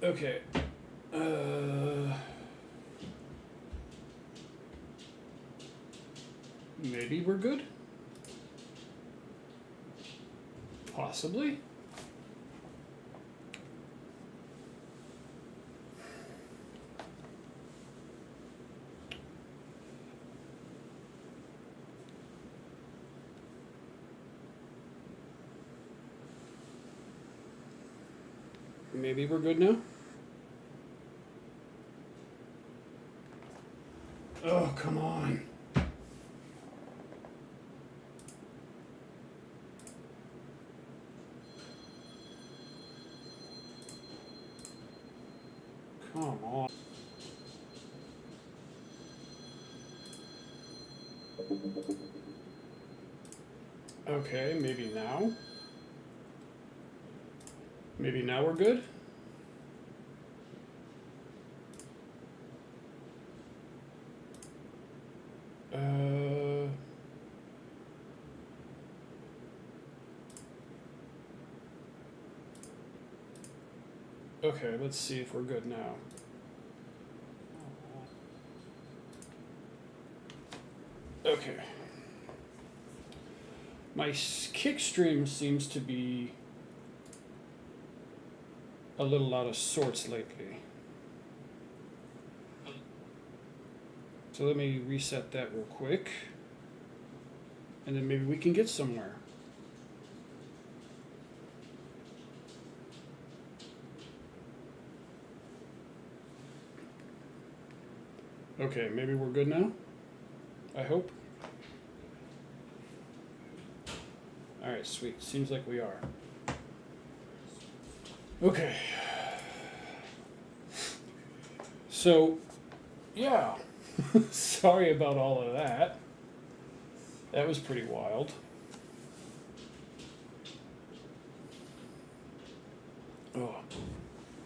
Okay. Maybe we're good? Possibly? Maybe we're good now? Oh, come on. Come on. Okay, maybe now? Maybe now we're good? Okay, let's see if we're good now. Okay. My kick stream seems to be a little out of sorts lately. So let me reset that real quick. And then maybe we can get somewhere. Okay, maybe we're good now? I hope. Alright, sweet. Seems like we are. Okay. So, yeah. Sorry about all of that. That was pretty wild. Oh,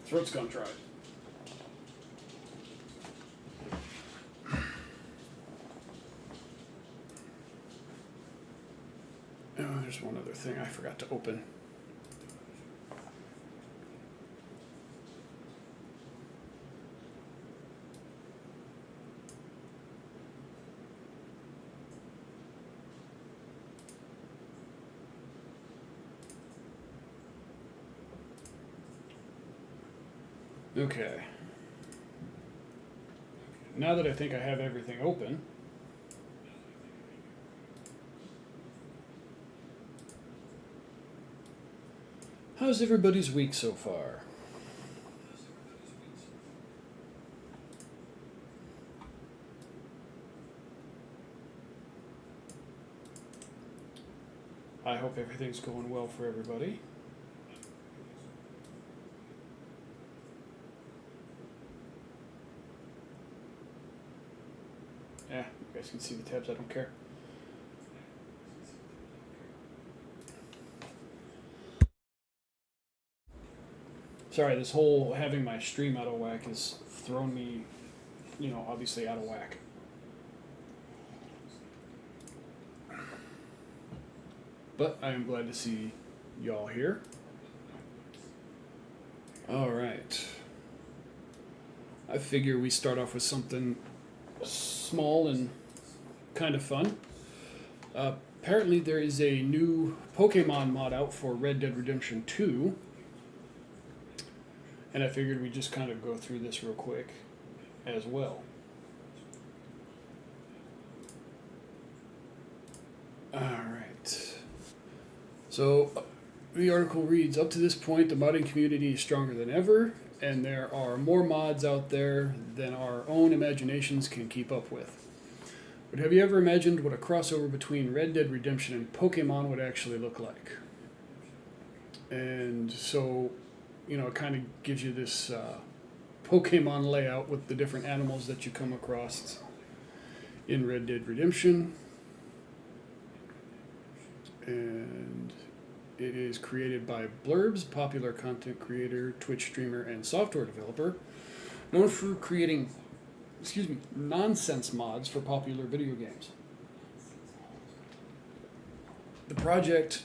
throat's gone dry. Oh, there's one other thing I forgot to open. Okay. Now that I think I have everything open, how's everybody's week so far? I hope everything's going well for everybody. Yeah, you guys can see the tabs, I don't care. Sorry, this whole having my stream out of whack has thrown me, obviously out of whack. But I am glad to see y'all here. Alright. I figure we start off with something small and kind of fun. Apparently there is a new Pokemon mod out for Red Dead Redemption 2. And I figured we'd just kind of go through this real quick as well. Alright. So the article reads, up to this point, the modding community is stronger than ever, and there are more mods out there than our own imaginations can keep up with. But have you ever imagined what a crossover between Red Dead Redemption and Pokemon would actually look like? And so, it kind of gives you this Pokemon layout with the different animals that you come across in Red Dead Redemption. And it is created by Blurbs, popular content creator, Twitch streamer, and software developer, known for creating, nonsense mods for popular video games. The project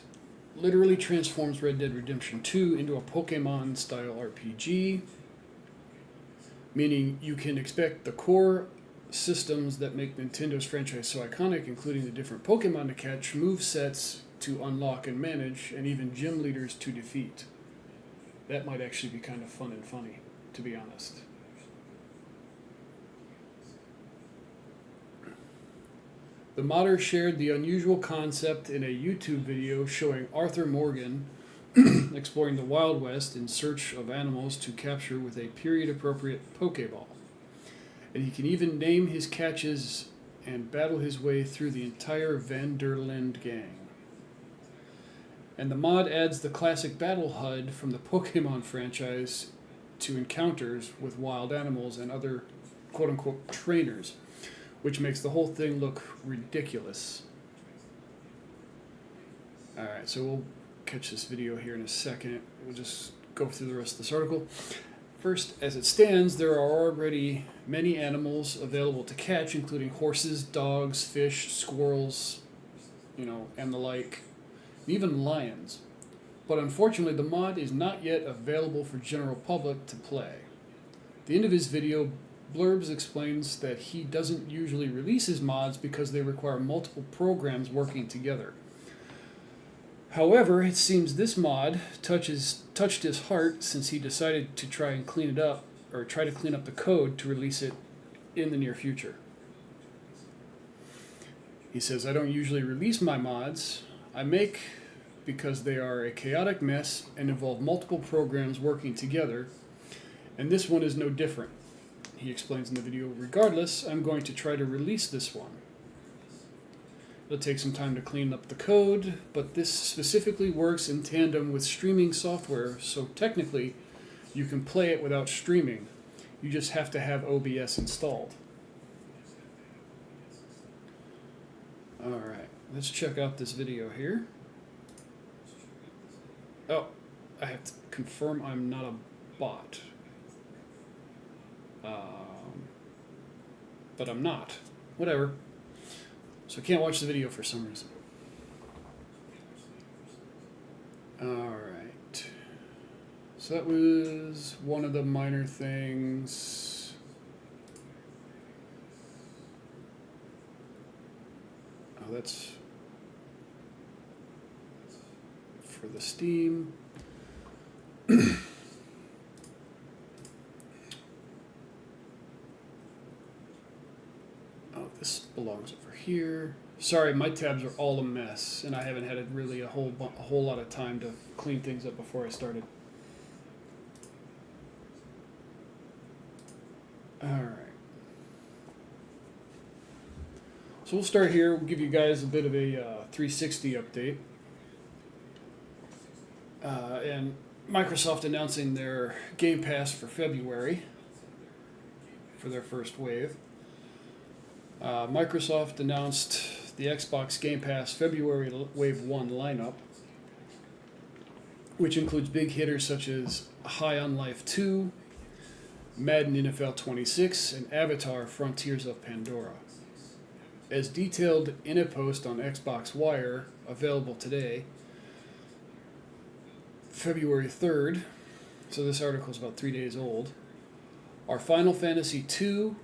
literally transforms Red Dead Redemption 2 into a Pokemon-style RPG, meaning you can expect the core systems that make Nintendo's franchise so iconic, including the different Pokemon to catch, move sets to unlock and manage, and even gym leaders to defeat. That might actually be kind of fun and funny, to be honest. The modder shared the unusual concept in a YouTube video showing Arthur Morgan exploring the Wild West in search of animals to capture with a period-appropriate Pokeball. And he can even name his catches and battle his way through the entire Van der Linde gang. And the mod adds the classic battle HUD from the Pokemon franchise to encounters with wild animals and other quote-unquote trainers, which makes the whole thing look ridiculous. Alright, so we'll catch this video here in a second. We'll just go through the rest of this article. First, as it stands, there are already many animals available to catch, including horses, dogs, fish, squirrels, and the like, and even lions. But unfortunately, the mod is not yet available for general public to play. At the end of his video, Blurbs explains that he doesn't usually release his mods because they require multiple programs working together. However, it seems this mod touched his heart since he decided to try to clean up the code to release it in the near future. He says, "I don't usually release my mods. I make because they are a chaotic mess and involve multiple programs working together, and this one is no different." He explains in the video, "Regardless, I'm going to try to release this one. It'll take some time to clean up the code, but this specifically works in tandem with streaming software, so technically you can play it without streaming. You just have to have OBS installed." Alright, let's check out this video here. Oh, I have to confirm I'm not a bot. But I'm not. Whatever. So I can't watch the video for some reason. Alright. So that was one of the minor things. Oh, that's for the Steam. This belongs over here. Sorry, my tabs are all a mess, and I haven't had really a whole lot of time to clean things up before I started. Alright. So we'll start here. We'll give you guys a bit of a 360 update. And Microsoft announcing their Game Pass for February for their first wave. Microsoft announced the Xbox Game Pass February Wave 1 lineup, which includes big hitters such as High on Life 2, Madden NFL 26, and Avatar Frontiers of Pandora. As detailed in a post on Xbox Wire, available today, February 3rd, so this article is about 3 days old, are Final Fantasy II,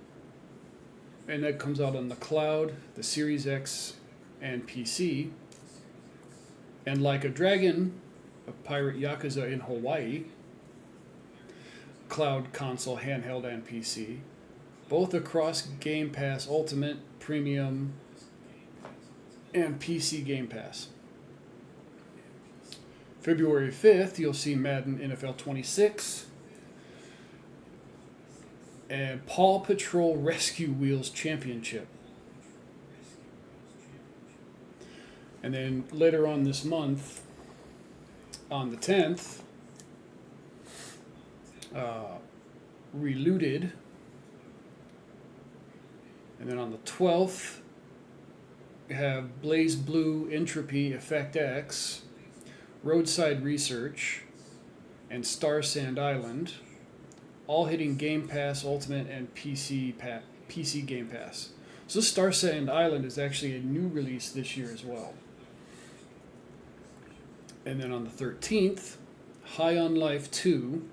and that comes out on the cloud, the Series X, and PC. And Like a Dragon, a pirate Yakuza in Hawaii, cloud, console, handheld, and PC. Both across Game Pass Ultimate, Premium, and PC Game Pass. February 5th, you'll see Madden NFL 26, and Paw Patrol Rescue Wheels Championship. And then later on this month, on the 10th, Reloaded. And then on the 12th, we have Blaze Blue Entropy Effect X, Roadside Research, and Star Sand Island, all hitting Game Pass Ultimate and PC Game Pass. So Star Sand Island is actually a new release this year as well. And then on the 13th, High on Life 2,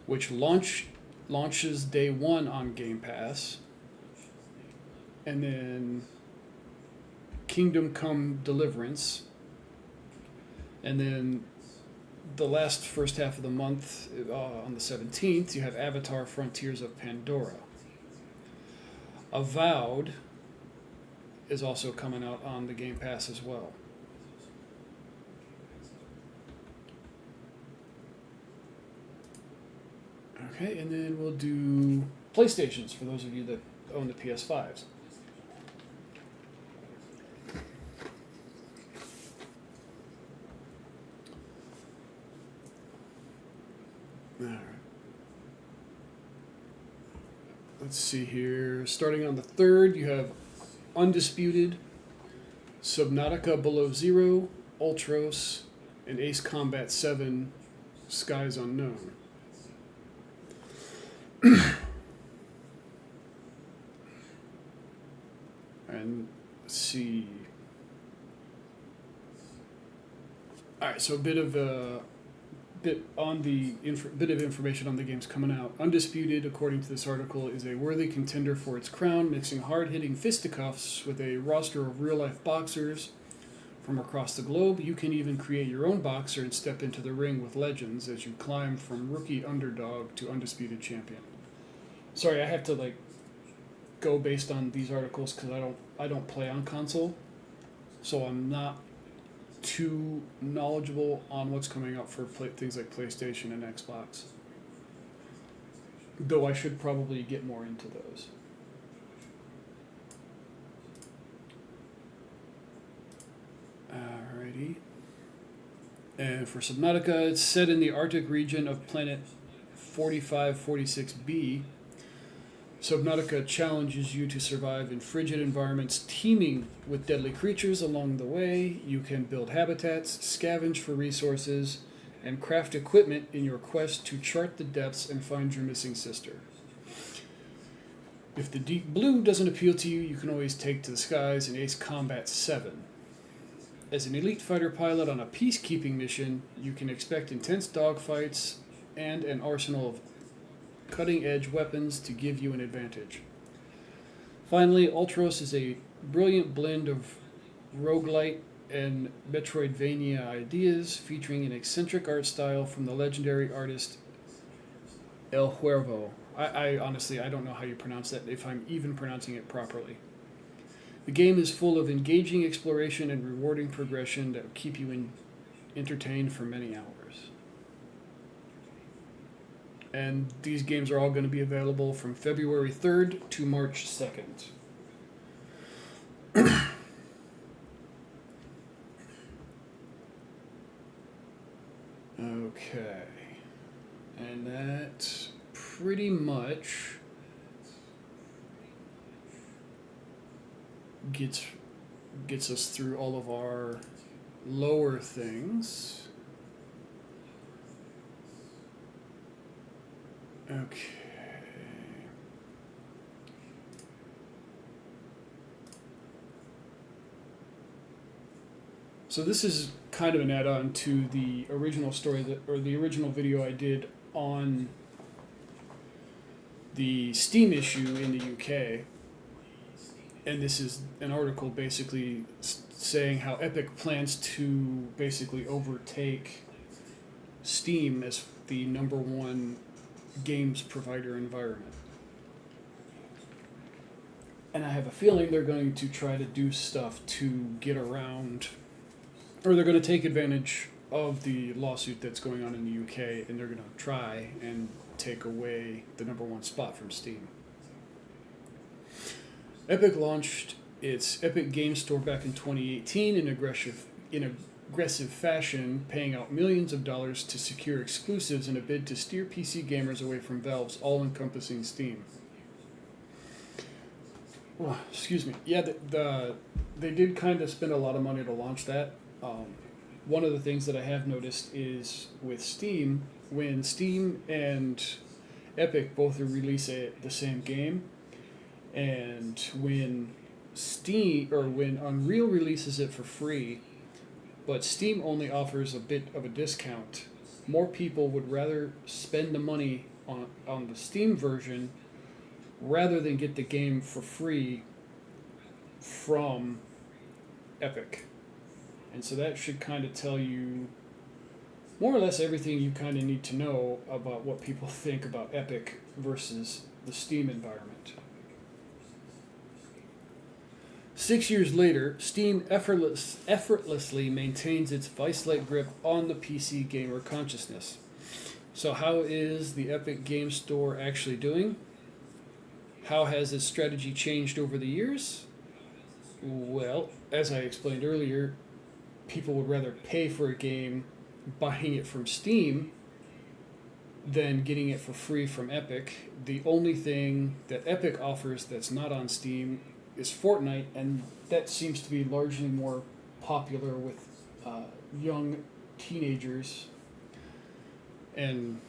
which launched launches day one on Game Pass, and then Kingdom Come Deliverance, and then the last first half of the month, on the 17th, you have Avatar Frontiers of Pandora. Avowed is also coming out on the Game Pass as well. Okay, and then we'll do PlayStations for those of you that own the PS5s. Alright. Let's see here. Starting on the 3rd, you have Undisputed, Subnautica Below Zero, Ultros, and Ace Combat 7, Skies Unknown. And let's see. Alright, so a bit of information on the games coming out. Undisputed, according to this article, is a worthy contender for its crown, mixing hard-hitting fisticuffs with a roster of real-life boxers from across the globe. You can even create your own boxer and step into the ring with legends as you climb from rookie underdog to undisputed champion. Sorry, I have to go based on these articles because I don't play on console, so I'm not too knowledgeable on what's coming up for things like PlayStation and Xbox. Though I should probably get more into those. Alrighty. And for Subnautica, it's set in the Arctic region of planet 4546b. Subnautica challenges you to survive in frigid environments teeming with deadly creatures along the way. You can build habitats, scavenge for resources, and craft equipment in your quest to chart the depths and find your missing sister. If the deep blue doesn't appeal to you, you can always take to the skies and Ace Combat 7. As an elite fighter pilot on a peacekeeping mission, you can expect intense dogfights and an arsenal of cutting-edge weapons to give you an advantage. Finally, Ultros is a brilliant blend of roguelite and Metroidvania ideas, featuring an eccentric art style from the legendary artist El Huervo. I honestly, I don't know how you pronounce that, if I'm even pronouncing it properly. The game is full of engaging exploration and rewarding progression that will keep you entertained for many hours. And these games are all going to be available from February 3rd to March 2nd. Okay. And that pretty much gets us through all of our lower things. Okay. So this is kind of an add-on to the original story or the original video I did on the Steam issue in the UK. And this is an article basically saying how Epic plans to basically overtake Steam as the #1 games provider environment. And I have a feeling they're going to try to do stuff to get around, or they're going to take advantage of the lawsuit that's going on in the UK, and they're going to try and take away the #1 spot from Steam. Epic launched its Epic Games Store back in 2018 in aggressive fashion, paying out millions of dollars to secure exclusives in a bid to steer PC gamers away from Valve's all-encompassing Steam. Oh, excuse me. Yeah, they did kind of spend a lot of money to launch that. One of the things that I have noticed is with Steam, when Steam and Epic both release the same game, and when Unreal releases it for free, but Steam only offers a bit of a discount, more people would rather spend the money on the Steam version rather than get the game for free from Epic. And so that should kind of tell you more or less everything you kind of need to know about what people think about Epic versus the Steam environment. 6 years later, Steam effortlessly maintains its vice-like grip on the PC gamer consciousness. So how is the Epic Game Store actually doing? How has its strategy changed over the years? Well, as I explained earlier, people would rather pay for a game buying it from Steam than getting it for free from Epic. The only thing that Epic offers that's not on Steam is Fortnite, and that seems to be largely more popular with young teenagers and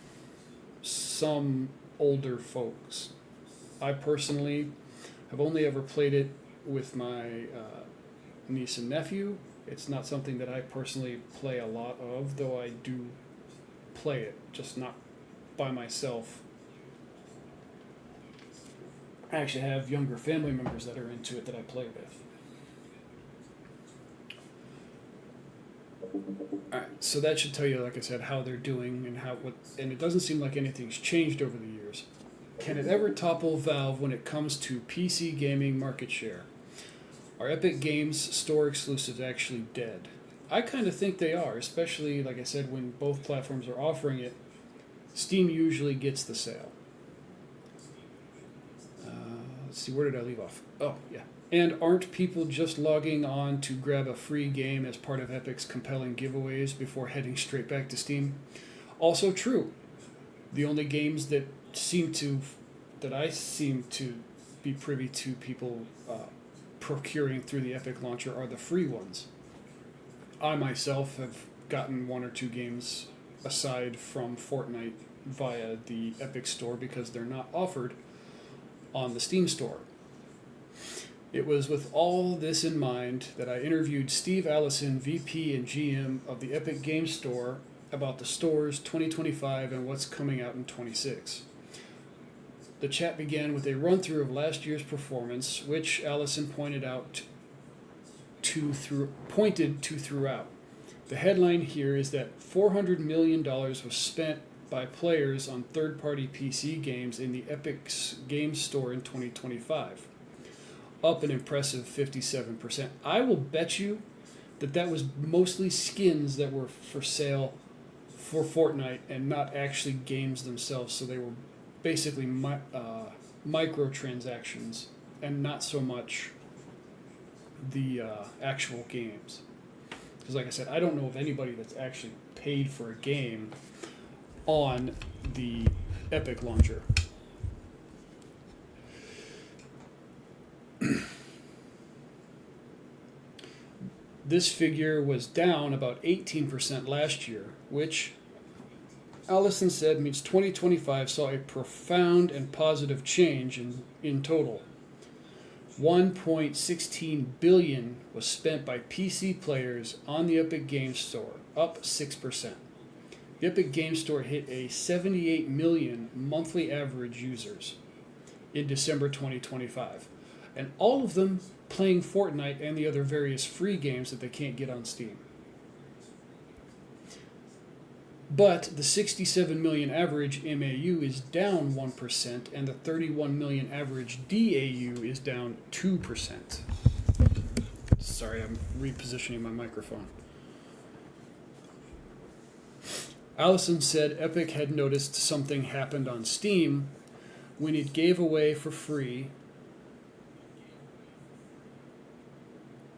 some older folks. I personally have only ever played it with my niece and nephew. It's not something that I personally play a lot of, though I do play it, just not by myself. I actually have younger family members that are into it that I play with. Alright, so that should tell you, like I said, how they're doing and it doesn't seem like anything's changed over the years. Can it ever topple Valve when it comes to PC gaming market share? Are Epic Games Store exclusives actually dead? I kind of think they are, especially, like I said, when both platforms are offering it. Steam usually gets the sale. Let's see, where did I leave off? Oh, yeah. And aren't people just logging on to grab a free game as part of Epic's compelling giveaways before heading straight back to Steam? Also true. The only games that I seem to be privy to people procuring through the Epic launcher are the free ones. I myself have gotten one or two games aside from Fortnite via the Epic Store because they're not offered on the Steam Store. It was with all this in mind that I interviewed Steve Allison, VP and GM of the Epic Game Store, about the store's 2025 and what's coming out in 26. The chat began with a run-through of last year's performance, which Allison pointed to throughout. The headline here is that $400 million was spent by players on third-party PC games in the Epic's Game Store in 2025, up an impressive 57%. I will bet you that was mostly skins that were for sale for Fortnite and not actually games themselves, so they were basically microtransactions and not so much the actual games. Because like I said, I don't know of anybody that's actually paid for a game on the Epic launcher. This figure was down about 18% last year, which Allison said means 2025 saw a profound and positive change in total. $1.16 billion was spent by PC players on the Epic Games Store, up 6%. The Epic Games Store hit a 78 million monthly average users in December 2025, and all of them playing Fortnite and the other various free games that they can't get on Steam. But the 67 million average MAU is down 1%, and the 31 million average DAU is down 2%. Sorry, I'm repositioning my microphone. Allison said Epic had noticed something happened on Steam when it gave away for free,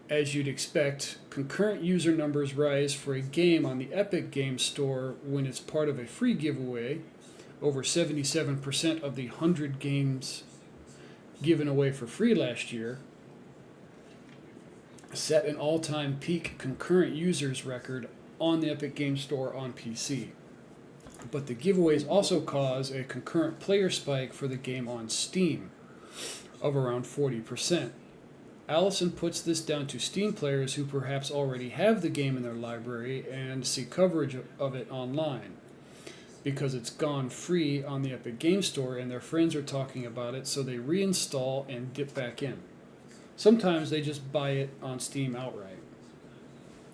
as you'd expect, concurrent user numbers rise for a game on the Epic Games Store when it's part of a free giveaway. Over 77% of the 100 games given away for free last year set an all-time peak concurrent users record on the Epic Games Store on PC. But the giveaways also cause a concurrent player spike for the game on Steam of around 40%. Allison puts this down to Steam players who perhaps already have the game in their library and see coverage of it online. because it's gone free on the Epic Game Store and their friends are talking about it, so they reinstall and dip back in. Sometimes they just buy it on Steam outright,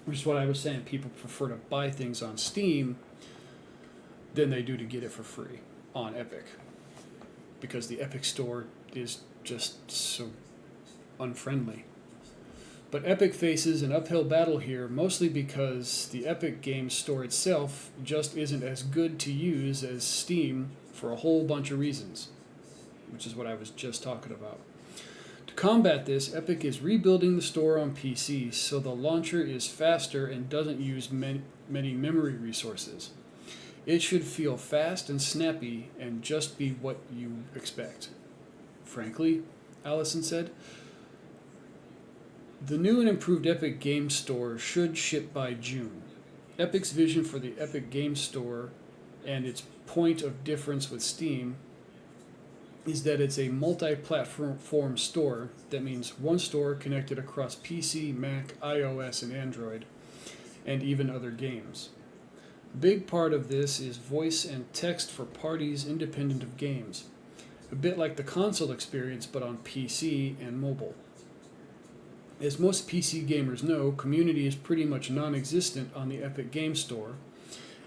which is what I was saying. People prefer to buy things on Steam than they do to get it for free on Epic, because the Epic Store is just so unfriendly. But Epic faces an uphill battle here, mostly because the Epic Games Store itself just isn't as good to use as Steam for a whole bunch of reasons, which is what I was just talking about. To combat this, Epic is rebuilding the store on PC so the launcher is faster and doesn't use many memory resources. It should feel fast and snappy and just be what you expect. Frankly, Allison said, the new and improved Epic Games Store should ship by June. Epic's vision for the Epic Games Store and its point of difference with Steam is that it's a multi-platform store. That means one store connected across PC, Mac, iOS, and Android, and even other games. A big part of this is voice and text for parties independent of games, a bit like the console experience but on PC and mobile. As most PC gamers know, community is pretty much non-existent on the Epic Games Store,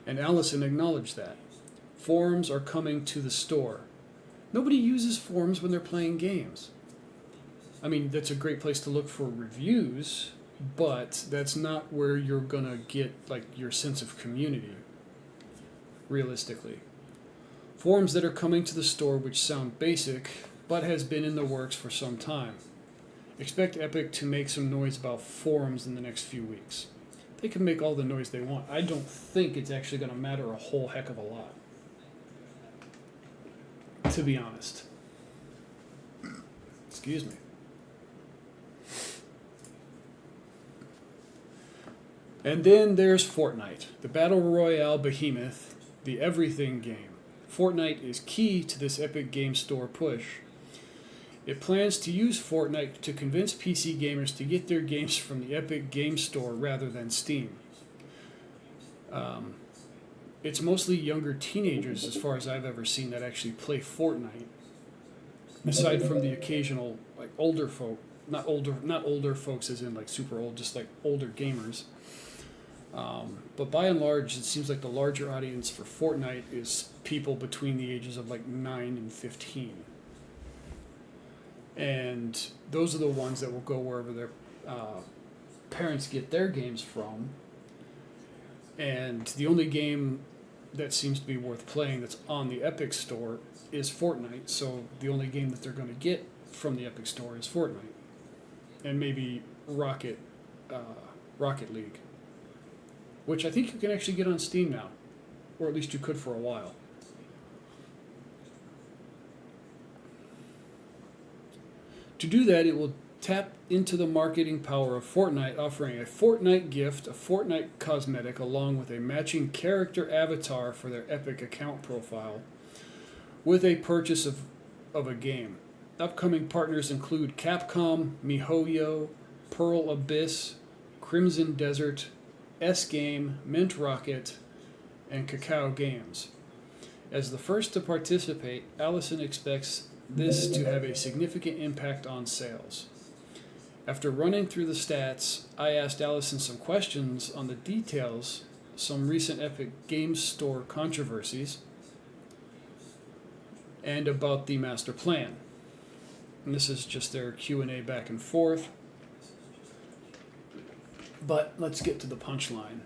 and Allison acknowledged that. Forums are coming to the store. Nobody uses forums when they're playing games. I mean, that's a great place to look for reviews, but that's not where you're gonna get like your sense of community, realistically. Forums that are coming to the store which sound basic, but has been in the works for some time. Expect Epic to make some noise about forums in the next few weeks. They can make all the noise they want. I don't think it's actually going to matter a whole heck of a lot, to be honest. Excuse me. And then there's Fortnite, the Battle Royale behemoth, the everything game. Fortnite is key to this Epic Game Store push. It plans to use Fortnite to convince PC gamers to get their games from the Epic Game Store rather than Steam. It's mostly younger teenagers, as far as I've ever seen, that actually play Fortnite. Aside from the occasional like older folk, not older folks as in like super old, just like older gamers. But by and large, it seems like the larger audience for Fortnite is people between the ages of like 9 and 15. And those are the ones that will go wherever their parents get their games from. And the only game that seems to be worth playing that's on the Epic Store is Fortnite. So the only game that they're going to get from the Epic Store is Fortnite. And maybe Rocket League, which I think you can actually get on Steam now. Or at least you could for a while. To do that, it will tap into the marketing power of Fortnite, offering a Fortnite gift, a Fortnite cosmetic, along with a matching character avatar for their Epic account profile, with a purchase of a game. Upcoming partners include Capcom, MiHoYo, Pearl Abyss, Crimson Desert, S-Game, Mint Rocket, and Kakao Games. As the first to participate, Allison expects this to have a significant impact on sales. After running through the stats, I asked Allison some questions on the details, some recent Epic Games Store controversies, and about the master plan. And this is just their Q&A back and forth. But let's get to the punchline.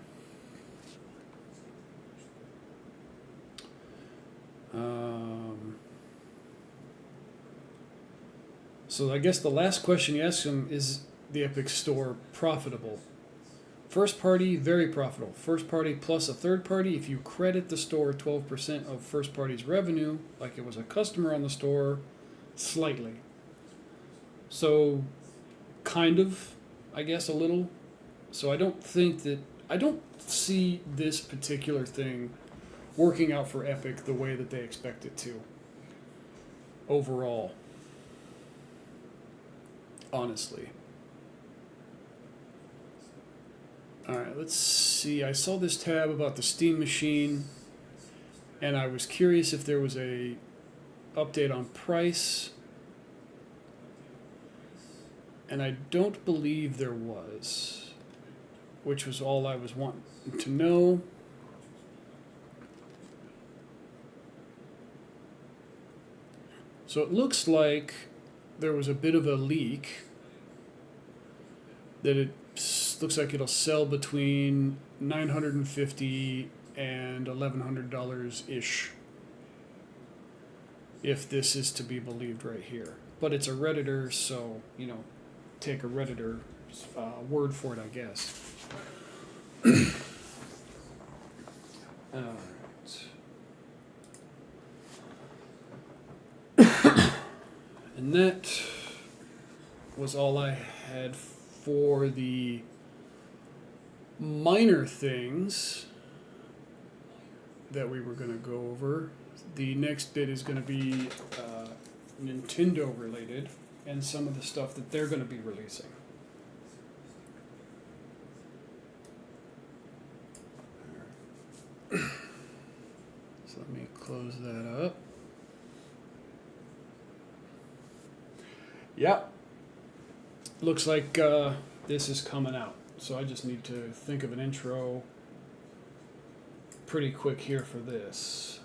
So I guess the last question you ask him is the Epic Store profitable? First party, very profitable. First party plus a third party, if you credit the store 12% of first party's revenue, like it was a customer on the store, slightly. So kind of, I guess a little. So I don't see this particular thing working out for Epic the way that they expect it to. Overall. Honestly. Alright, let's see. I saw this tab about the Steam Machine, and I was curious if there was a update on price, and I don't believe there was, which was all I was wanting to know. So it looks like there was a bit of a leak, that it looks like it'll sell between $950 and $1,100 ish, if this is to be believed right here. But it's a Redditor, so take a Redditor word for it, I guess. All right. And that was all I had for the minor things that we were going to go over. The next bit is going to be Nintendo related and some of the stuff that they're going to be releasing. So let me close that up. Yep. Looks like this is coming out. So I just need to think of an intro pretty quick here for this.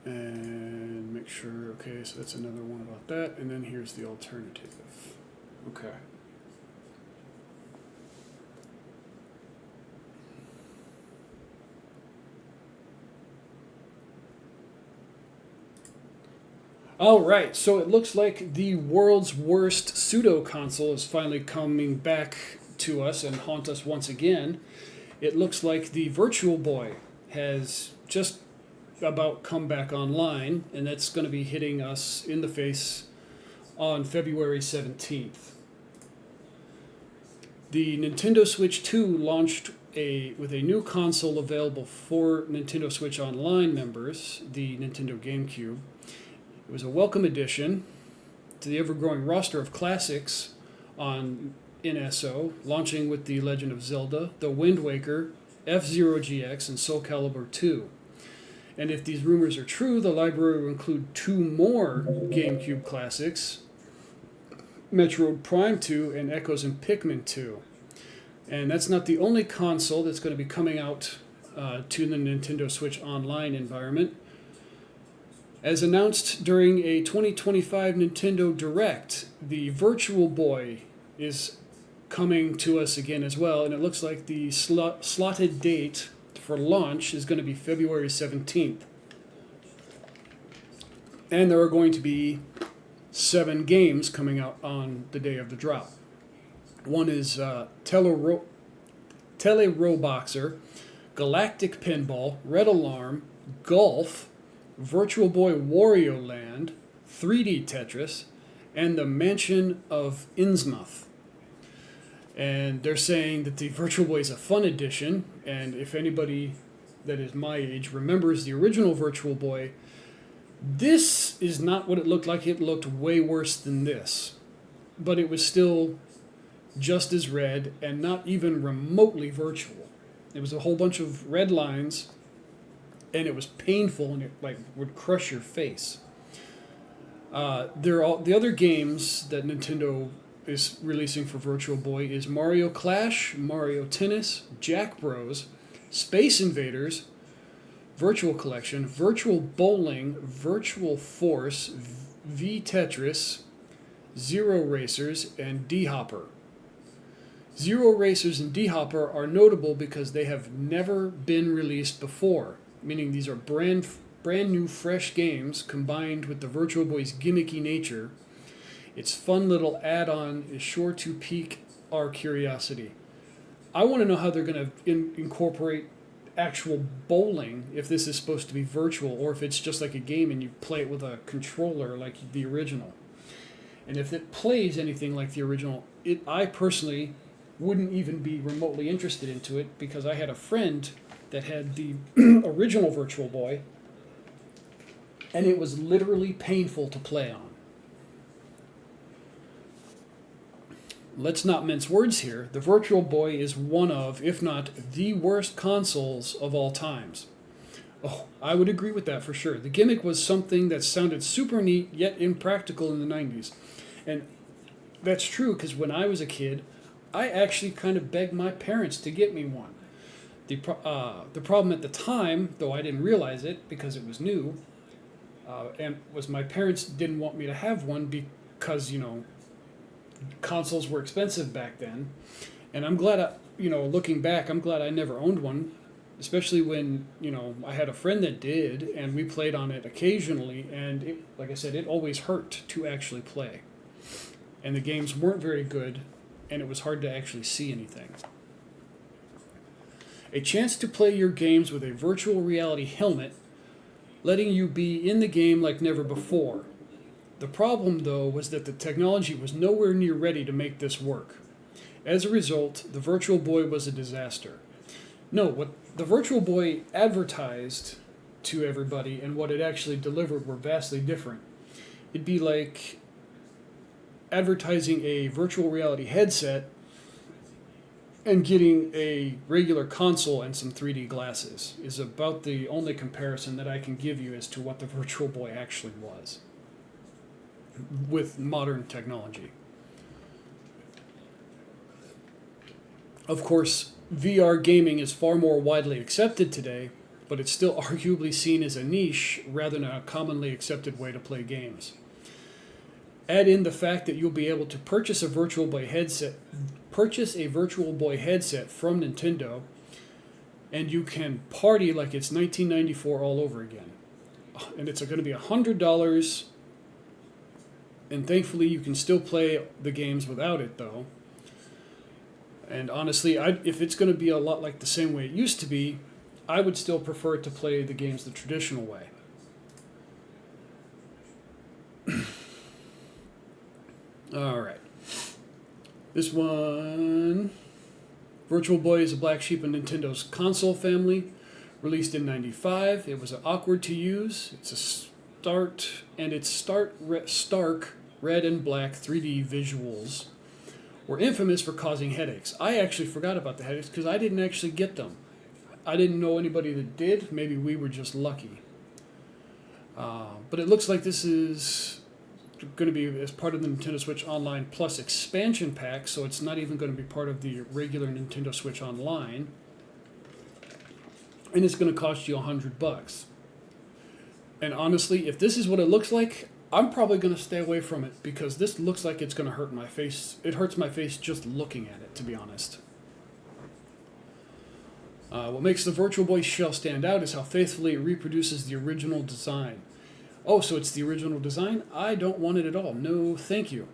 And make sure, okay, so that's another one about that. And then here's the alternative. Okay. All right, so it looks like the world's worst pseudo console is finally coming back to us and haunt us once again. It looks like the Virtual Boy has just about come back online, and that's going to be hitting us in the face on February 17th. The Nintendo Switch 2 launched with a new console available for Nintendo Switch Online members, the Nintendo GameCube. It was a welcome addition to the ever-growing roster of classics on NSO, launching with The Legend of Zelda, The Wind Waker, F-Zero GX, and Soul Calibur 2. And if these rumors are true, the library will include 2 more GameCube classics, Metroid Prime 2 and Echoes and Pikmin 2. And that's not the only console that's going to be coming out to the Nintendo Switch Online environment. As announced during a 2025 Nintendo Direct, the Virtual Boy is coming to us again as well, and it looks like the slotted date for launch is going to be February 17th. And there are going to be 7 games coming out on the day of the drop. One is Tele-Roboxer, Galactic Pinball, Red Alarm, Golf, Virtual Boy Wario Land, 3D Tetris, and the Mansion of Innsmouth. And they're saying that the Virtual Boy is a fun addition, and if anybody that is my age remembers the original Virtual Boy, this is not what it looked like. It looked way worse than this. But it was still just as red and not even remotely virtual. It was a whole bunch of red lines, and it was painful, and it would crush your face. The other games that Nintendo is releasing for Virtual Boy is Mario Clash, Mario Tennis, Jack Bros, Space Invaders, Virtual Collection, Virtual Bowling, Virtual Force, V-Tetris, Zero Racers, and D-Hopper. Zero Racers and D-Hopper are notable because they have never been released before, meaning these are brand new fresh games combined with the Virtual Boy's gimmicky nature. Its fun little add-on is sure to pique our curiosity. I want to know how they're going to incorporate actual bowling if this is supposed to be virtual, or if it's just like a game and you play it with a controller like the original. And if it plays anything like the original, I personally wouldn't even be remotely interested into it because I had a friend that had the original Virtual Boy, and it was literally painful to play on. Let's not mince words here. The Virtual Boy is one of, if not the worst consoles of all times. Oh, I would agree with that for sure. The gimmick was something that sounded super neat yet impractical in the 90s. And that's true because when I was a kid, I actually kind of begged my parents to get me one. The problem at the time, though I didn't realize it because it was new, and was my parents didn't want me to have one because, consoles were expensive back then. And I'm glad, looking back, I'm glad I never owned one, especially when, I had a friend that did, and we played on it occasionally, and it, like I said, it always hurt to actually play. And the games weren't very good, and it was hard to actually see anything. A chance to play your games with a virtual reality helmet, letting you be in the game like never before. The problem, though, was that the technology was nowhere near ready to make this work. As a result, the Virtual Boy was a disaster. No, what the Virtual Boy advertised to everybody and what it actually delivered were vastly different. It'd be like advertising a virtual reality headset and getting a regular console and some 3D glasses is about the only comparison that I can give you as to what the Virtual Boy actually was with modern technology. Of course, VR gaming is far more widely accepted today, but it's still arguably seen as a niche rather than a commonly accepted way to play games. Add in the fact that you'll be able to purchase a Virtual Boy headset from Nintendo, and you can party like it's 1994 all over again. And it's going to be $100, and thankfully you can still play the games without it, though. And honestly, if it's going to be a lot like the same way it used to be, I would still prefer to play the games the traditional way. All right. This one, Virtual Boy is a black sheep of Nintendo's console family, released in '95. It was awkward to use. Its stark red and black 3D visuals were infamous for causing headaches. I actually forgot about the headaches because I didn't actually get them. I didn't know anybody that did. Maybe we were just lucky. But it looks like this is going to be as part of the Nintendo Switch Online Plus expansion pack, so it's not even going to be part of the regular Nintendo Switch Online. And it's going to cost you $100. And honestly, if this is what it looks like, I'm probably going to stay away from it because this looks like it's going to hurt my face. It hurts my face just looking at it, to be honest. What makes the Virtual Boy shell stand out is how faithfully it reproduces the original design. Oh, so it's the original design? I don't want it at all. No, thank you.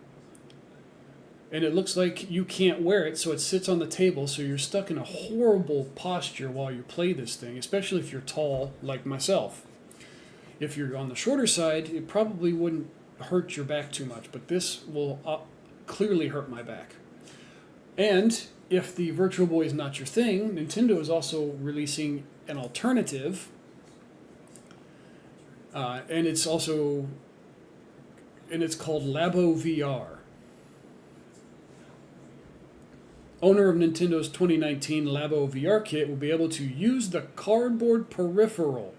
And it looks like you can't wear it, so it sits on the table, so you're stuck in a horrible posture while you play this thing, especially if you're tall like myself. If you're on the shorter side, it probably wouldn't hurt your back too much, but this will clearly hurt my back. And if the Virtual Boy is not your thing, Nintendo is also releasing an alternative, and it's called Labo VR. Owner of Nintendo's 2019 Labo VR kit will be able to use the cardboard peripheral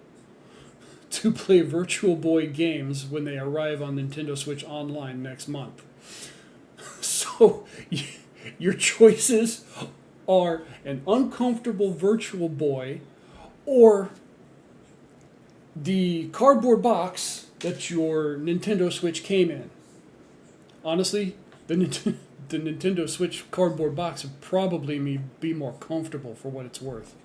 to play Virtual Boy games when they arrive on Nintendo Switch Online next month. So your choices are an uncomfortable Virtual Boy or the cardboard box that your Nintendo Switch came in. Honestly, the Nintendo Switch cardboard box would probably be more comfortable for what it's worth.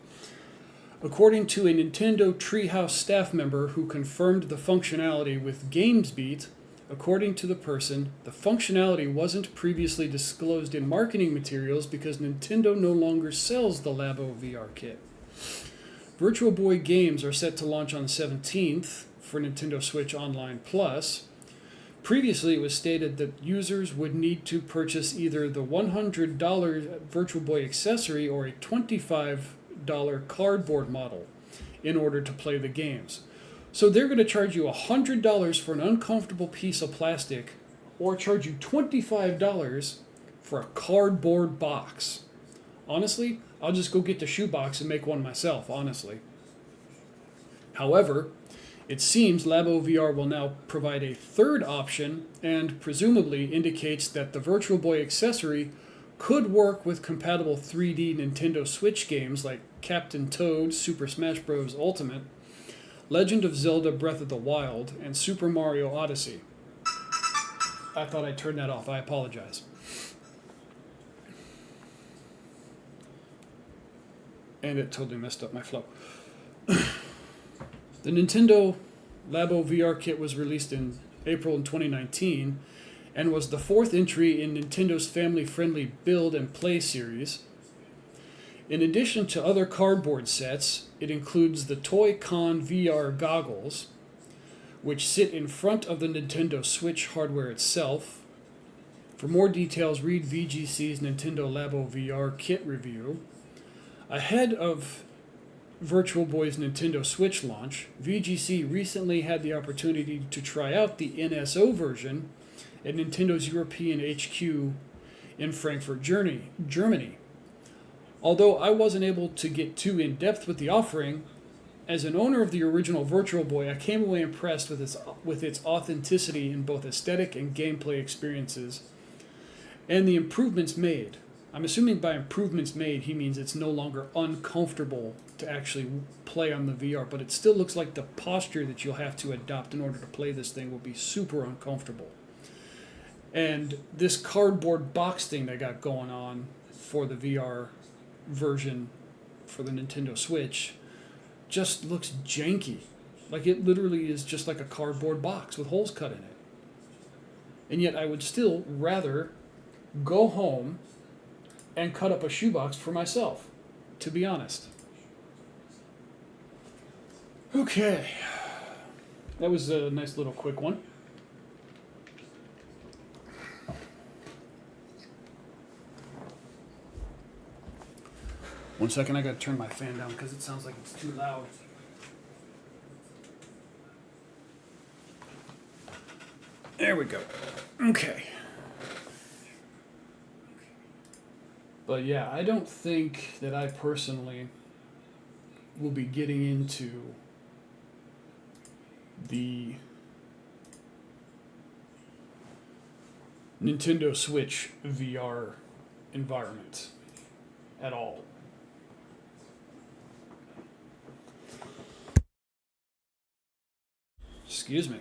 According to a Nintendo Treehouse staff member who confirmed the functionality with GamesBeat, according to the person, the functionality wasn't previously disclosed in marketing materials because Nintendo no longer sells the Labo VR kit. Virtual Boy games are set to launch on the 17th for Nintendo Switch Online Plus. Previously, it was stated that users would need to purchase either the $100 Virtual Boy accessory or a $25 cardboard model in order to play the games. So they're going to charge you $100 for an uncomfortable piece of plastic or charge you $25 for a cardboard box. Honestly, I'll just go get the shoebox and make one myself, honestly. However, it seems Labo VR will now provide a third option and presumably indicates that the Virtual Boy accessory could work with compatible 3D Nintendo Switch games like Captain Toad, Super Smash Bros. Ultimate, Legend of Zelda Breath of the Wild, and Super Mario Odyssey. I thought I turned that off. I apologize. And it totally messed up my flow. The Nintendo Labo VR kit was released in April in 2019 and was the fourth entry in Nintendo's family-friendly build and play series. In addition to other cardboard sets, it includes the Toy-Con VR goggles, which sit in front of the Nintendo Switch hardware itself. For more details, read VGC's Nintendo Labo VR kit review. Ahead of Virtual Boy's Nintendo Switch launch, VGC recently had the opportunity to try out the NSO version at Nintendo's European HQ in Frankfurt, Germany. Although I wasn't able to get too in-depth with the offering, as an owner of the original Virtual Boy, I came away impressed with its authenticity in both aesthetic and gameplay experiences, and the improvements made. I'm assuming by improvements made, he means it's no longer uncomfortable to actually play on the VR, but it still looks like the posture that you'll have to adopt in order to play this thing will be super uncomfortable. And this cardboard box thing they got going on for the VR version for the Nintendo Switch just looks janky. Like it literally is just like a cardboard box with holes cut in it. And yet I would still rather go home and cut up a shoebox for myself, to be honest. Okay. That was a nice little quick one. One second, I gotta turn my fan down because it sounds like it's too loud. There we go. Okay. But yeah, I don't think that I personally will be getting into the Nintendo Switch VR environment at all. Excuse me.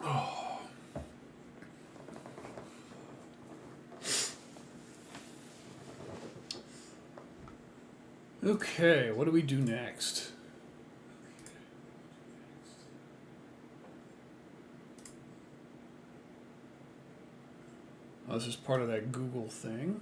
Oh. Okay, what do we do next? Oh, this is part of that Google thing.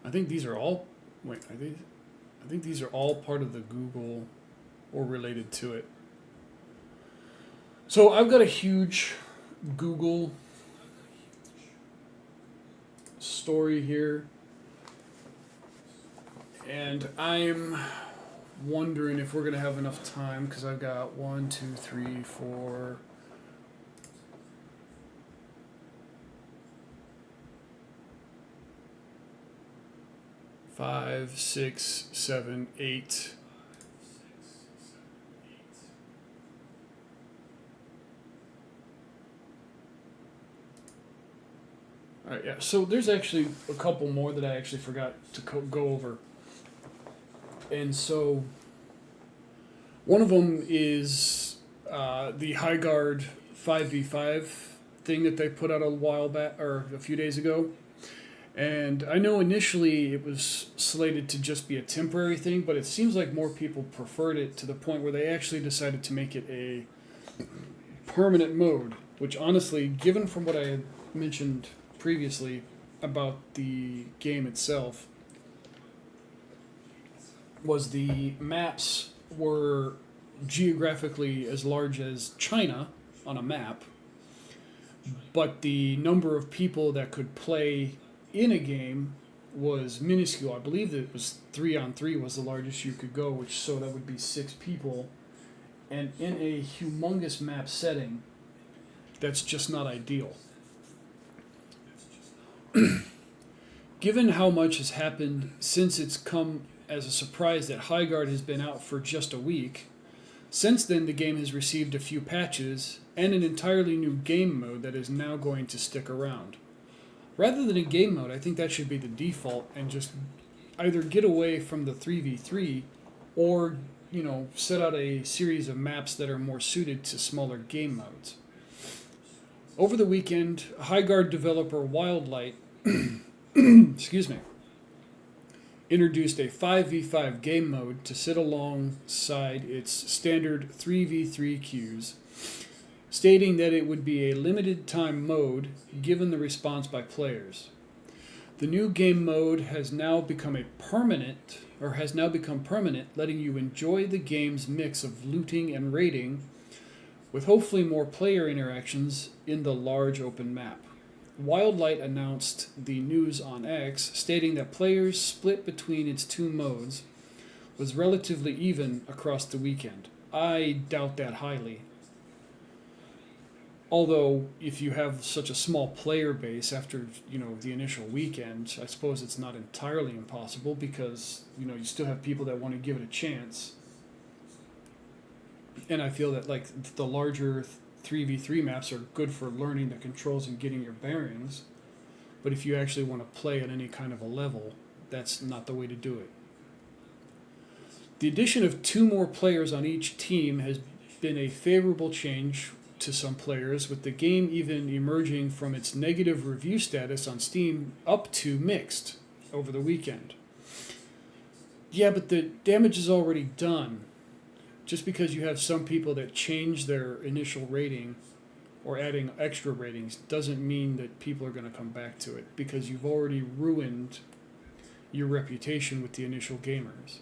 I think these are all. Wait, are these? I think these are all part of the Google or related to it. So I've got a huge Google story here, and I'm wondering if we're going to have enough time because I've got 1, 2, 3, 4. 5, 6, 7, 8. All right, yeah. So there's actually a couple more that I actually forgot to go over. And so one of them is the High Guard 5v5 thing that they put out a while back or a few days ago. And I know initially it was slated to just be a temporary thing, but it seems like more people preferred it to the point where they actually decided to make it a permanent mode, which honestly, given from what I had mentioned previously about the game itself, was the maps were geographically as large as China on a map, but the number of people that could play in a game was minuscule. I believe that it was 3-on-3 was the largest you could go, which so that would be 6 people. And in a humongous map setting, that's just not ideal. Given how much has happened since it's come as a surprise that Highguard has been out for just a week, since then the game has received a few patches and an entirely new game mode that is now going to stick around. Rather than a game mode, I think that should be the default and just either get away from the 3v3 or, set out a series of maps that are more suited to smaller game modes. Over the weekend, Highguard developer Wildlight excuse me, introduced a 5v5 game mode to sit alongside its standard 3v3 queues, stating that it would be a limited time mode given the response by players. The new game mode has now become permanent, letting you enjoy the game's mix of looting and raiding, with hopefully more player interactions in the large open map. Wildlight announced the news on X, stating that players split between its two modes was relatively even across the weekend. I doubt that highly. Although, if you have such a small player base after, the initial weekend, I suppose it's not entirely impossible because, you still have people that want to give it a chance. And I feel that, the larger 3v3 maps are good for learning the controls and getting your bearings. But if you actually want to play at any kind of a level, that's not the way to do it. The addition of 2 more players on each team has been a favorable change to some players, with the game even emerging from its negative review status on Steam up to mixed over the weekend. Yeah, but the damage is already done. Just because you have some people that change their initial rating or adding extra ratings doesn't mean that people are going to come back to it, because you've already ruined your reputation with the initial gamers.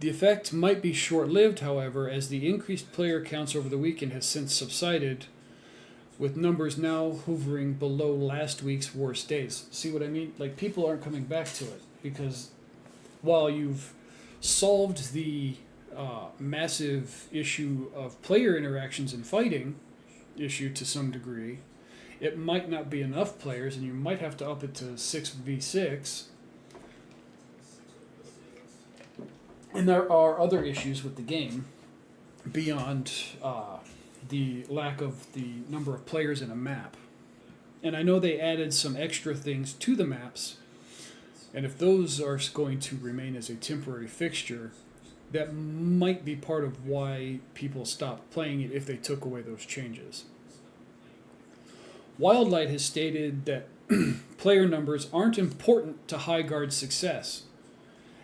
The effect might be short-lived, however, as the increased player counts over the weekend has since subsided, with numbers now hovering below last week's worst days. See what I mean? People aren't coming back to it, because while you've solved the massive issue of player interactions and fighting issue to some degree, it might not be enough players, and you might have to up it to 6v6. And there are other issues with the game beyond the lack of the number of players in a map. And I know they added some extra things to the maps, and if those are going to remain as a temporary fixture, that might be part of why people stopped playing it if they took away those changes. Wildlight has stated that player numbers aren't important to Highguard's success,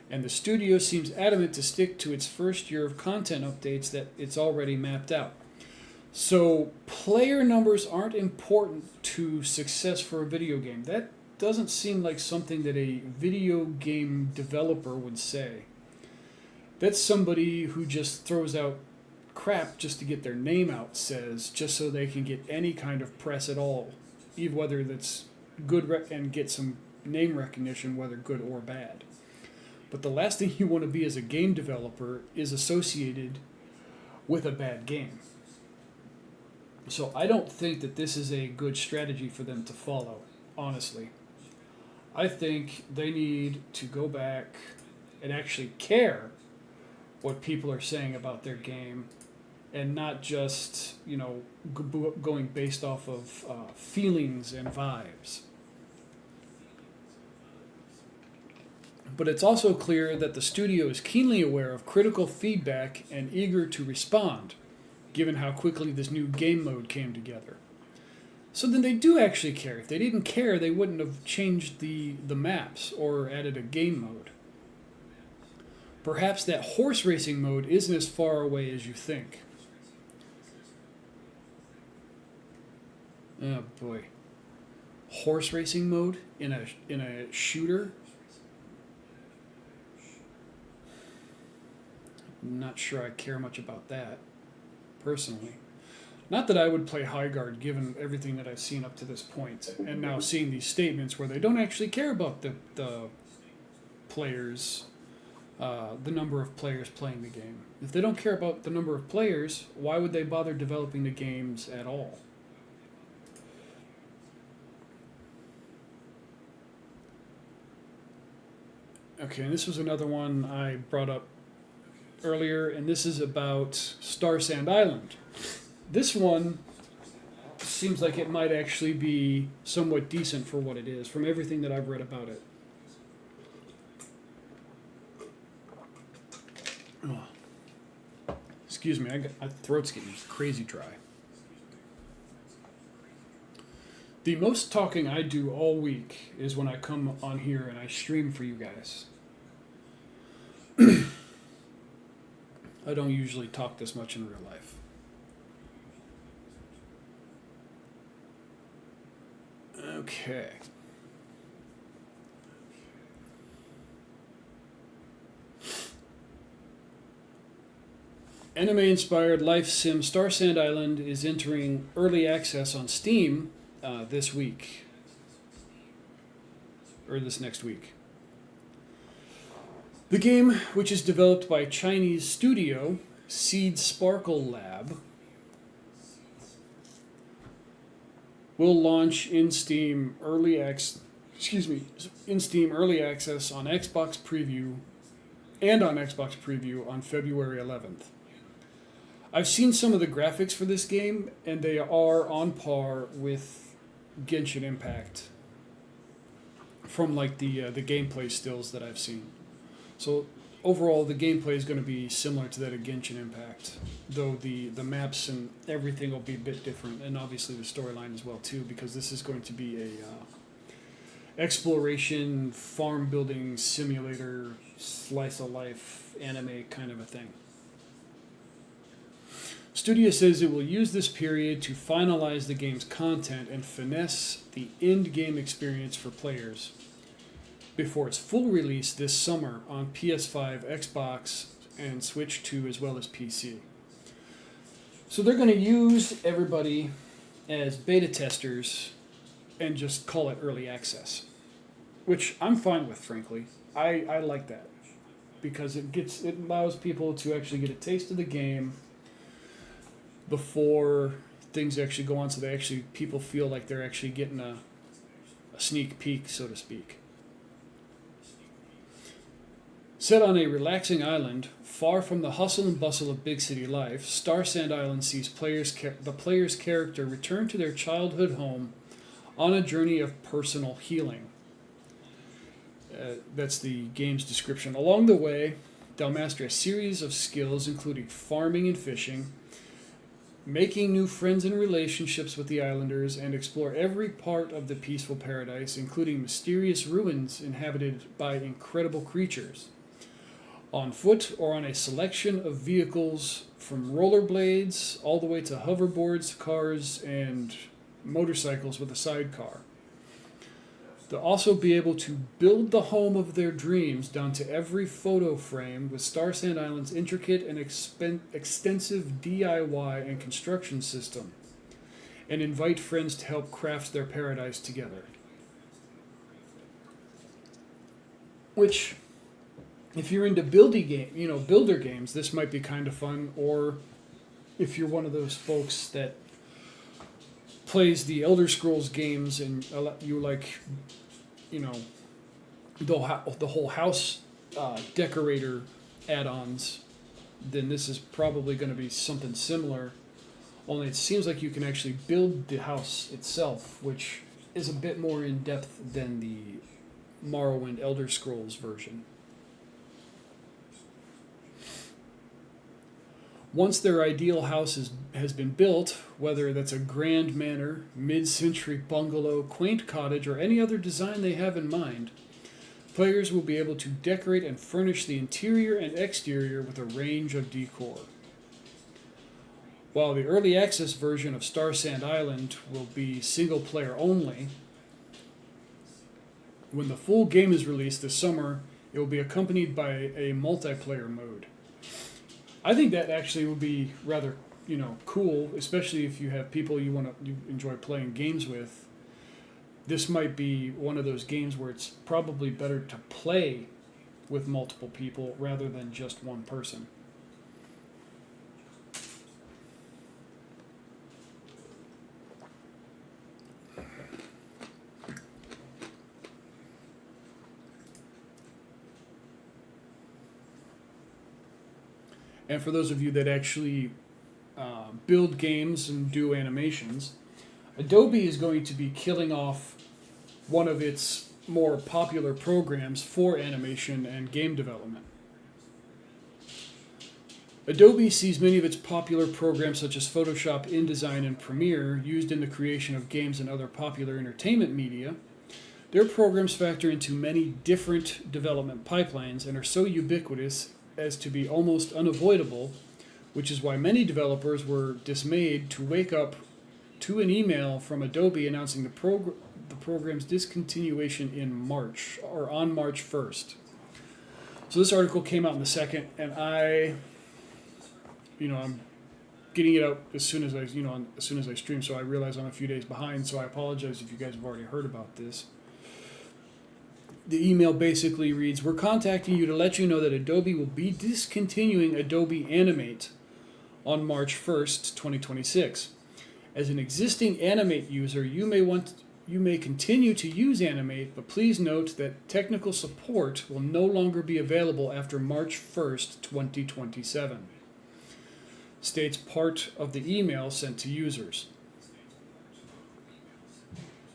and the studio seems adamant to stick to its first year of content updates that it's already mapped out. So player numbers aren't important to success for a video game. That doesn't seem like something that a video game developer would say. That's somebody who just throws out crap just to get their name out says, just so they can get any kind of press at all, even whether that's good and get some name recognition, whether good or bad. But the last thing you want to be as a game developer is associated with a bad game. So I don't think that this is a good strategy for them to follow, honestly. I think they need to go back and actually care what people are saying about their game, and not just, going based off of feelings and vibes. But it's also clear that the studio is keenly aware of critical feedback and eager to respond, given how quickly this new game mode came together. So then they do actually care. If they didn't care, they wouldn't have changed the maps or added a game mode. Perhaps that horse racing mode isn't as far away as you think. Oh boy. Horse racing mode in a shooter? Not sure I care much about that, personally. Not that I would play High Guard given everything that I've seen up to this point, and now seeing these statements where they don't actually care about the players, the number of players playing the game. If they don't care about the number of players, why would they bother developing the games at all? Okay, and this was another one I brought up earlier, and this is about Star Sand Island. This one seems like it might actually be somewhat decent for what it is, from everything that I've read about it. Oh. Excuse me, my throat's getting crazy dry. The most talking I do all week is when I come on here and I stream for you guys. I don't usually talk this much in real life. Okay. Anime-inspired life sim Star Sand Island is entering early access on Steam this week. Or this next week. The game, which is developed by Chinese studio Seed Sparkle Lab, will launch in Steam early access on Xbox Preview and on Xbox Preview on February 11th. I've seen some of the graphics for this game, and they are on par with Genshin Impact from like the gameplay stills that I've seen. So overall, the gameplay is going to be similar to that of Genshin Impact, though the maps and everything will be a bit different, and obviously the storyline as well too, because this is going to be a exploration, farm building simulator, slice of life anime kind of a thing. Studio says it will use this period to finalize the game's content and finesse the end game experience for players before its full release this summer on PS5, Xbox, and Switch 2, as well as PC. So they're going to use everybody as beta testers and just call it early access, which I'm fine with, frankly. I like that because it allows people to actually get a taste of the game before things actually go on, so people feel like they're actually getting a sneak peek, so to speak. Set on a relaxing island, far from the hustle and bustle of big city life, Star Sand Island sees the player's character return to their childhood home on a journey of personal healing. That's the game's description. Along the way, they'll master a series of skills including farming and fishing, making new friends and relationships with the islanders, and explore every part of the peaceful paradise, including mysterious ruins inhabited by incredible creatures. On foot or on a selection of vehicles, from rollerblades all the way to hoverboards, cars, and motorcycles with a sidecar. They'll also be able to build the home of their dreams down to every photo frame with Star Sand Island's intricate and extensive DIY and construction system, and invite friends to help craft their paradise together. Which, if you're into builder games, this might be kind of fun. Or if you're one of those folks that plays the Elder Scrolls games and you like, the whole house decorator add-ons, then this is probably going to be something similar. Only it seems like you can actually build the house itself, which is a bit more in depth than the Morrowind Elder Scrolls version. Once their ideal house has been built, whether that's a grand manor, mid-century bungalow, quaint cottage, or any other design they have in mind, players will be able to decorate and furnish the interior and exterior with a range of decor. While the early access version of Star Sand Island will be single player only, when the full game is released this summer, it will be accompanied by a multiplayer mode. I think that actually would be rather, cool, especially if you have people you enjoy playing games with. This might be one of those games where it's probably better to play with multiple people rather than just one person. And for those of you that actually build games and do animations, Adobe is going to be killing off one of its more popular programs for animation and game development. Adobe sees many of its popular programs such as Photoshop, InDesign, and Premiere used in the creation of games and other popular entertainment media. Their programs factor into many different development pipelines and are so ubiquitous as to be almost unavoidable, which is why many developers were dismayed to wake up to an email from Adobe announcing the program's discontinuation in March, or on March 1st. So this article came out in the 2nd, and I'm getting it out as soon as I stream, so I realize I'm a few days behind, so I apologize if you guys have already heard about this. The email basically reads, "We're contacting you to let you know that Adobe will be discontinuing Adobe Animate on March 1st, 2026. As an existing Animate user, you may continue to use Animate, but please note that technical support will no longer be available after March 1st, 2027. States part of the email sent to users.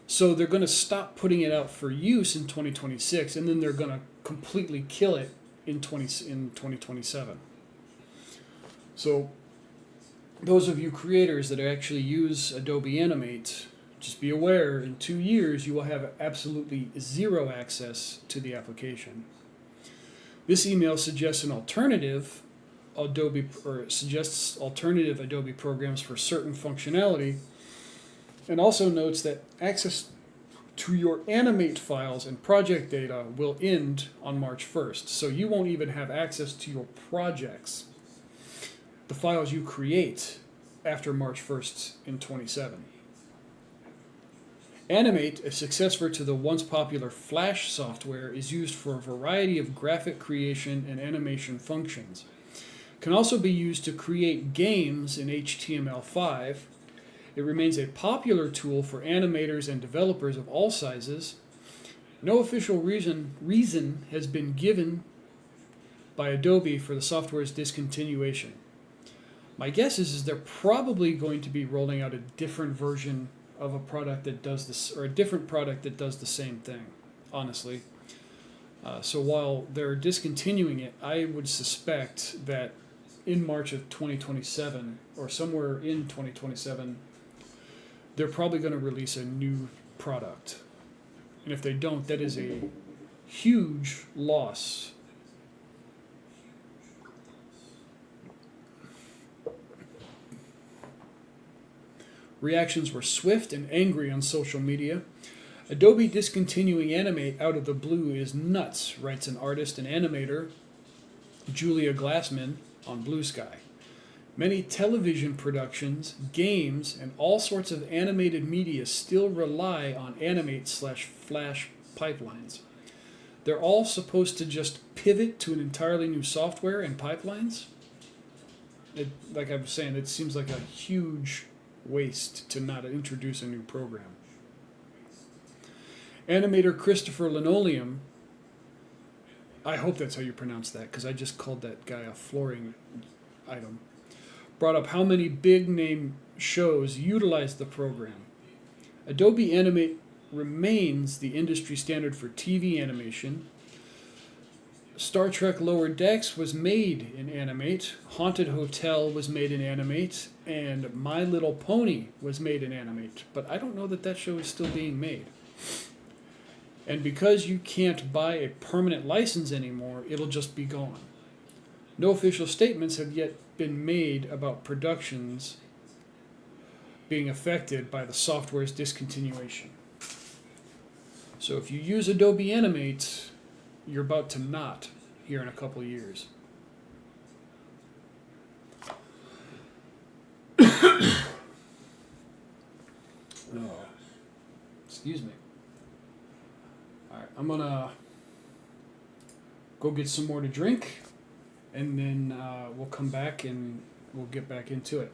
So they're going to stop putting it out for use in 2026, and then they're going to completely kill it in 2027. So those of you creators that actually use Adobe Animate, just be aware, in 2 years you will have absolutely zero access to the application. This email suggests alternative Adobe programs for certain functionality, and also notes that access to your Animate files and project data will end on March 1st. So you won't even have access to your projects, the files you create, after March 1st in 27. Animate, a successor to the once popular Flash software, is used for a variety of graphic creation and animation functions. It can also be used to create games in HTML5. It remains a popular tool for animators and developers of all sizes. No official reason has been given by Adobe for the software's discontinuation. My guess is they're probably going to be rolling out a different version of a product that does this, or a different product that does the same thing, honestly. So while they're discontinuing it, I would suspect that in March of 2027, or somewhere in 2027, they're probably going to release a new product. And if they don't, that is a huge loss. Reactions were swift and angry on social media. Adobe discontinuing Animate out of the blue is nuts, writes an artist and animator, Julia Glassman, on Blue Sky. Many television productions, games, and all sorts of animated media still rely on Animate/Flash pipelines. They're all supposed to just pivot to an entirely new software and pipelines? Like I was saying, it seems like a huge waste to not introduce a new program. Animator Christopher Linoleum, I hope that's how you pronounce that, because I just called that guy a flooring item, brought up how many big-name shows utilize the program. Adobe Animate remains the industry standard for TV animation. Star Trek Lower Decks was made in Animate, Haunted Hotel was made in Animate, and My Little Pony was made in Animate. But I don't know that that show is still being made. And because you can't buy a permanent license anymore, it'll just be gone. No official statements have yet been made about productions being affected by the software's discontinuation. So if you use Adobe Animate, you're about to not here in a couple of years. Oh, excuse me. Alright, I'm gonna go get some more to drink, and then we'll come back and we'll get back into it.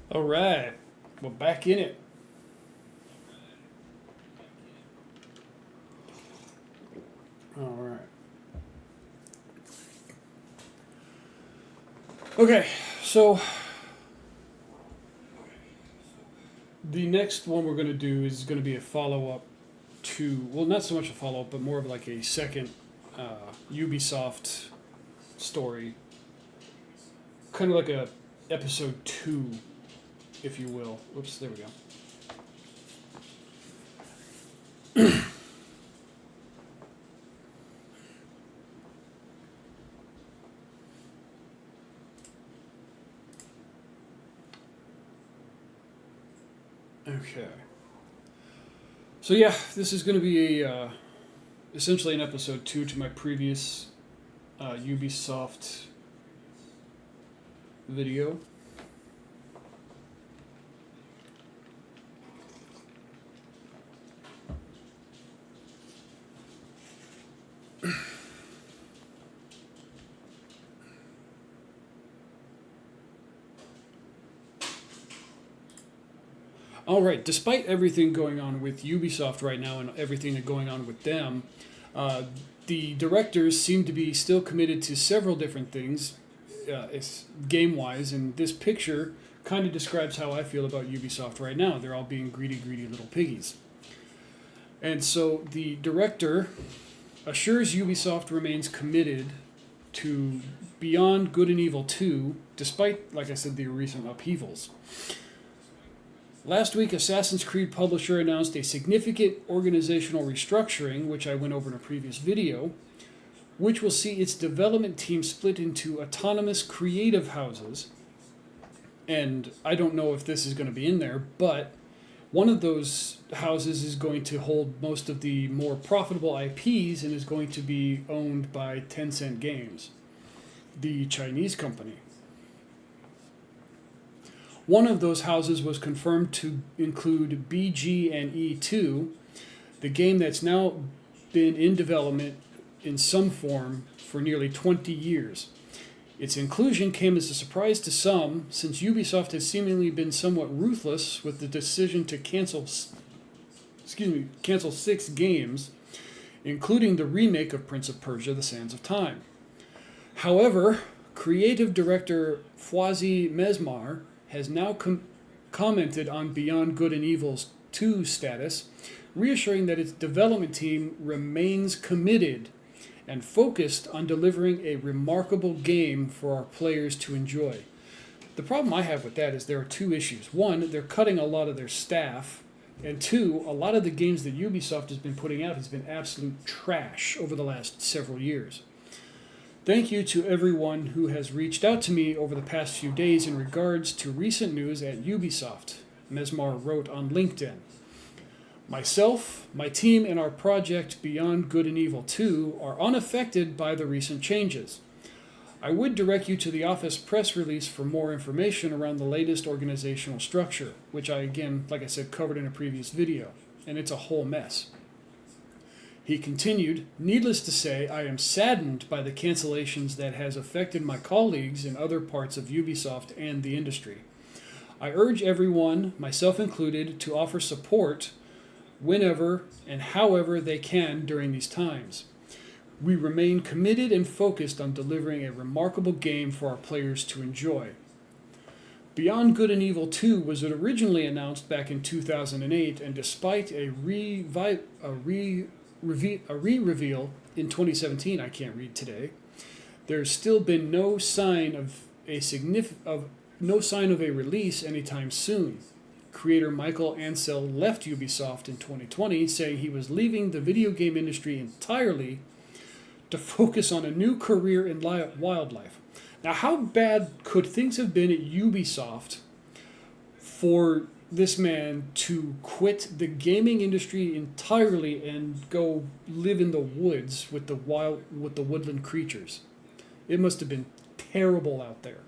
All right, we're back in it. All right. Okay, so the next one we're going to do is going to be a follow up to, well, not so much a follow up, but more of like a second Ubisoft story, kind of like a episode 2, if you will. Oops, there we go. Okay. So yeah, this is going to be a essentially an episode 2 to my previous Ubisoft video. All right. Despite everything going on with Ubisoft right now and everything going on with them, uh, the directors seem to be still committed to several different things, game-wise. And this picture kind of describes how I feel about Ubisoft right now. They're all being greedy, greedy little piggies. And so the director assures Ubisoft remains committed to Beyond Good and Evil 2, despite, like I said, the recent upheavals. Last week, Assassin's Creed publisher announced a significant organizational restructuring, which I went over in a previous video, which will see its development team split into autonomous creative houses. And I don't know if this is going to be in there, but one of those houses is going to hold most of the more profitable IPs and is going to be owned by Tencent Games, the Chinese company. One of those houses was confirmed to include BG and E2, the game that's now been in development in some form for nearly 20 years. Its inclusion came as a surprise to some, since Ubisoft has seemingly been somewhat ruthless with the decision to cancel 6 games, including the remake of Prince of Persia: The Sands of Time. However, creative director Fawzi Mesmar has now commented on Beyond Good and Evil's 2 status, reassuring that its development team remains committed and focused on delivering a remarkable game for our players to enjoy. The problem I have with that is there are 2 issues. One, they're cutting a lot of their staff, and 2, a lot of the games that Ubisoft has been putting out has been absolute trash over the last several years. Thank you to everyone who has reached out to me over the past few days in regards to recent news at Ubisoft, Mesmar wrote on LinkedIn. Myself, my team, and our project Beyond Good and Evil 2 are unaffected by the recent changes. I would direct you to the office press release for more information around the latest organizational structure, which I, again, like I said, covered in a previous video, and it's a whole mess. He continued, needless to say, I am saddened by the cancellations that has affected my colleagues in other parts of Ubisoft and the industry. I urge everyone, myself included, to offer support whenever and however they can during these times. We remain committed and focused on delivering a remarkable game for our players to enjoy. Beyond Good and Evil 2 was originally announced back in 2008, and despite a re-reveal in 2017, I can't read today, there's still been no sign of a release anytime soon. Creator Michael Ansel left Ubisoft in 2020, saying he was leaving the video game industry entirely to focus on a new career in wildlife. Now, how bad could things have been at Ubisoft for this man to quit the gaming industry entirely and go live in the woods with the woodland creatures? It must have been terrible out there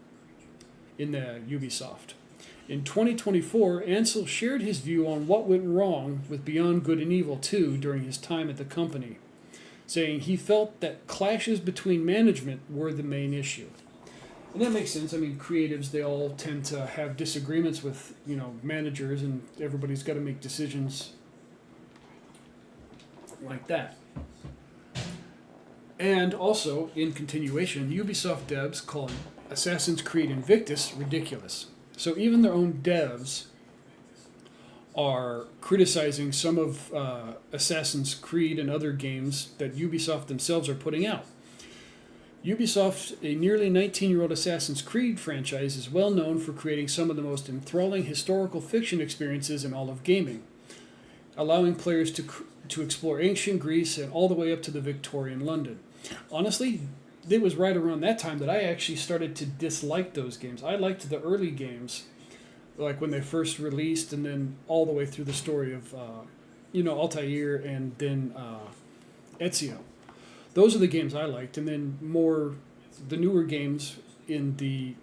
in the Ubisoft. In 2024, Ansel shared his view on what went wrong with Beyond Good and Evil 2 during his time at the company, saying he felt that clashes between management were the main issue. And that makes sense. I mean, creatives, they all tend to have disagreements with, managers, and everybody's got to make decisions like that. And also, in continuation, Ubisoft devs call Assassin's Creed Invictus ridiculous. So even their own devs are criticizing some of Assassin's Creed and other games that Ubisoft themselves are putting out. Ubisoft, a nearly 19-year-old Assassin's Creed franchise, is well known for creating some of the most enthralling historical fiction experiences in all of gaming, allowing players to explore ancient Greece and all the way up to the Victorian London. Honestly, it was right around that time that I actually started to dislike those games. I liked the early games, like when they first released, and then all the way through the story of, Altair and then Ezio. Those are the games I liked, and then the newer games in the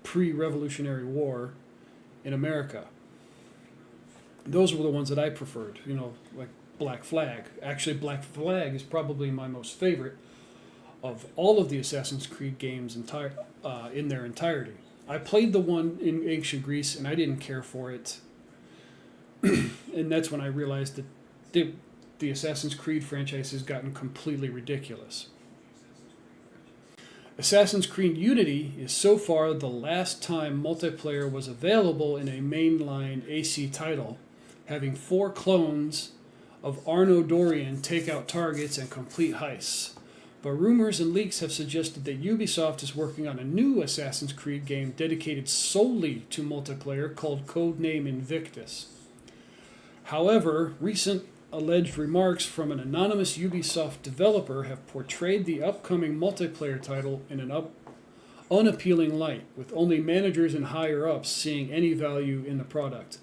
pre-Revolutionary War in America. Those were the ones that I preferred, like Black Flag. Actually, Black Flag is probably my most favorite of all of the Assassin's Creed games in their entirety. I played the one in ancient Greece, and I didn't care for it. And that's when I realized that the Assassin's Creed franchise has gotten completely ridiculous. Assassin's Creed Unity is so far the last time multiplayer was available in a mainline AC title, having 4 clones of Arno Dorian take out targets and complete heists. But rumors and leaks have suggested that Ubisoft is working on a new Assassin's Creed game dedicated solely to multiplayer called Codename Invictus. However, recent alleged remarks from an anonymous Ubisoft developer have portrayed the upcoming multiplayer title in an unappealing light, with only managers and higher-ups seeing any value in the product.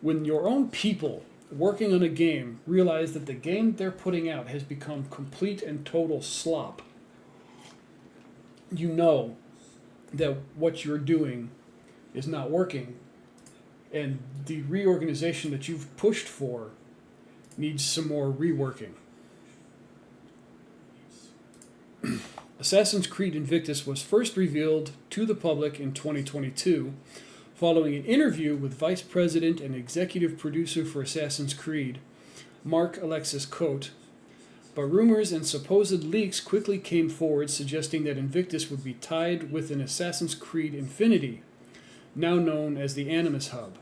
When your own people working on a game realize that the game they're putting out has become complete and total slop, you know that what you're doing is not working, and the reorganization that you've pushed for needs some more reworking. Assassin's Creed Invictus was first revealed to the public in 2022, following an interview with Vice President and Executive Producer for Assassin's Creed, Mark Alexis Cote, but rumors and supposed leaks quickly came forward suggesting that Invictus would be tied with an Assassin's Creed Infinity, now known as the Animus Hub.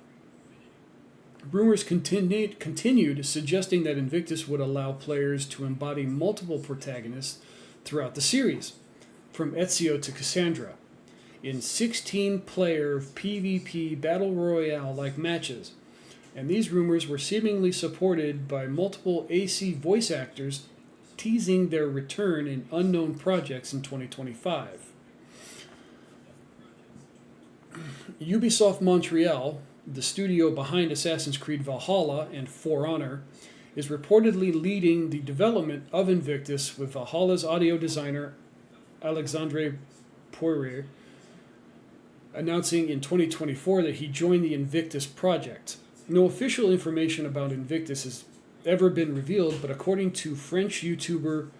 Rumors continued suggesting that Invictus would allow players to embody multiple protagonists throughout the series, from Ezio to Cassandra, in 16-player PvP Battle Royale-like matches, and these rumors were seemingly supported by multiple AC voice actors teasing their return in unknown projects in 2025. Ubisoft Montreal, the studio behind Assassin's Creed Valhalla and For Honor, is reportedly leading the development of Invictus, with Valhalla's audio designer Alexandre Poirier announcing in 2024 that he joined the Invictus project. No official information about Invictus has ever been revealed, but according to French YouTuber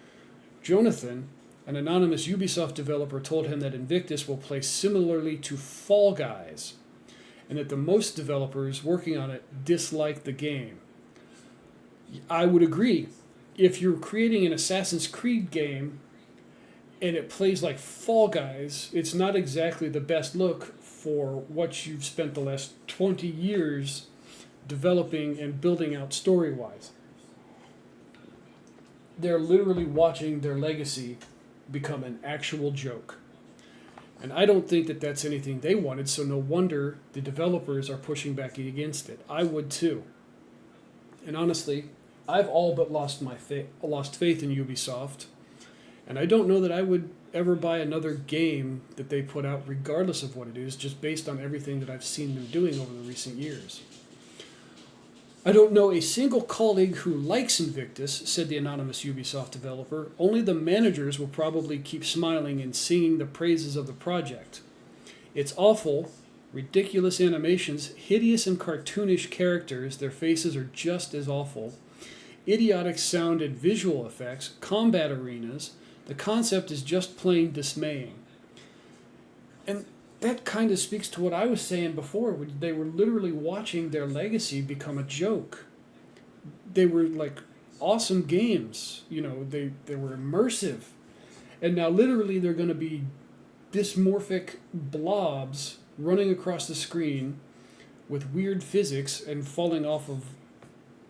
Jonathan, an anonymous Ubisoft developer told him that Invictus will play similarly to Fall Guys, and that the most developers working on it dislike the game. I would agree. If you're creating an Assassin's Creed game and it plays like Fall Guys, it's not exactly the best look for what you've spent the last 20 years developing and building out story-wise. They're literally watching their legacy become an actual joke. And I don't think that that's anything they wanted, so no wonder the developers are pushing back against it. I would too. And honestly, I've all but lost faith in Ubisoft, and I don't know that I would ever buy another game that they put out, regardless of what it is, just based on everything that I've seen them doing over the recent years. I don't know a single colleague who likes Invictus, said the anonymous Ubisoft developer. Only the managers will probably keep smiling and singing the praises of the project. It's awful, ridiculous animations, hideous and cartoonish characters, their faces are just as awful, idiotic sound and visual effects, combat arenas. The concept is just plain dismaying. And that kind of speaks to what I was saying before. They were literally watching their legacy become a joke. They were like awesome games. They were immersive. And now literally they're going to be dysmorphic blobs running across the screen with weird physics and falling off of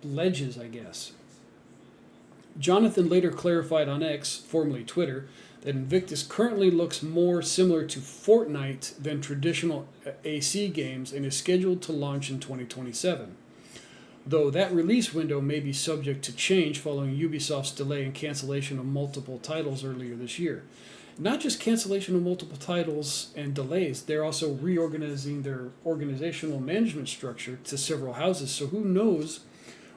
ledges, I guess. Jonathan later clarified on X, formerly Twitter, that Invictus currently looks more similar to Fortnite than traditional AC games and is scheduled to launch in 2027. Though that release window may be subject to change following Ubisoft's delay and cancellation of multiple titles earlier this year. Not just cancellation of multiple titles and delays, they're also reorganizing their organizational management structure to several houses, so who knows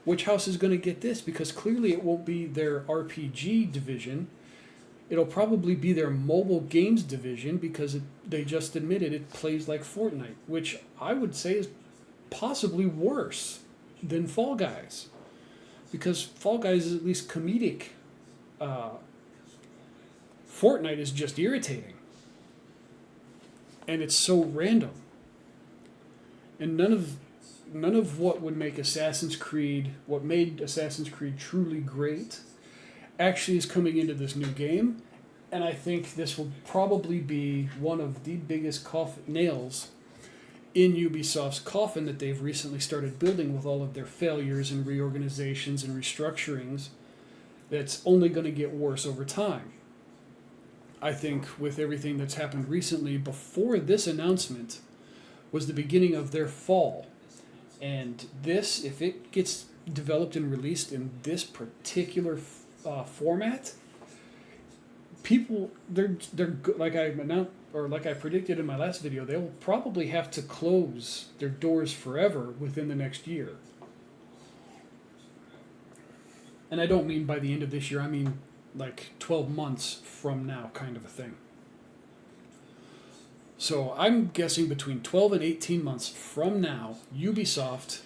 which house is going to get this, because clearly it won't be their RPG division. It'll probably be their mobile games division, because they just admitted it plays like Fortnite, which I would say is possibly worse than Fall Guys, because Fall Guys is at least comedic. Fortnite is just irritating, and it's so random, and none of what would make what made Assassin's Creed truly great, actually is coming into this new game, and I think this will probably be one of the biggest nails in Ubisoft's coffin that they've recently started building with all of their failures and reorganizations and restructurings. That's only going to get worse over time. I think with everything that's happened recently, before this announcement, was the beginning of their fall. And this, if it gets developed and released in this particular format, people, they're like I announced, or like I predicted in my last video, they'll probably have to close their doors forever within the next year. And I don't mean by the end of this year, I mean like 12 months from now, kind of a thing. So I'm guessing between 12 and 18 months from now, Ubisoft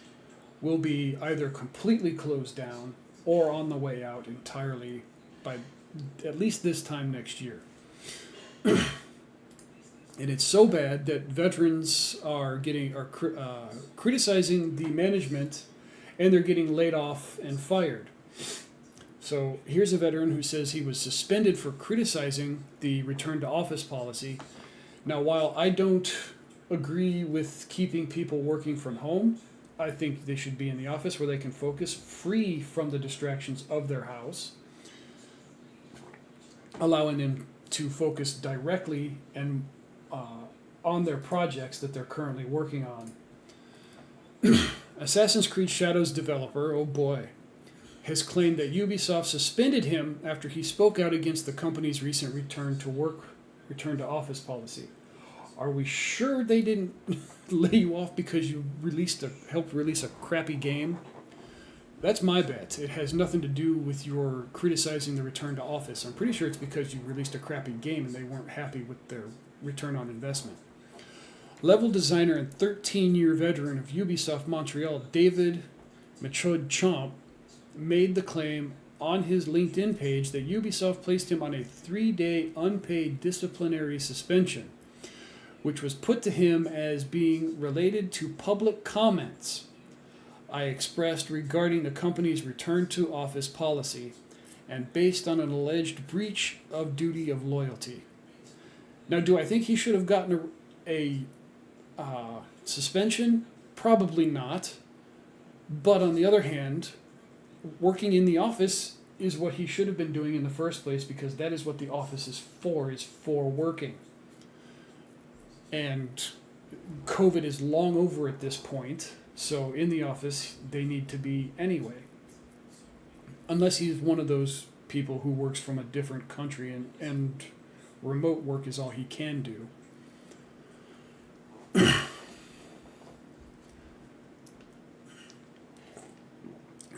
will be either completely closed down or on the way out entirely by at least this time next year. And it's so bad that veterans are criticizing the management, and they're getting laid off and fired. So here's a veteran who says he was suspended for criticizing the return to office policy. Now, while I don't agree with keeping people working from home, I think they should be in the office where they can focus, free from the distractions of their house, allowing them to focus directly and on their projects that they're currently working on. Assassin's Creed Shadows developer, oh boy, has claimed that Ubisoft suspended him after he spoke out against the company's recent return to office policy. Are we sure they didn't lay you off because you helped release a crappy game? That's my bet. It has nothing to do with your criticizing the return to office. I'm pretty sure it's because you released a crappy game and they weren't happy with their return on investment. Level designer and 13-year veteran of Ubisoft Montreal, David Michaud-Champ, made the claim on his LinkedIn page that Ubisoft placed him on a 3-day unpaid disciplinary suspension, which was put to him as being related to public comments I expressed regarding the company's return to office policy and based on an alleged breach of duty of loyalty. Now, do I think he should have gotten a suspension? Probably not. But on the other hand, working in the office is what he should have been doing in the first place, because that is what the office is for working. And COVID is long over at this point, so in the office they need to be anyway. Unless he's one of those people who works from a different country and remote work is all he can do.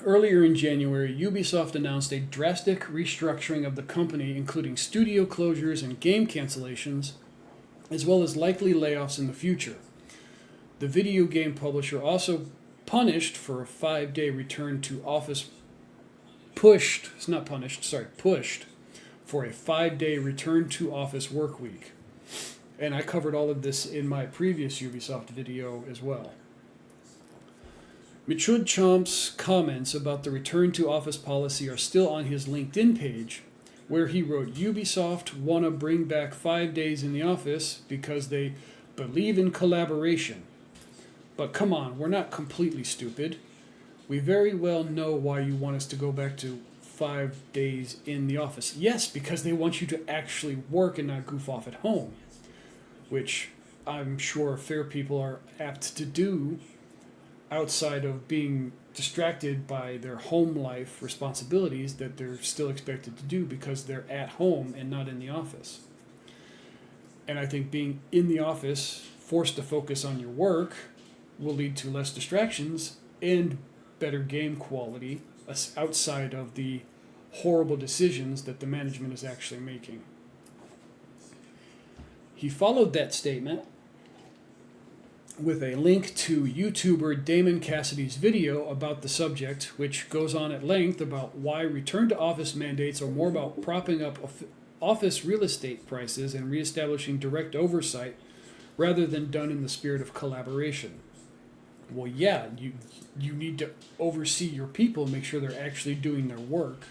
Earlier in January, Ubisoft announced a drastic restructuring of the company, including studio closures and game cancellations, as well as likely layoffs in the future. The video game publisher also pushed for a 5-day return to office for a 5-day return to office work week. And I covered all of this in my previous Ubisoft video as well. Michud Chomp's comments about the return to office policy are still on his LinkedIn page, where he wrote, Ubisoft want to bring back 5 days in the office because they believe in collaboration. But come on, we're not completely stupid. We very well know why you want us to go back to 5 days in the office. Yes, because they want you to actually work and not goof off at home, which I'm sure fair people are apt to do outside of being distracted by their home life responsibilities that they're still expected to do because they're at home and not in the office. And I think being in the office, forced to focus on your work, will lead to less distractions and better game quality outside of the horrible decisions that the management is actually making. He followed that statement with a link to YouTuber Damon Cassidy's video about the subject, which goes on at length about why return to office mandates are more about propping up office real estate prices and reestablishing direct oversight rather than done in the spirit of collaboration. Well, yeah, you need to oversee your people, make sure they're actually doing their work.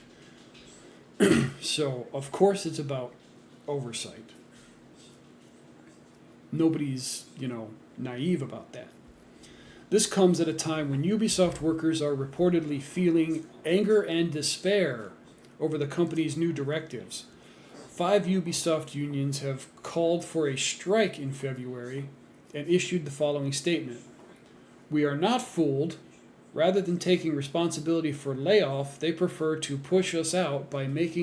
So, of course, it's about oversight. Nobody's, naive about that. This comes at a time when Ubisoft workers are reportedly feeling anger and despair over the company's new directives. 5 Ubisoft unions have called for a strike in February and issued the following statement. We are not fooled. Rather than taking responsibility for layoff, they prefer to push us out by make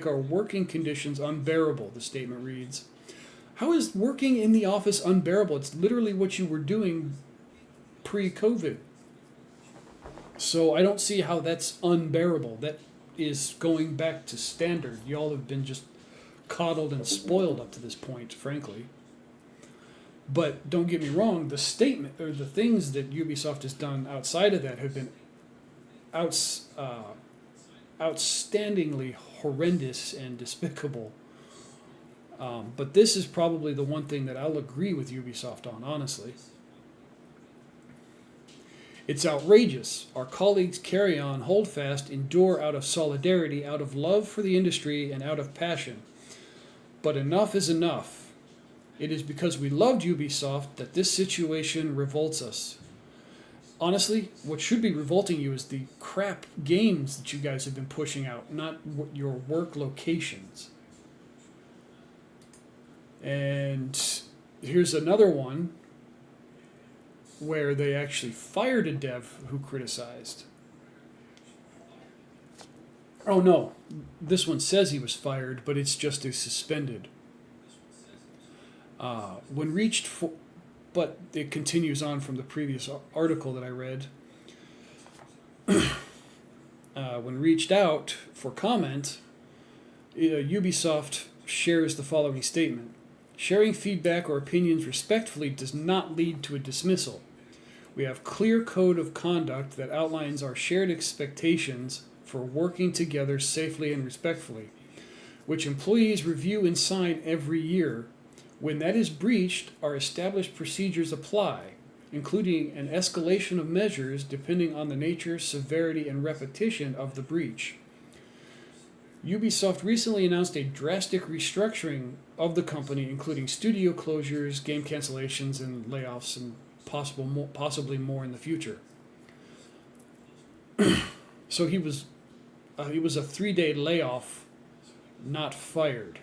our working conditions unbearable, the statement reads. How is working in the office unbearable? It's literally what you were doing pre-COVID. So I don't see how that's unbearable. That is going back to standard. Y'all have been just coddled and spoiled up to this point, frankly. But don't get me wrong, the statement or the things that Ubisoft has done outside of that have been outstandingly horrendous and despicable. But this is probably the one thing that I'll agree with Ubisoft on, honestly. It's outrageous. Our colleagues carry on, hold fast, endure out of solidarity, out of love for the industry, and out of passion. But enough is enough. It is because we loved Ubisoft that this situation revolts us. Honestly, what should be revolting you is the crap games that you guys have been pushing out, not your work locations. And here's another one where they actually fired a dev who criticized. Oh no, this one says he was fired, but it's just a suspended. But it continues on from the previous article that I read. When reached out for comment, Ubisoft shares the following statement. Sharing feedback or opinions respectfully does not lead to a dismissal. We have clear code of conduct that outlines our shared expectations for working together safely and respectfully, which employees review and sign every year. When that is breached, our established procedures apply, including an escalation of measures depending on the nature, severity, and repetition of the breach. Ubisoft recently announced a drastic restructuring of the company, including studio closures, game cancellations, and layoffs, and possibly more in the future. So he was a 3-day layoff, not fired.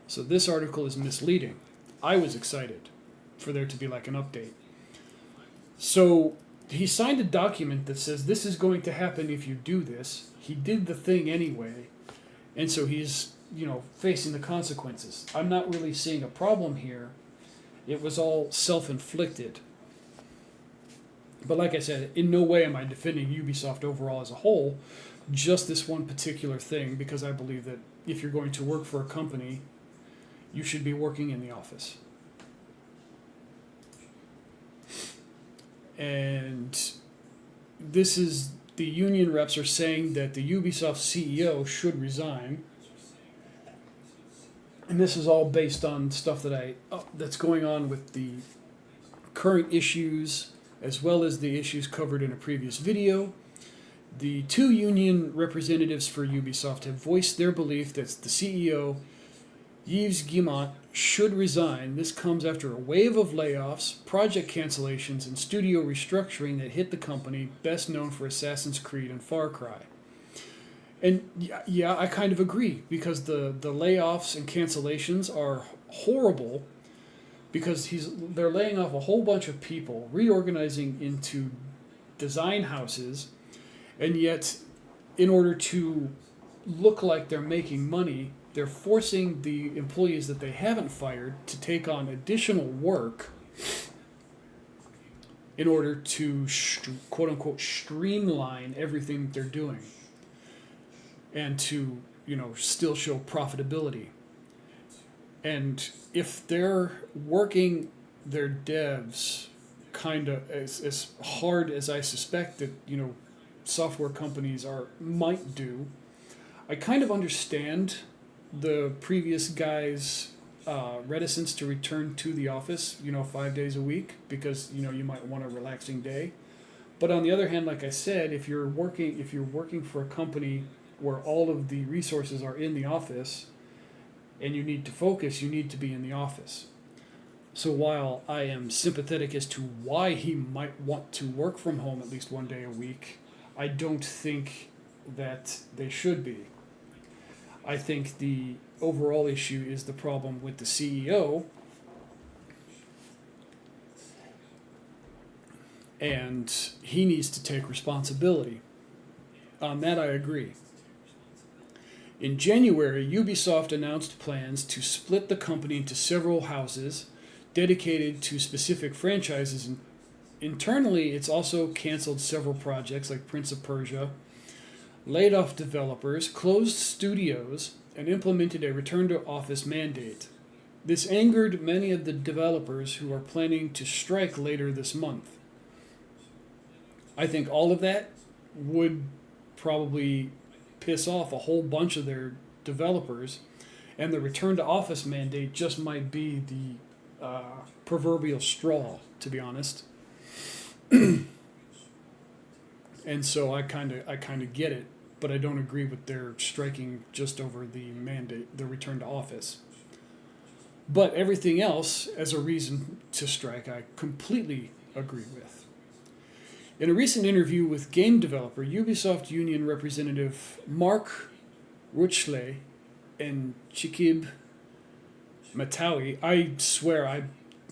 So this article is misleading. I was excited for there to be like an update. So he signed a document that says this is going to happen if you do this. He did the thing anyway, and so he's, facing the consequences. I'm not really seeing a problem here. It was all self-inflicted. But like I said, in no way am I defending Ubisoft overall as a whole, just this one particular thing, because I believe that if you're going to work for a company, you should be working in the office. And this is, the union reps are saying that the Ubisoft CEO should resign. and this is all based on stuff that's going on with the current issues, as well as the issues covered in a previous video. The two union representatives for Ubisoft have voiced their belief that the CEO, Yves Guillemot, should resign. This comes after a wave of layoffs, project cancellations, and studio restructuring that hit the company, best known for Assassin's Creed and Far Cry. And yeah, I kind of agree, because the layoffs and cancellations are horrible, because they're laying off a whole bunch of people, reorganizing into design houses, and yet in order to look like they're making money, they're forcing the employees that they haven't fired to take on additional work in order to quote-unquote streamline everything they're doing, and to, still show profitability. And if they're working their devs kind of as hard as I suspect that, software companies might do, I kind of understand the previous guy's reticence to return to the office, 5 days a week, because, you might want a relaxing day. But on the other hand, like I said, if you're working for a company where all of the resources are in the office and you need to focus, you need to be in the office. So while I am sympathetic as to why he might want to work from home at least one day a week, I don't think that they should be. I think the overall issue is the problem with the CEO, and he needs to take responsibility. On that I agree. In January, Ubisoft announced plans to split the company into several houses dedicated to specific franchises. And internally, it's also canceled several projects like Prince of Persia, laid off developers, closed studios, and implemented a return-to-office mandate. This angered many of the developers who are planning to strike later this month. I think all of that would probably piss off a whole bunch of their developers, and the return-to-office mandate just might be the proverbial straw, to be honest. And so I kind of get it, but I don't agree with their striking just over the mandate, the return to office. But everything else as a reason to strike, I completely agree with. In a recent interview with game developer, Ubisoft Union representative Mark Ruchle and Chikib Matawi, I swear I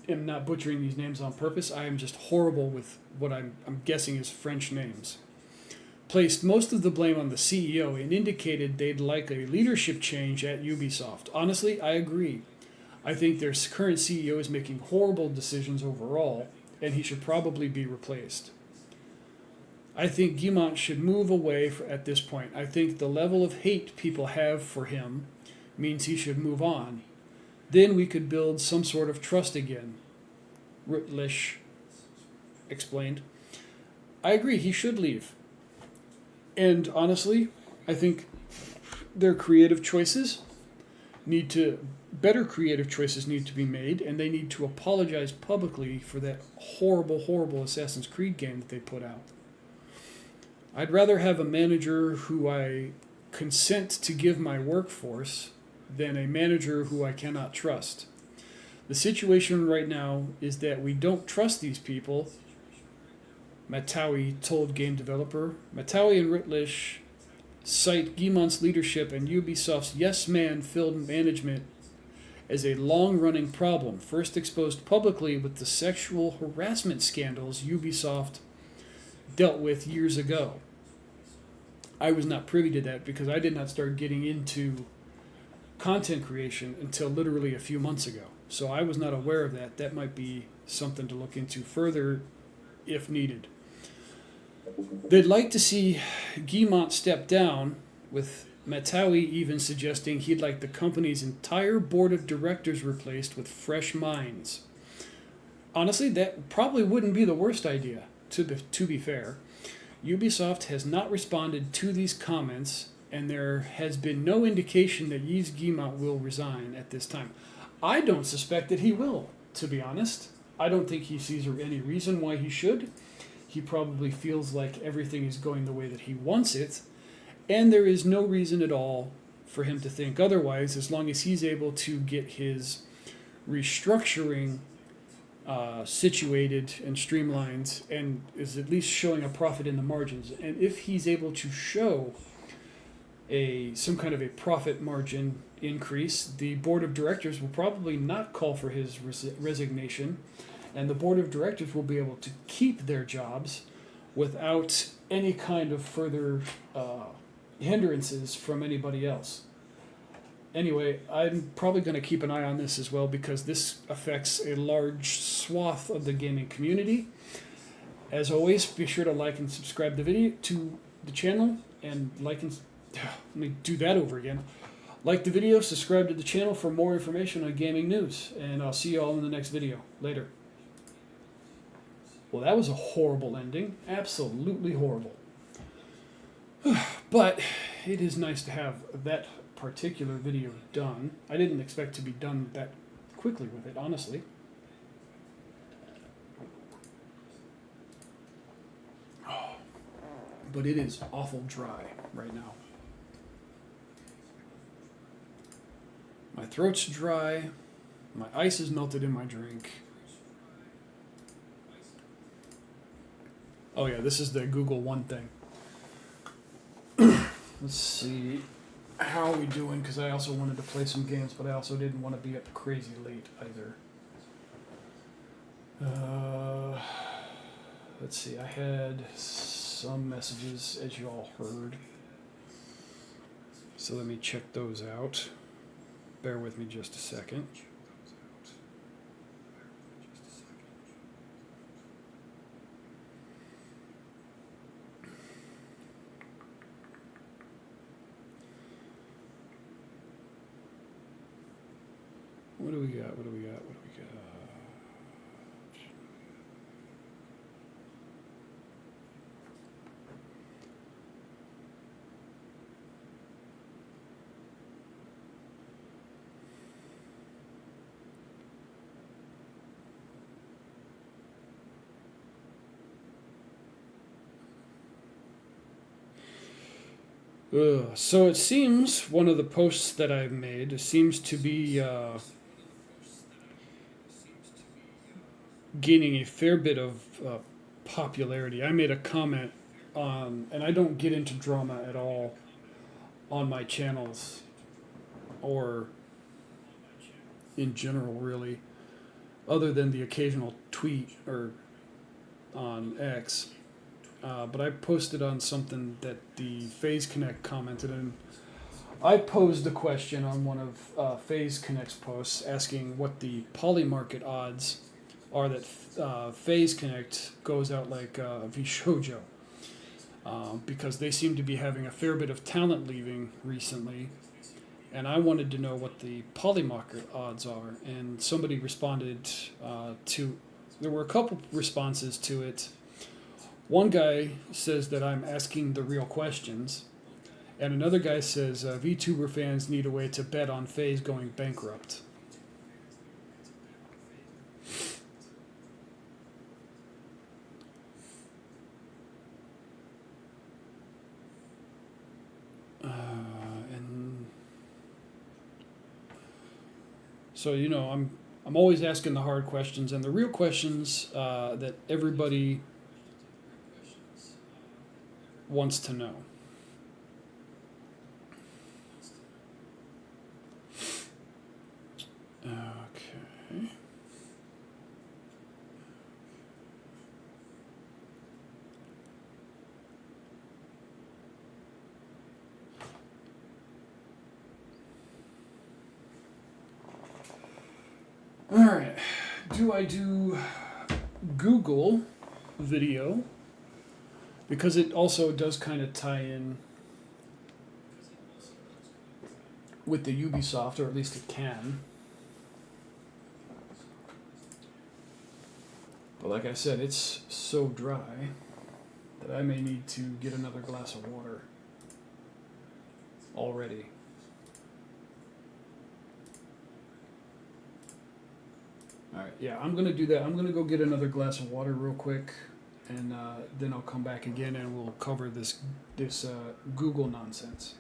am not butchering these names on purpose, I am just horrible with what I'm guessing is French names, placed most of the blame on the CEO and indicated they'd like a leadership change at Ubisoft. Honestly, I agree. I think their current CEO is making horrible decisions overall, and he should probably be replaced. I think Guillemot should move away at this point. I think the level of hate people have for him means he should move on. Then we could build some sort of trust again, Rutlish explained. I agree, he should leave. And honestly, I think their creative choices better creative choices need to be made, and they need to apologize publicly for that horrible, horrible Assassin's Creed game that they put out. I'd rather have a manager who I consent to give my workforce than a manager who I cannot trust. The situation right now is that we don't trust these people, Matawi told game developer. Matawi and Rutlish cite Guillemot's leadership and Ubisoft's yes-man-filled management as a long-running problem, first exposed publicly with the sexual harassment scandals Ubisoft dealt with years ago. I was not privy to that because I did not start getting into content creation until literally a few months ago. So I was not aware of that. That might be something to look into further if needed. They'd like to see Guillemot step down, with Matawi even suggesting he'd like the company's entire board of directors replaced with fresh minds. Honestly, that probably wouldn't be the worst idea, to be fair. Ubisoft has not responded to these comments, and there has bin no indication that Yves Guillemot will resign at this time. I don't suspect that he will, to be honest. I don't think he sees any reason why he should. He probably feels like everything is going the way that he wants it, and there is no reason at all for him to think otherwise, as long as he's able to get his restructuring situated and streamlined and is at least showing a profit in the margins. And if he's able to show some kind of a profit margin increase, the board of directors will probably not call for his resignation, and the board of directors will be able to keep their jobs without any kind of further hindrances from anybody else. Anyway, I'm probably going to keep an eye on this as well, because this affects a large swath of the gaming community. As always, be sure to like and subscribe to the channel, and let me do that over again. Like the video, subscribe to the channel for more information on gaming news, and I'll see you all in the next video. Later. Well, that was a horrible ending. Absolutely horrible. But it is nice to have that particular video done. I didn't expect to be done that quickly with it, honestly. Oh, but it is awful dry right now. My throat's dry. My ice is melted in my drink. Oh yeah, this is the Google One thing. Let's see. How are we doing? Because I also wanted to play some games, but I also didn't want to be up crazy late either. Let's see. I had some messages, as you all heard. So let me check those out. Bear with me just a second. What do we got? What do we got? What do we got? So it seems one of the posts that I've made seems to be gaining a fair bit of popularity. I made a comment on, and I don't get into drama at all on my channels or in general, really, other than the occasional tweet or on X. But I posted on something that the FaZe Connect commented, and I posed the question on one of FaZe Connect's posts asking what the polymarket odds are that FaZe Connect goes out like Vishojo, because they seem to be having a fair bit of talent leaving recently, and I wanted to know what the polymarket odds are, and somebody responded there were a couple responses to it. One guy says that I'm asking the real questions, and another guy says VTuber fans need a way to bet on FaZe going bankrupt. And so, you know, I'm always asking the hard questions, and the real questions that everybody wants to know. Okay. All right. Do I do Google video? Because it also does kind of tie in with the Ubisoft, or at least it can. But like I said, it's so dry that I may need to get another glass of water. already. All right, yeah, I'm gonna do that. I'm gonna go get another glass of water real quick, and then I'll come back again and we'll cover this Google nonsense.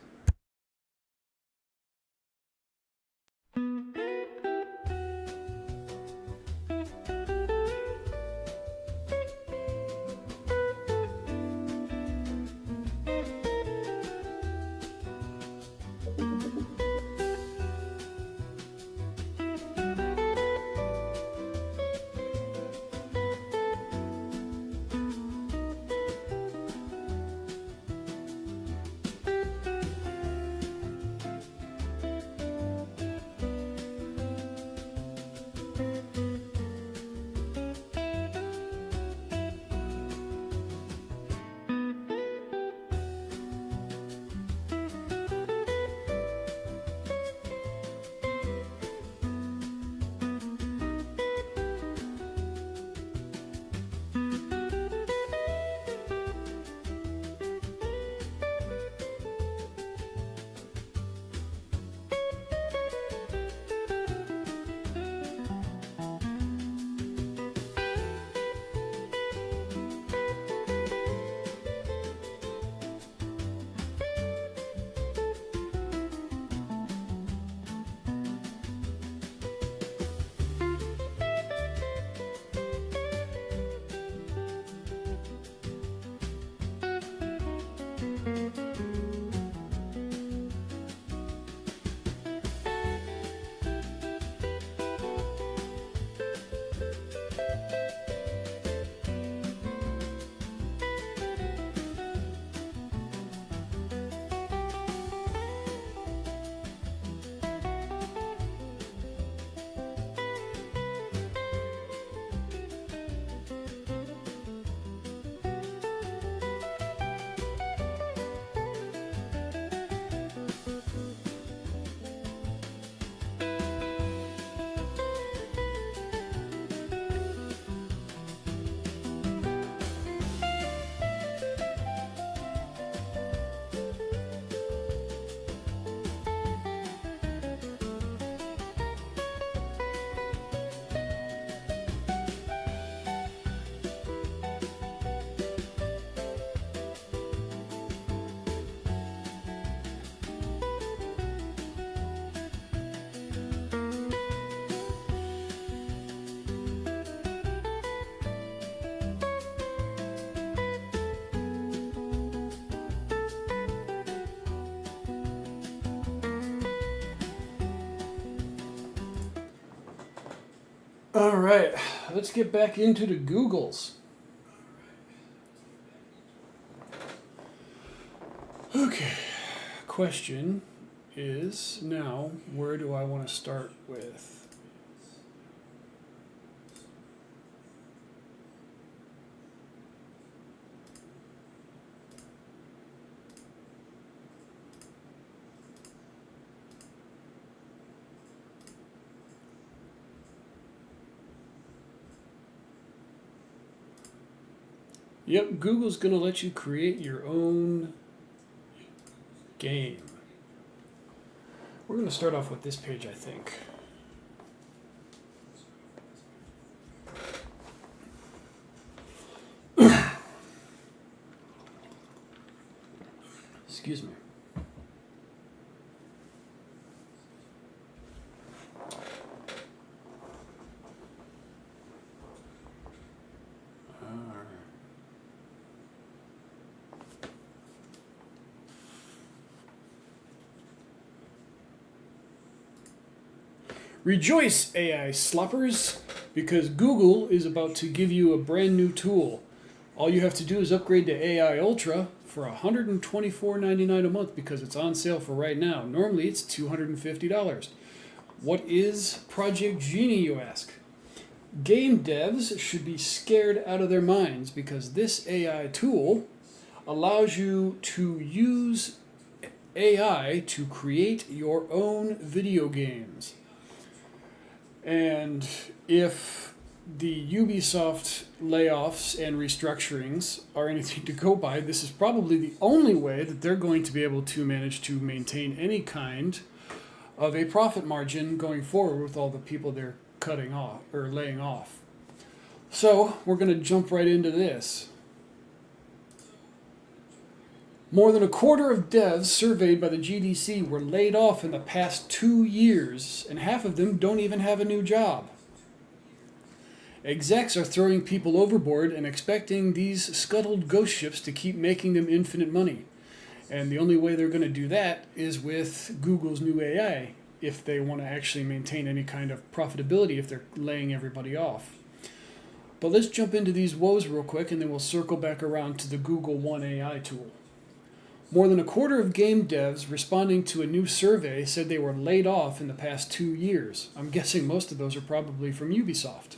All right, let's get back into the Googles. Okay, question is now, where do I want to start with? Yep, Google's going to let you create your own game. We're going to start off with this page, I think. Excuse me. Rejoice, AI sloppers, because Google is about to give you a brand new tool. All you have to do is upgrade to AI Ultra for $124.99 a month because it's on sale for right now. Normally it's $250. What is Project Genie, you ask? Game devs should be scared out of their minds because this AI tool allows you to use AI to create your own video games. And if the Ubisoft layoffs and restructurings are anything to go by, this is probably the only way that they're going to be able to manage to maintain any kind of a profit margin going forward with all the people they're cutting off or laying off. So we're going to jump right into this. More than a quarter of devs surveyed by the GDC were laid off in the past 2 years, and half of them don't even have a new job. Execs are throwing people overboard and expecting these scuttled ghost ships to keep making them infinite money. And the only way they're going to do that is with Google's new AI, if they want to actually maintain any kind of profitability if they're laying everybody off. But let's jump into these woes real quick, and then we'll circle back around to the Google One AI tool. More than a quarter of game devs responding to a new survey said they were laid off in the past 2 years. I'm guessing most of those are probably from Ubisoft.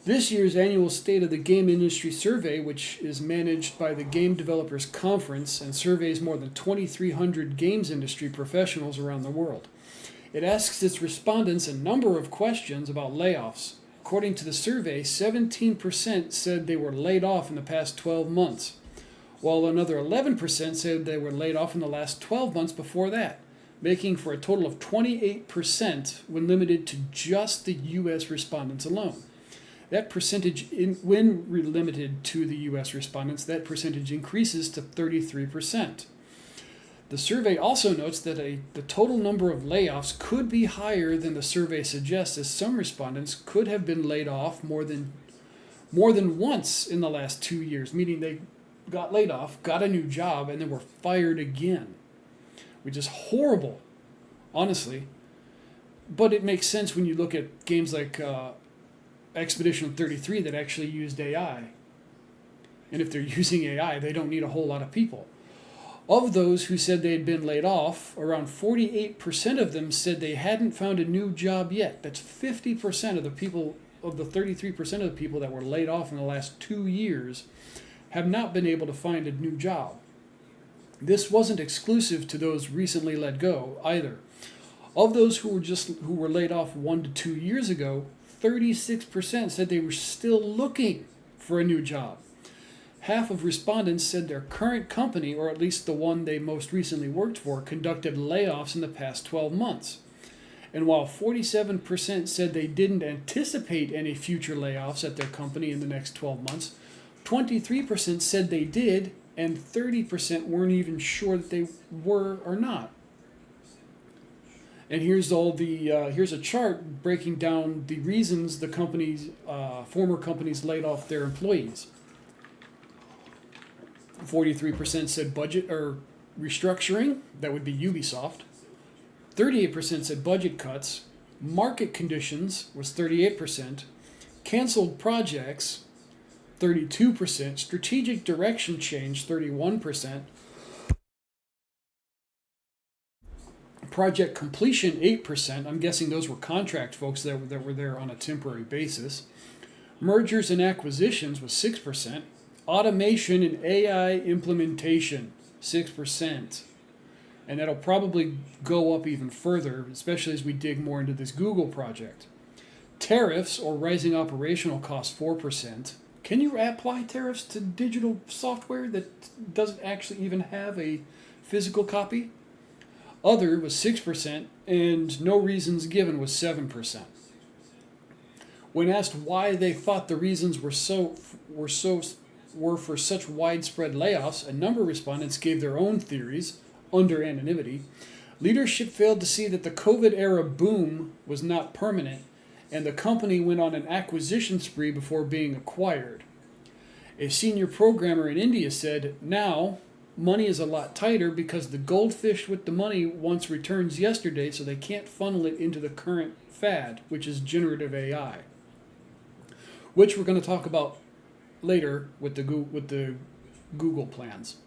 This year's annual State of the Game Industry Survey, which is managed by the Game Developers Conference and surveys more than 2,300 games industry professionals around the world. It asks its respondents a number of questions about layoffs. According to the survey, 17% said they were laid off in the past 12 months, while another 11% said they were laid off in the last 12 months before that, making for a total of 28% when limited to just the U.S. respondents alone. That percentage, when limited to the U.S. respondents, that percentage increases to 33%. The survey also notes that the total number of layoffs could be higher than the survey suggests, as some respondents could have been laid off more than once in the last 2 years, meaning they got laid off, got a new job, and then were fired again, which is horrible, honestly. But it makes sense when you look at games like Expedition 33 that actually used AI. And if they're using AI, they don't need a whole lot of people. Of those who said they had been laid off, around 48% of them said they hadn't found a new job yet. That's 50% of the people, of the 33% of the people that were laid off in the last 2 years, have not been able to find a new job. This wasn't exclusive to those recently let go either. Of those who were laid off 1 to 2 years ago, 36% said they were still looking for a new job. Half of respondents said their current company, or at least the one they most recently worked for, conducted layoffs in the past 12 months. And while 47% said they didn't anticipate any future layoffs at their company in the next 12 months, 23% said they did, and 30% weren't even sure that they were or not. And here's here's a chart breaking down the reasons the former companies laid off their employees. 43% said budget or restructuring, that would be Ubisoft. 38% said budget cuts. Market conditions was 38%. Canceled projects, 32%. Strategic direction change, 31%. Project completion, 8%. I'm guessing those were contract folks that were there on a temporary basis. Mergers and acquisitions was 6%. Automation and AI implementation, 6%. And that'll probably go up even further, especially as we dig more into this Google project. Tariffs or rising operational costs, 4%. Can you apply tariffs to digital software that doesn't actually even have a physical copy? Other was 6%, and no reasons given was 7%. When asked why they thought the reasons were for such widespread layoffs, a number of respondents gave their own theories under anonymity. Leadership failed to see that the COVID-era boom was not permanent, and the company went on an acquisition spree before being acquired. A senior programmer in India said, "Now, money is a lot tighter because the goldfish with the money wants returns yesterday, so they can't funnel it into the current fad, which is generative AI," which we're going to talk about later with the Google plans.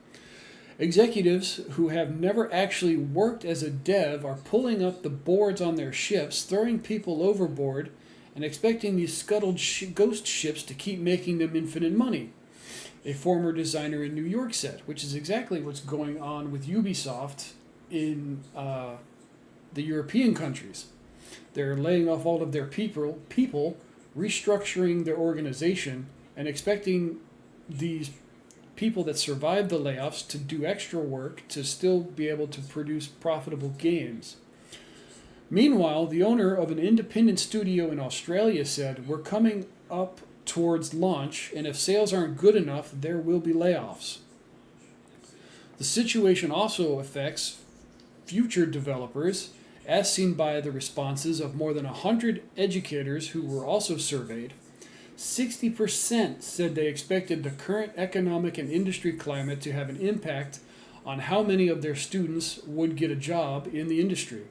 Executives who have never actually worked as a dev are pulling up the boards on their ships, throwing people overboard, and expecting these scuttled ghost ships to keep making them infinite money, a former designer in New York said, which is exactly what's going on with Ubisoft in the European countries. They're laying off all of their people, restructuring their organization and expecting these people that survived the layoffs to do extra work to still be able to produce profitable games. Meanwhile, the owner of an independent studio in Australia said, "We're coming up towards launch, and if sales aren't good enough, there will be layoffs." The situation also affects future developers, as seen by the responses of more than 100 educators who were also surveyed. 60% said they expected the current economic and industry climate to have an impact on how many of their students would get a job in the industry,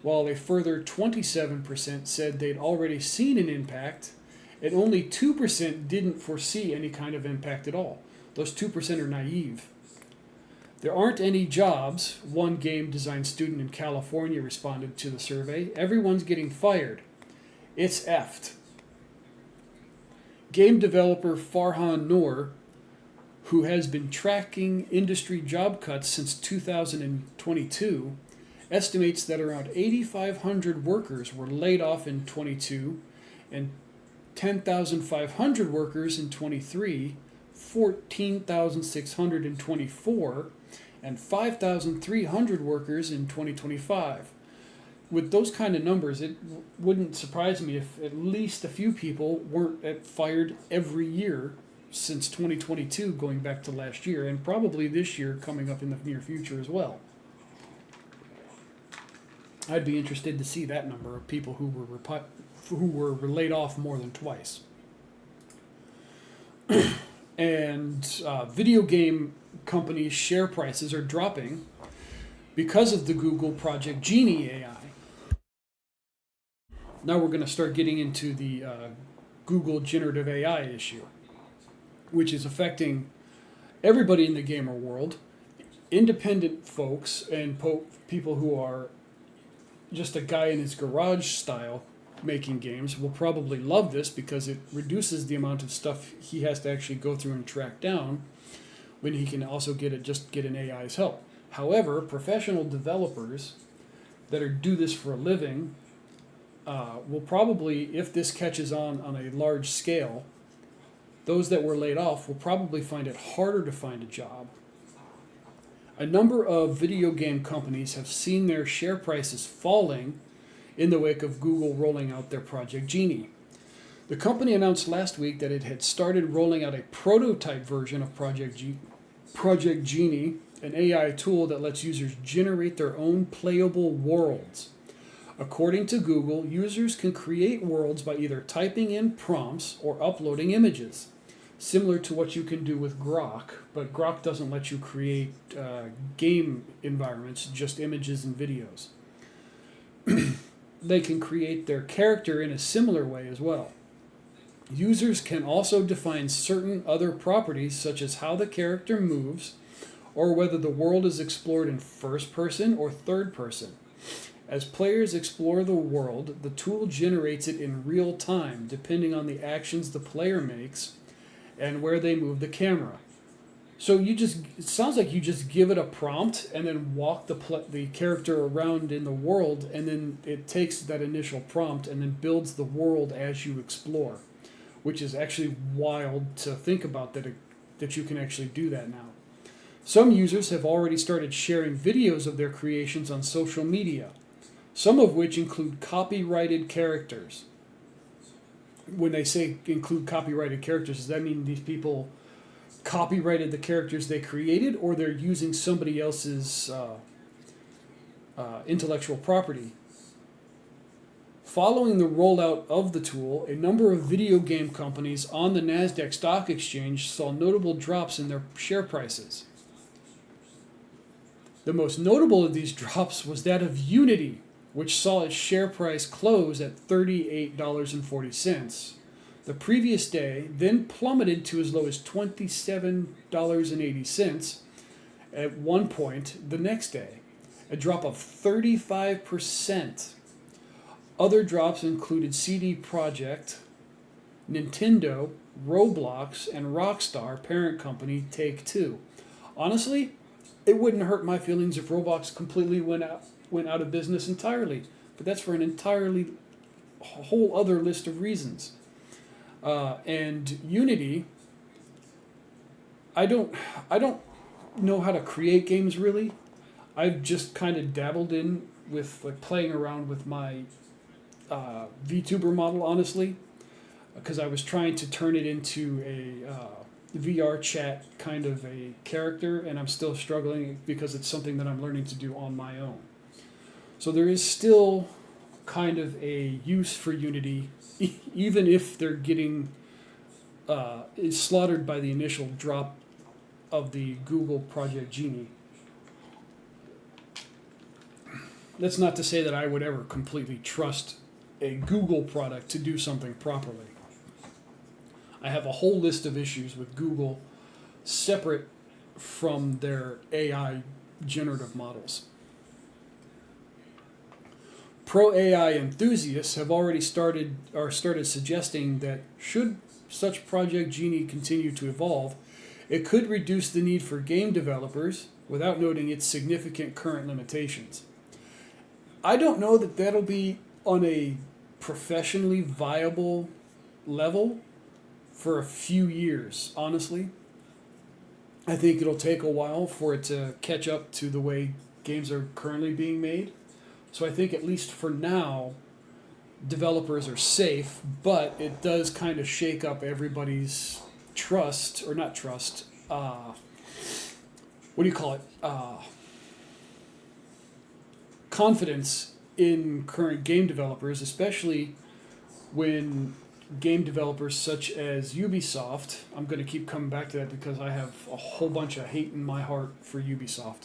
while a further 27% said they'd already seen an impact, and only 2% didn't foresee any kind of impact at all. Those 2% are naive. "There aren't any jobs," one game design student in California responded to the survey. "Everyone's getting fired. It's effed." Game developer Farhan Noor, who has been tracking industry job cuts since 2022, estimates that around 8,500 workers were laid off in 22 and 10,500 workers in 23, 14,600 in 24, and 5,300 workers in 2025. With those kind of numbers, it wouldn't surprise me if at least a few people weren't fired every year since 2022, going back to last year, and probably this year coming up in the near future as well. I'd be interested to see that number of people who were laid off more than twice. And video game companies' share prices are dropping because of the Google Project Genie AI. Now we're going to start getting into the Google generative AI issue, which is affecting everybody in the gamer world, independent folks and people who are just a guy in his garage style making games will probably love this because it reduces the amount of stuff he has to actually go through and track down when he can also get an AI's help. However, professional developers that do this for a living will probably, if this catches on a large scale, those that were laid off will probably find it harder to find a job. A number of video game companies have seen their share prices falling in the wake of Google rolling out their Project Genie. The company announced last week that it had started rolling out a prototype version of Project Genie, an AI tool that lets users generate their own playable worlds. According to Google, users can create worlds by either typing in prompts or uploading images, similar to what you can do with Grok, but Grok doesn't let you create game environments, just images and videos. They can create their character in a similar way as well. Users can also define certain other properties, such as how the character moves, or whether the world is explored in first person or third person. As players explore the world, the tool generates it in real time, depending on the actions the player makes and where they move the camera. So it sounds like you just give it a prompt and then walk the character around in the world, and then it takes that initial prompt and then builds the world as you explore, which is actually wild to think about that you can actually do that now. Some users have already started sharing videos of their creations on social media, some of which include copyrighted characters. When they say include copyrighted characters, does that mean these people copyrighted the characters they created, or they're using somebody else's intellectual property? Following the rollout of the tool, a number of video game companies on the NASDAQ stock exchange saw notable drops in their share prices. The most notable of these drops was that of Unity, which saw its share price close at $38.40 the previous day, then plummeted to as low as $27.80 at one point the next day, a drop of 35%. Other drops included CD Projekt, Nintendo, Roblox, and Rockstar parent company Take-Two. Honestly, it wouldn't hurt my feelings if Roblox completely went out of business entirely, but that's for a whole other list of reasons. And Unity, I don't I don't know how to create games really. I've just kind of dabbled in with like playing around with my VTuber model, honestly, because I was trying to turn it into a VR chat kind of a character, and I'm still struggling because it's something that I'm learning to do on my own. So there is still kind of a use for Unity, even if they're getting is slaughtered by the initial drop of the Google Project Genie. That's not to say that I would ever completely trust a Google product to do something properly. I have a whole list of issues with Google separate from their AI generative models. Pro AI enthusiasts have already started suggesting that should such Project Genie continue to evolve, it could reduce the need for game developers without noting its significant current limitations. I don't know that that'll be on a professionally viable level for a few years, honestly. I think it'll take a while for it to catch up to the way games are currently being made. So I think at least for now, developers are safe, but it does kind of shake up everybody's trust, or not trust, what do you call it? Confidence in current game developers, especially when game developers such as Ubisoft, I'm going to keep coming back to that because I have a whole bunch of hate in my heart for Ubisoft.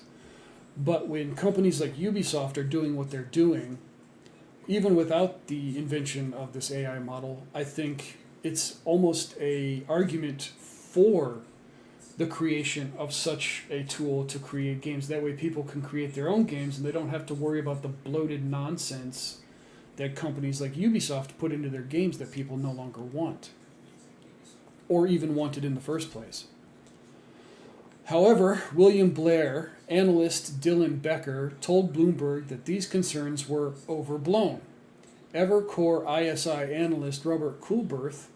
But when companies like Ubisoft are doing what they're doing, even without the invention of this AI model, I think it's almost a argument for the creation of such a tool to create games. That way people can create their own games and they don't have to worry about the bloated nonsense that companies like Ubisoft put into their games that people no longer want, or even wanted in the first place. However, William Blair, analyst Dylan Becker, told Bloomberg that these concerns were overblown. Evercore ISI analyst Robert Coolberth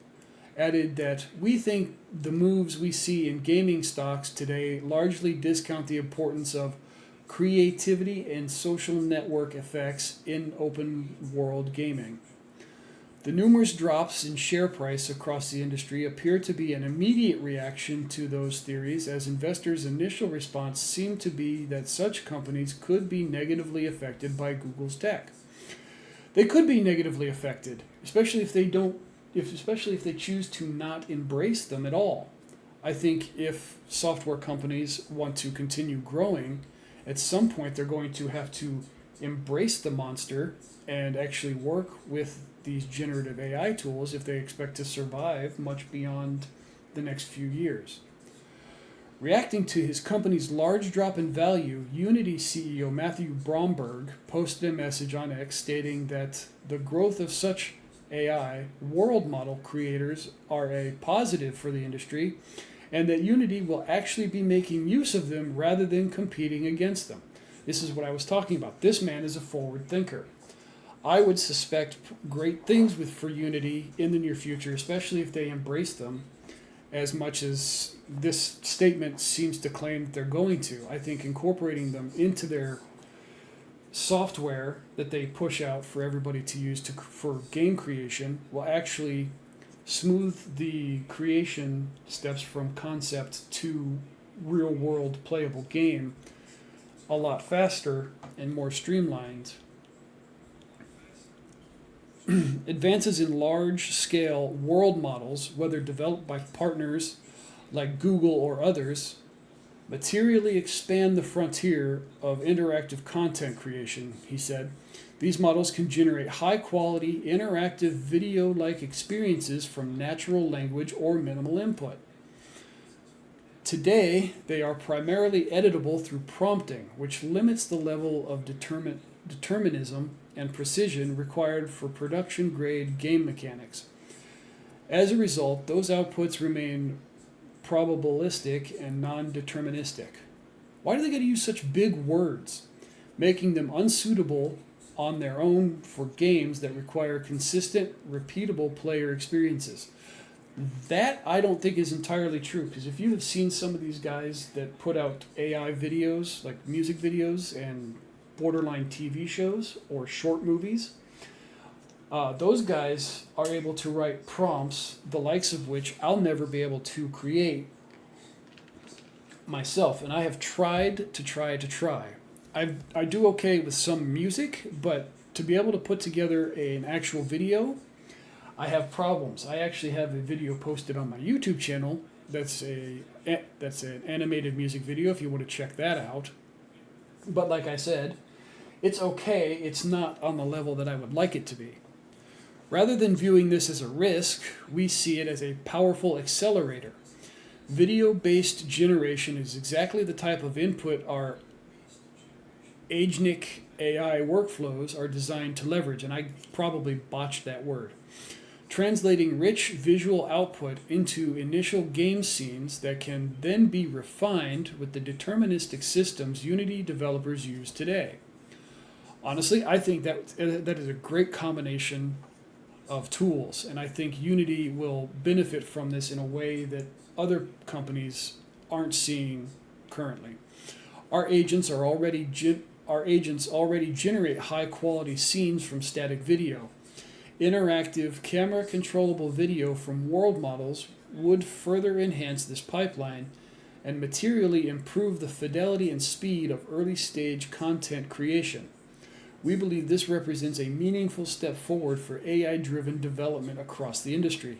added that we think the moves we see in gaming stocks today largely discount the importance of creativity and social network effects in open world gaming. The numerous drops in share price across the industry appear to be an immediate reaction to those theories, as investors' initial response seemed to be that such companies could be negatively affected by Google's tech. They could be negatively affected, especially if they choose to not embrace them at all. I think if software companies want to continue growing, at some point they're going to have to embrace the monster and actually work with these generative AI tools if they expect to survive much beyond the next few years. Reacting to his company's large drop in value, Unity CEO Matthew Bromberg posted a message on X stating that the growth of such AI world model creators are a positive for the industry, and that Unity will actually be making use of them rather than competing against them. This is what I was talking about. This man is a forward thinker. I would suspect great things for Unity in the near future, especially if they embrace them as much as this statement seems to claim that they're going to. I think incorporating them into their software that they push out for everybody to use for game creation will actually smooth the creation steps from concept to real world playable game a lot faster and more streamlined. Advances in large-scale world models, whether developed by partners like Google or others, materially expand the frontier of interactive content creation, he said. These models can generate high-quality, interactive video-like experiences from natural language or minimal input. Today, they are primarily editable through prompting, which limits the level of determinism and precision required for production-grade game mechanics. As a result, those outputs remain probabilistic and non-deterministic. Why do they got to use such big words, making them unsuitable on their own for games that require consistent, repeatable player experiences? That I don't think is entirely true, because if you have seen some of these guys that put out AI videos, like music videos and borderline TV shows or short movies, those guys are able to write prompts, the likes of which I'll never be able to create myself. And I have tried to try. I do okay with some music, but to be able to put together an actual video, I have problems. I actually have a video posted on my YouTube channel that's an animated music video if you want to check that out. But like I said, it's okay. It's not on the level that I would like it to be. Rather than viewing this as a risk, we see it as a powerful accelerator. Video-based generation is exactly the type of input our Agenic AI workflows are designed to leverage, and I probably botched that word. Translating rich visual output into initial game scenes that can then be refined with the deterministic systems Unity developers use today. Honestly, I think that is a great combination of tools, and I think Unity will benefit from this in a way that other companies aren't seeing currently. Our agents already generate high quality scenes from static video. Interactive camera controllable video from world models would further enhance this pipeline and materially improve the fidelity and speed of early stage content creation. We believe this represents a meaningful step forward for AI driven development across the industry.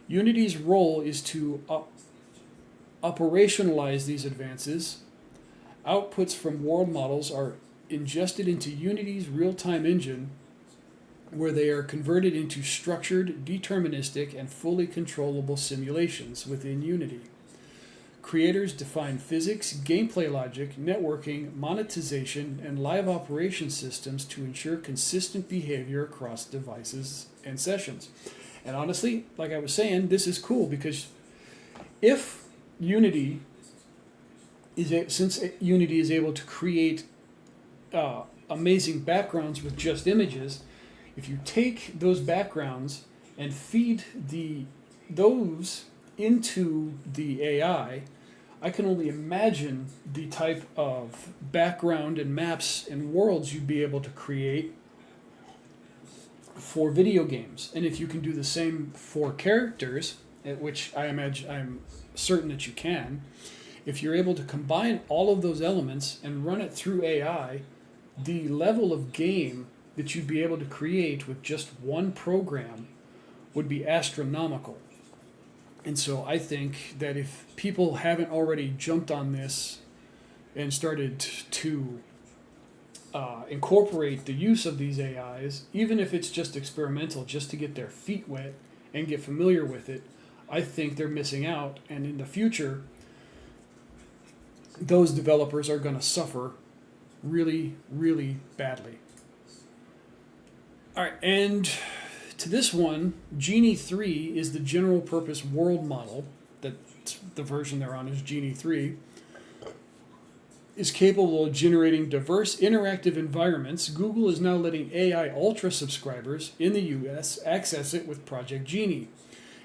Unity's role is to operationalize these advances. Outputs from world models are ingested into Unity's real-time engine, where they are converted into structured, deterministic, and fully controllable simulations within Unity. Creators define physics, gameplay logic, networking, monetization, and live operation systems to ensure consistent behavior across devices and sessions. And honestly, like I was saying, this is cool because if Unity since Unity is able to create amazing backgrounds with just images, if you take those backgrounds and feed those into the AI, I can only imagine the type of background and maps and worlds you'd be able to create for video games. And if you can do the same for characters, which I'm certain that you can, if you're able to combine all of those elements and run it through AI, the level of game that you'd be able to create with just one program would be astronomical. And so I think that if people haven't already jumped on this and started to incorporate the use of these AIs, even if it's just experimental, just to get their feet wet and get familiar with it, I think they're missing out. And in the future, those developers are going to suffer really, really badly. All right, and to this one, Genie 3 is the general purpose world model. That's the version they're on is Genie 3. Is capable of generating diverse interactive environments. Google is now letting AI Ultra subscribers in the US access it with Project Genie.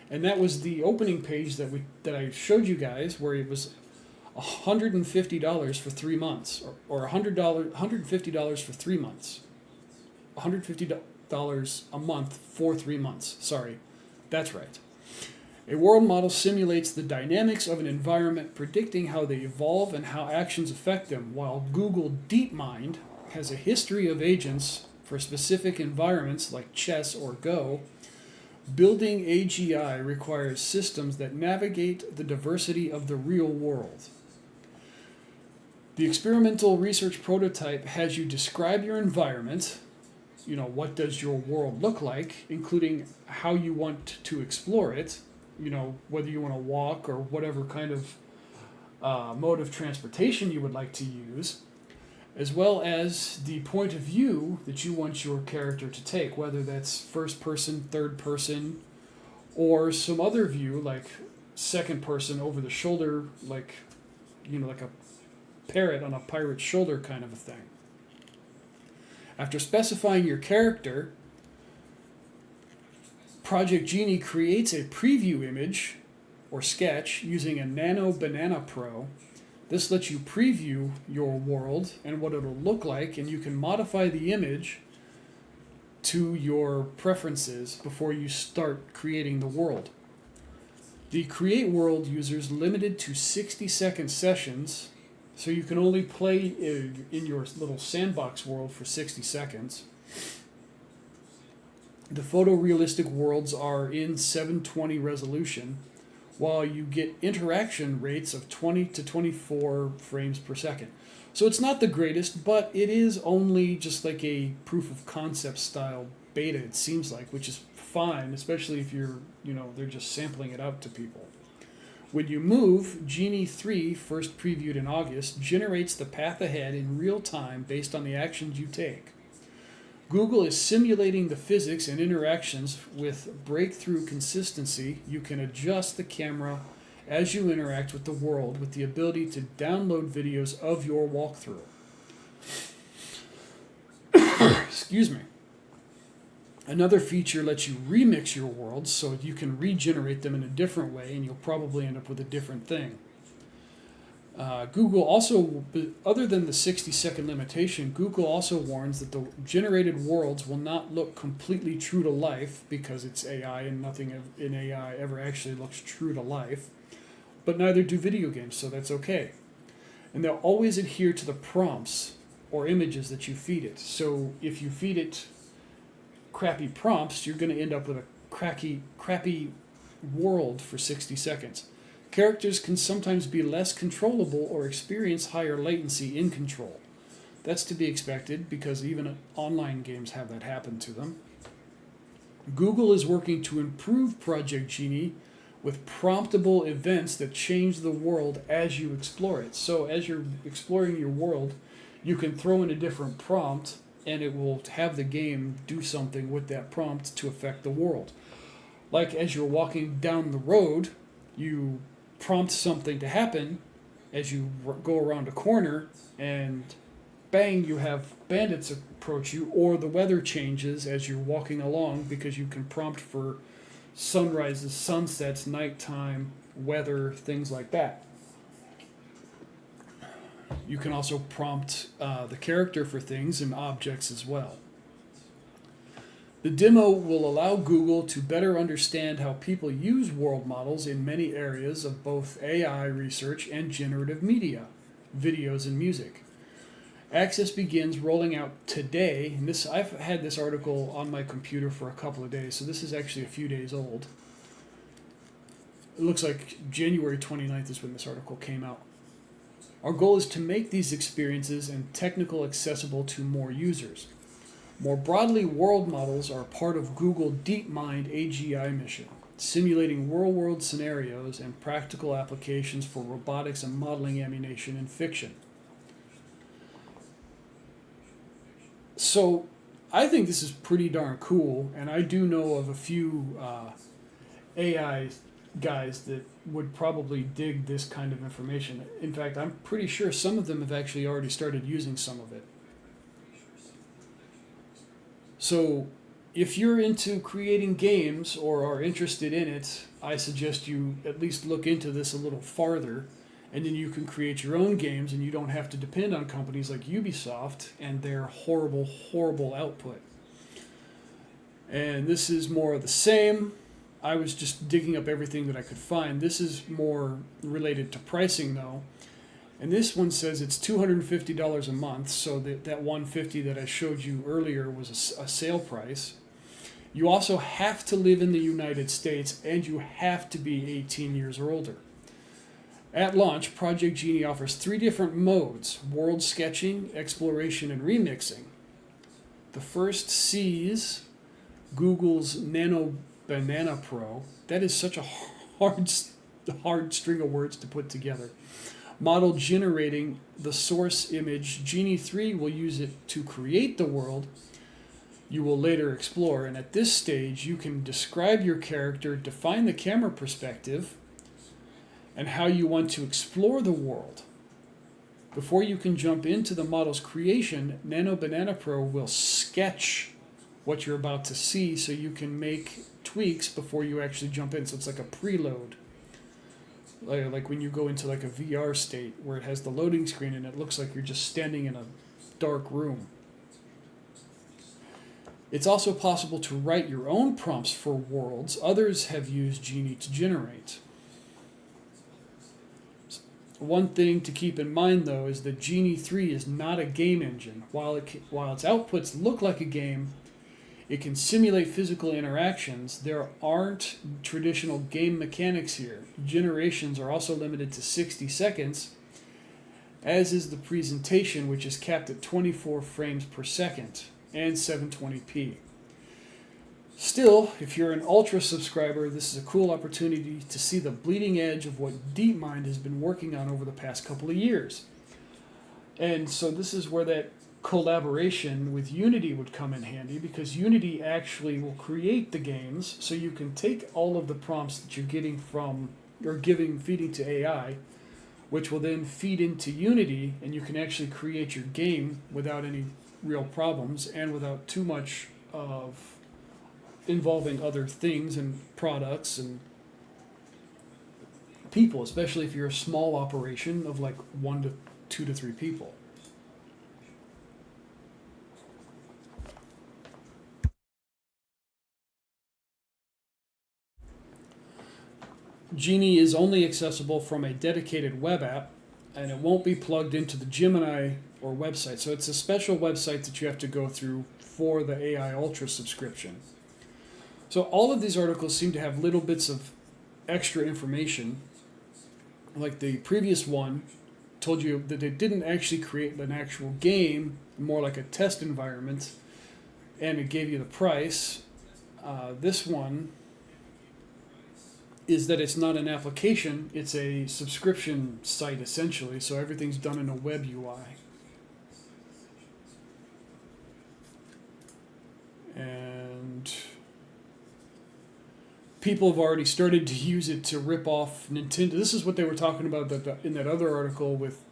And that was the opening page that I showed you guys, where it was $150 for 3 months, or $150 for 3 months. $150 a month for 3 months. Sorry, that's right. A world model simulates the dynamics of an environment, predicting how they evolve and how actions affect them, while Google DeepMind has a history of agents for specific environments like chess or Go. Building AGI requires systems that navigate the diversity of the real world. The experimental research prototype has you describe your environment. What does your world look like, including how you want to explore it, whether you want to walk or whatever kind of mode of transportation you would like to use, as well as the point of view that you want your character to take, whether that's first person, third person, or some other view like second person over the shoulder, like a parrot on a pirate's shoulder kind of a thing. After specifying your character, Project Genie creates a preview image or sketch using a Nano Banana Pro. This lets you preview your world and what it'll look like, and you can modify the image to your preferences before you start creating the world. The Create World users limited to 60-second sessions, so you can only play in your little sandbox world for 60 seconds. The photorealistic worlds are in 720 resolution, while you get interaction rates of 20 to 24 frames per second. So it's not the greatest, but it is only just like a proof of concept style beta, it seems like, which is fine, especially if they're just sampling it out to people. When you move, Genie 3, first previewed in August, generates the path ahead in real time based on the actions you take. Google is simulating the physics and interactions with breakthrough consistency. You can adjust the camera as you interact with the world with the ability to download videos of your walkthrough. Excuse me. Another feature lets you remix your worlds so you can regenerate them in a different way, and you'll probably end up with a different thing. Google also, other than the 60-second limitation, Google also warns that the generated worlds will not look completely true to life because it's AI and nothing in AI ever actually looks true to life. But neither do video games, so that's okay. And they'll always adhere to the prompts or images that you feed it. So if you feed it crappy prompts, you're going to end up with a crappy world for 60 seconds. Characters can sometimes be less controllable or experience higher latency in control. That's to be expected because even online games have that happen to them. Google is working to improve Project Genie with promptable events that change the world as you explore it. So as you're exploring your world, you can throw in a different prompt and it will have the game do something with that prompt to affect the world. Like as you're walking down the road, you prompt something to happen as you go around a corner and bang, you have bandits approach you, or the weather changes as you're walking along because you can prompt for sunrises, sunsets, nighttime, weather, things like that. You can also prompt the character for things and objects as well. The demo will allow Google to better understand how people use world models in many areas of both AI research and generative media, videos and music. Access begins rolling out today, and I've had this article on my computer for a couple of days, so this is actually a few days old. It looks like January 29th is when this article came out. Our goal is to make these experiences and technical accessible to more users. More broadly, world models are part of Google DeepMind AGI mission, simulating real-world scenarios and practical applications for robotics and modeling animation and fiction. So I think this is pretty darn cool, and I do know of a few AI guys that would probably dig this kind of information. In fact, I'm pretty sure some of them have actually already started using some of it. So if you're into creating games or are interested in it, I suggest you at least look into this a little farther, and then you can create your own games and you don't have to depend on companies like Ubisoft and their horrible output. And this is more of the same. I was just digging up everything that I could find. This is more related to pricing though. And this one says it's $250 a month, so that $150 that I showed you earlier was a sale price. You also have to live in the United States, and you have to be 18 years or older. At launch, Project Genie offers 3 different modes: world sketching, exploration, and remixing. The first sees Google's Nano Banana Pro. That is such a hard string of words to put together. Model generating the source image. Genie 3 will use it to create the world you will later explore, and at this stage you can describe your character, define the camera perspective, and how you want to explore the world. Before you can jump into the model's creation, Nano Banana Pro will sketch what you're about to see so you can make tweaks before you actually jump in. So it's like a preload. Like when you go into like a VR state where it has the loading screen and it looks like you're just standing in a dark room. It's also possible to write your own prompts for worlds others have used Genie to generate. One thing to keep in mind, though, is that Genie 3 is not a game engine. While its outputs look like a game, it can simulate physical interactions. There aren't traditional game mechanics here. Generations are also limited to 60 seconds, as is the presentation, which is capped at 24 frames per second and 720p. Still, if you're an Ultra subscriber, this is a cool opportunity to see the bleeding edge of what DeepMind has been working on over the past couple of years. And so this is where that collaboration with Unity would come in handy, because Unity actually will create the games, so you can take all of the prompts that you're getting from, or feeding to AI, which will then feed into Unity, and you can actually create your game without any real problems and without too much of involving other things and products and people, especially if you're a small operation of like 1 to 2 to 3 people. Genie is only accessible from a dedicated web app, and it won't be plugged into the Gemini or website. So it's a special website that you have to go through for the AI Ultra subscription. So all of these articles seem to have little bits of extra information. Like the previous one told you that they didn't actually create an actual game, more like a test environment, and it gave you the price. This one is that it's not an application, it's a subscription site essentially, so everything's done in a web UI. And people have already started to use it to rip off Nintendo. This is what they were talking about in that other article with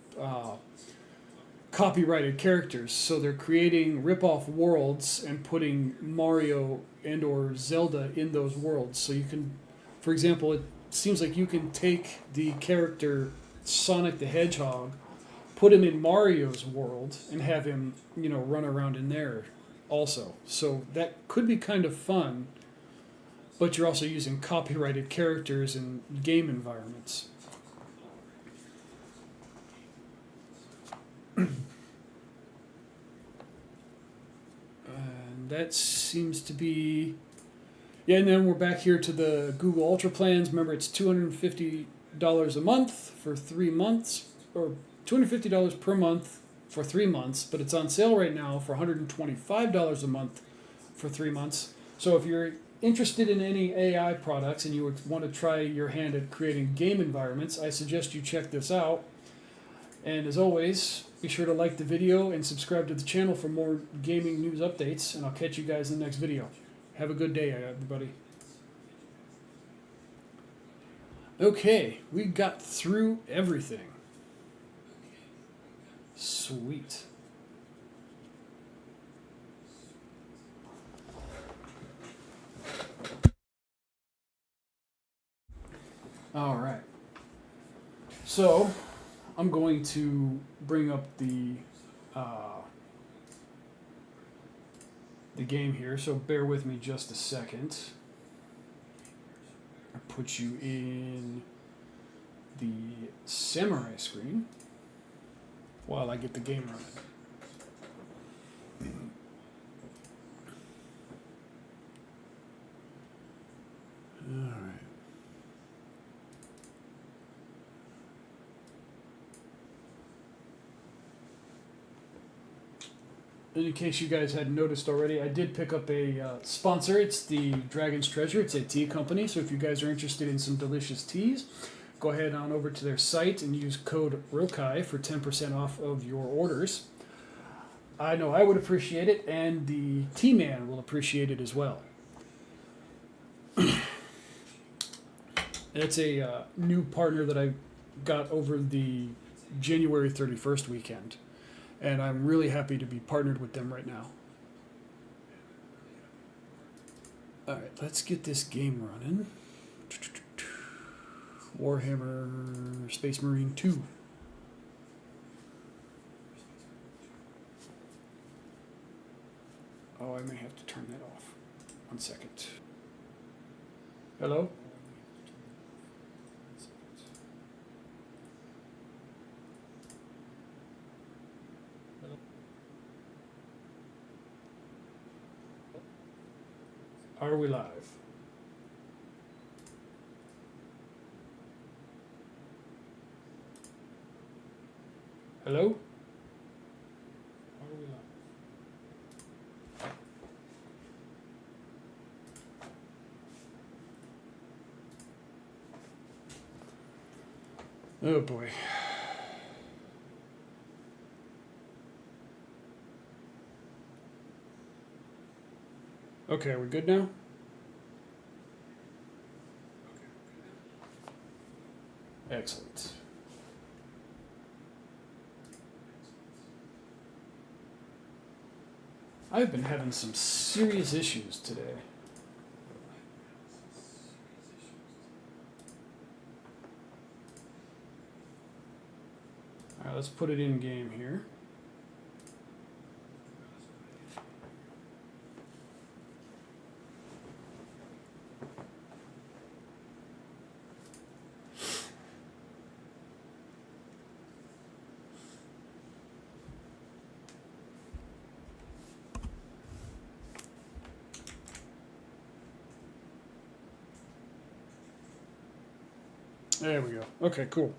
copyrighted characters. So they're creating rip-off worlds and putting Mario and or Zelda in those worlds. So you can, for example, it seems like you can take the character Sonic the Hedgehog, put him in Mario's world, and have him, run around in there also. So that could be kind of fun, but you're also using copyrighted characters in game environments. And that seems to be... Yeah, and then we're back here to the Google Ultra plans. Remember, it's $250 a month for 3 months, or $250 per month for 3 months, but it's on sale right now for $125 a month for 3 months. So if you're interested in any AI products and you would want to try your hand at creating game environments, I suggest you check this out. And as always, be sure to like the video and subscribe to the channel for more gaming news updates, and I'll catch you guys in the next video. Have a good day, everybody. Okay, we got through everything. Sweet. All right. So, I'm going to bring up the game here, so bear with me just a second. I'll put you in the samurai screen while I get the game running. All right. In case you guys hadn't noticed already, I did pick up a sponsor. It's the Dragon's Treasure. It's a tea company, so if you guys are interested in some delicious teas, go ahead on over to their site and use code ROKAI for 10% off of your orders. I know I would appreciate it, and the tea man will appreciate it as well. It's a new partner that I got over the January 31st weekend. And I'm really happy to be partnered with them right now. Alright, let's get this game running. Warhammer Space Marine 2. Oh, I may have to turn that off. 1 second. Hello? Are we live? Hello? Are we live? Oh boy. Okay, are we good now? Excellent. I've been having some serious issues today. Alright, let's put it in game here. There we go. Okay, cool.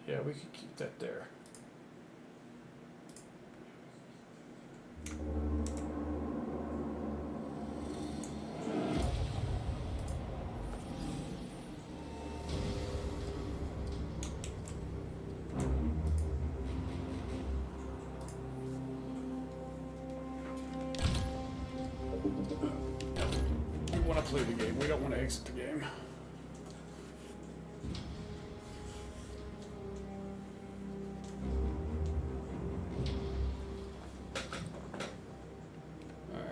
Yeah, we can keep that there. We want to play the game. We don't want to exit the game.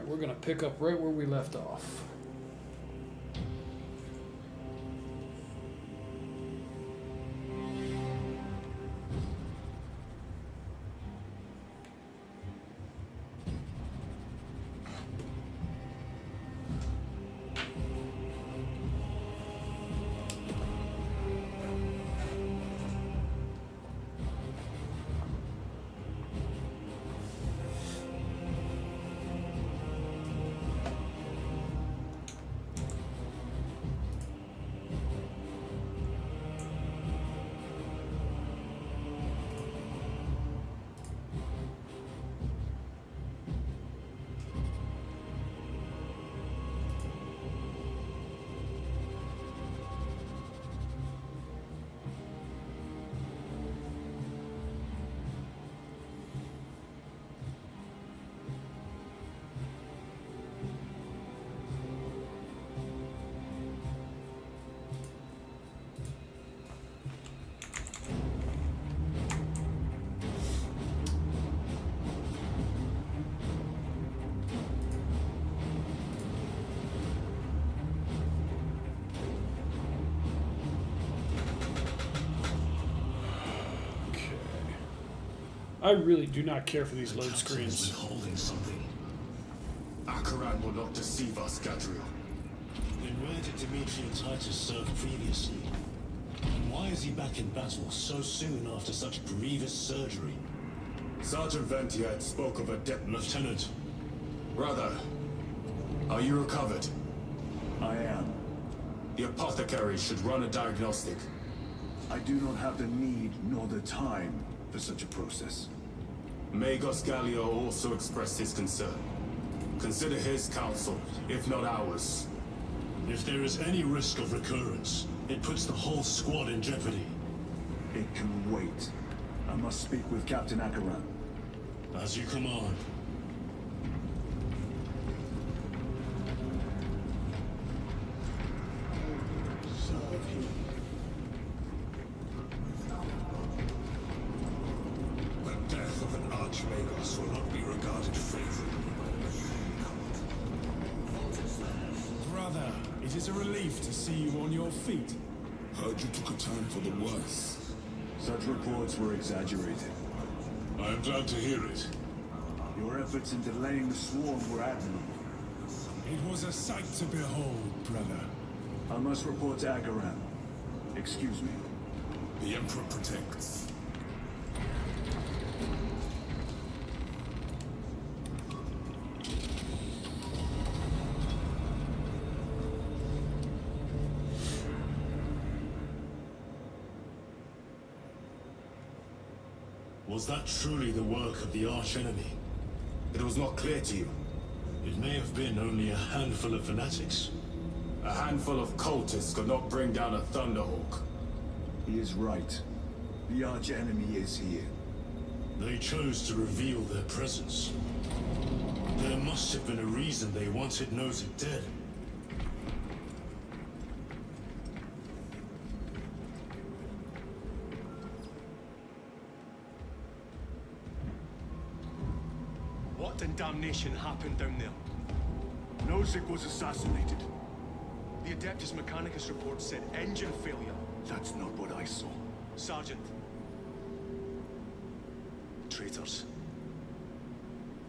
We're going to pick up right where we left off. I really do not care for these load screens. Withholding something. Akaran will not deceive us, Gadriel. Then where did Dimitri and Titus serve previously? And why is he back in battle so soon after such grievous surgery? Sergeant Ventiad spoke of a death. Lieutenant. Brother, are you recovered? I am. The apothecary should run a diagnostic. I do not have the need nor the time for such a process. Magos Gallio also expressed his concern. Consider his counsel, if not ours. If there is any risk of recurrence, it puts the whole squad in jeopardy. It can wait. I must speak with Captain Akaran. As you command. The death of an Archmagos will not be regarded favorably by the Brother, it is a relief to see you on your feet. Heard you took a turn for the worse. Such reports were exaggerated. I am glad to hear it. Your efforts in delaying the swarm were admirable. It was a sight to behold, brother. I must report to Akaran. Excuse me. The Emperor protects. Was that truly the work of the archenemy? It was not clear to you. It may have been only a handful of fanatics. A handful of cultists could not bring down a Thunderhawk. He is right. The arch-enemy is here. They chose to reveal their presence. There must have been a reason they wanted Nozick dead. What in damnation happened down there? Nozick was assassinated. The Adeptus Mechanicus report said engine failure. That's not what I saw. Sergeant. Traitors.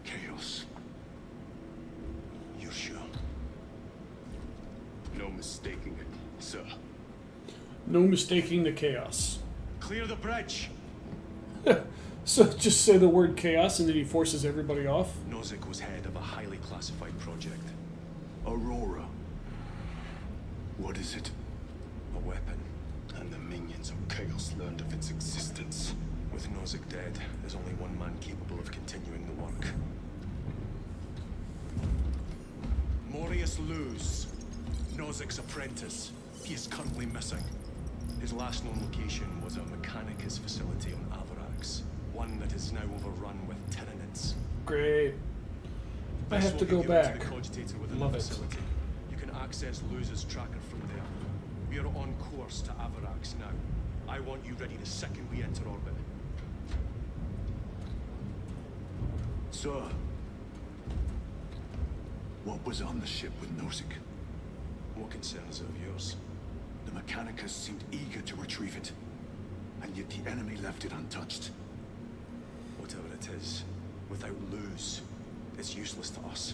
Chaos. You're sure? No mistaking it, sir. No mistaking the chaos. Clear the bridge! So just say the word chaos and then he forces everybody off? Nozick was head of a highly classified project. Aurora. What is it? A weapon. And the minions of Chaos learned of its existence. With Nozick dead, there's only one man capable of continuing the work. Morius Luz, Nozick's apprentice. He is currently missing. His last known location was a Mechanicus facility on Avarax. One that is now overrun with Tyranids. Great. I have to Vessel go will get back. to the cogitator within Love the it. facility. You can access Luz's tracker from there. We are on course to Avarax now. I want you ready the second we enter orbit. Sir. What was on the ship with Nozick? What concerns of yours? The Mechanicus seemed eager to retrieve it. And yet the enemy left it untouched. Whatever it is, without Luz, it's useless to us.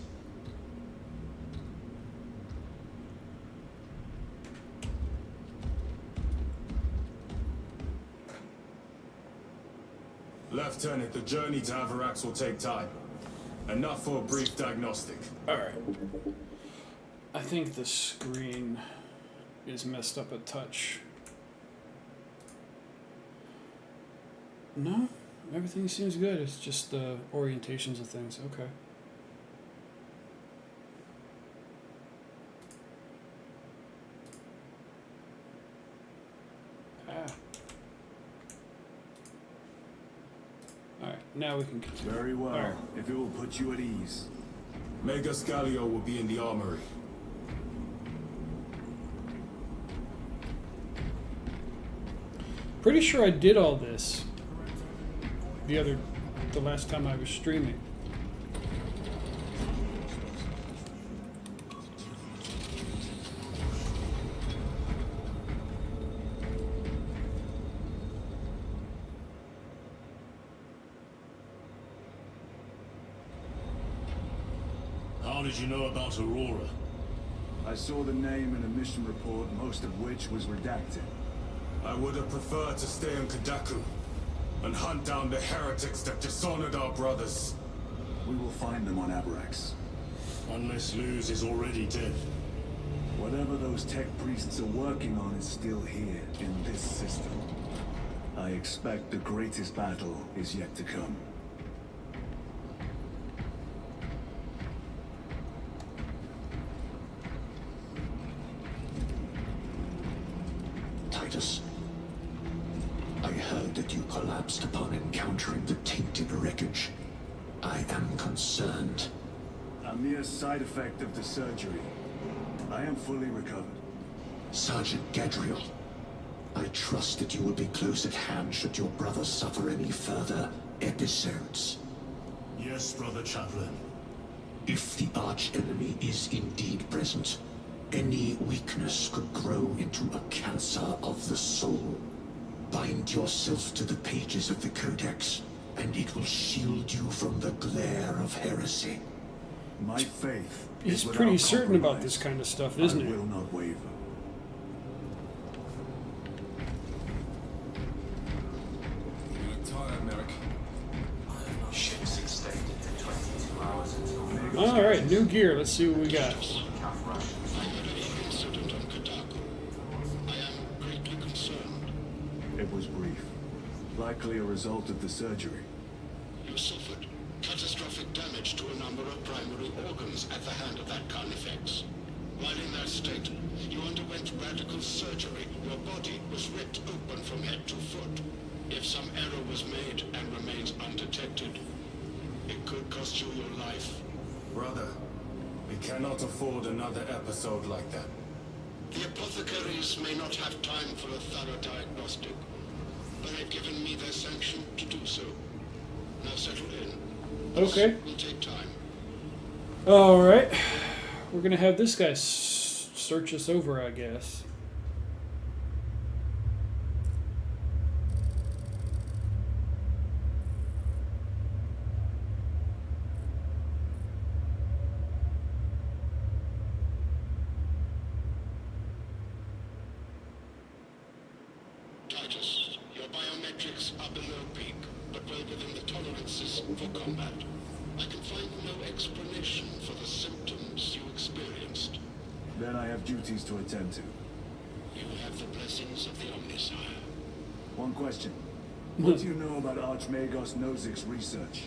Lieutenant, the journey to Avarax will take time. Enough for a brief diagnostic. Alright. I think the screen is messed up a touch. No? Everything seems good. It's just the orientations of things. Okay. Alright, now we can continue. Very well, Alright. if it will put you at ease. Megas Gallio will be in the armory. Pretty sure I did all this the last time I was streaming. How did you know about Aurora? I saw the name in a mission report, most of which was redacted. I would have preferred to stay in Kadaku and hunt down the heretics that dishonored our brothers. We will find them on Avarax. Unless Luz is already dead. Whatever those tech priests are working on is still here, in this system. I expect the greatest battle is yet to come. Titus. I heard that you collapsed upon encountering the tainted wreckage. I am concerned. A mere side effect of the surgery. I am fully recovered. Sergeant Gadriel, I trust that you will be close at hand should your brother suffer any further episodes. Yes, Brother Chaplain. If the arch-enemy is indeed present, any weakness could grow into a cancer of the soul. Bind yourself to the pages of the Codex, and it will shield you from the glare of heresy. My faith He's is pretty without certain about compromise. this kind of stuff, isn't I he? will not waver. You look tired, Merrick. Ships extended to 22 hours until All right, new gear. Let's see what we got. Count Russians. I had a incident on Kotaku. I am greatly concerned. It was brief. Likely a result of the surgery. You suffered catastrophic damage to a number of primary organs at the hand of that carnifex. While in that state, you underwent radical surgery. Your body was ripped open from head to foot. If some error was made and remains undetected, it could cost you your life. Brother, we cannot afford another episode like that. The apothecaries may not have time for a thorough diagnostic, but they've given me their sanction to do so. Now settle in. Okay. This will take time. All right. We're gonna have this guy search us over, I guess. Titus, your biometrics are below peak, but well within the tolerances for combat. I can find no explanation for the symptoms you experienced. Then I have duties to attend to. You have the blessings of the Omnisire. One question. What do you know about Archmagos Nozic's research?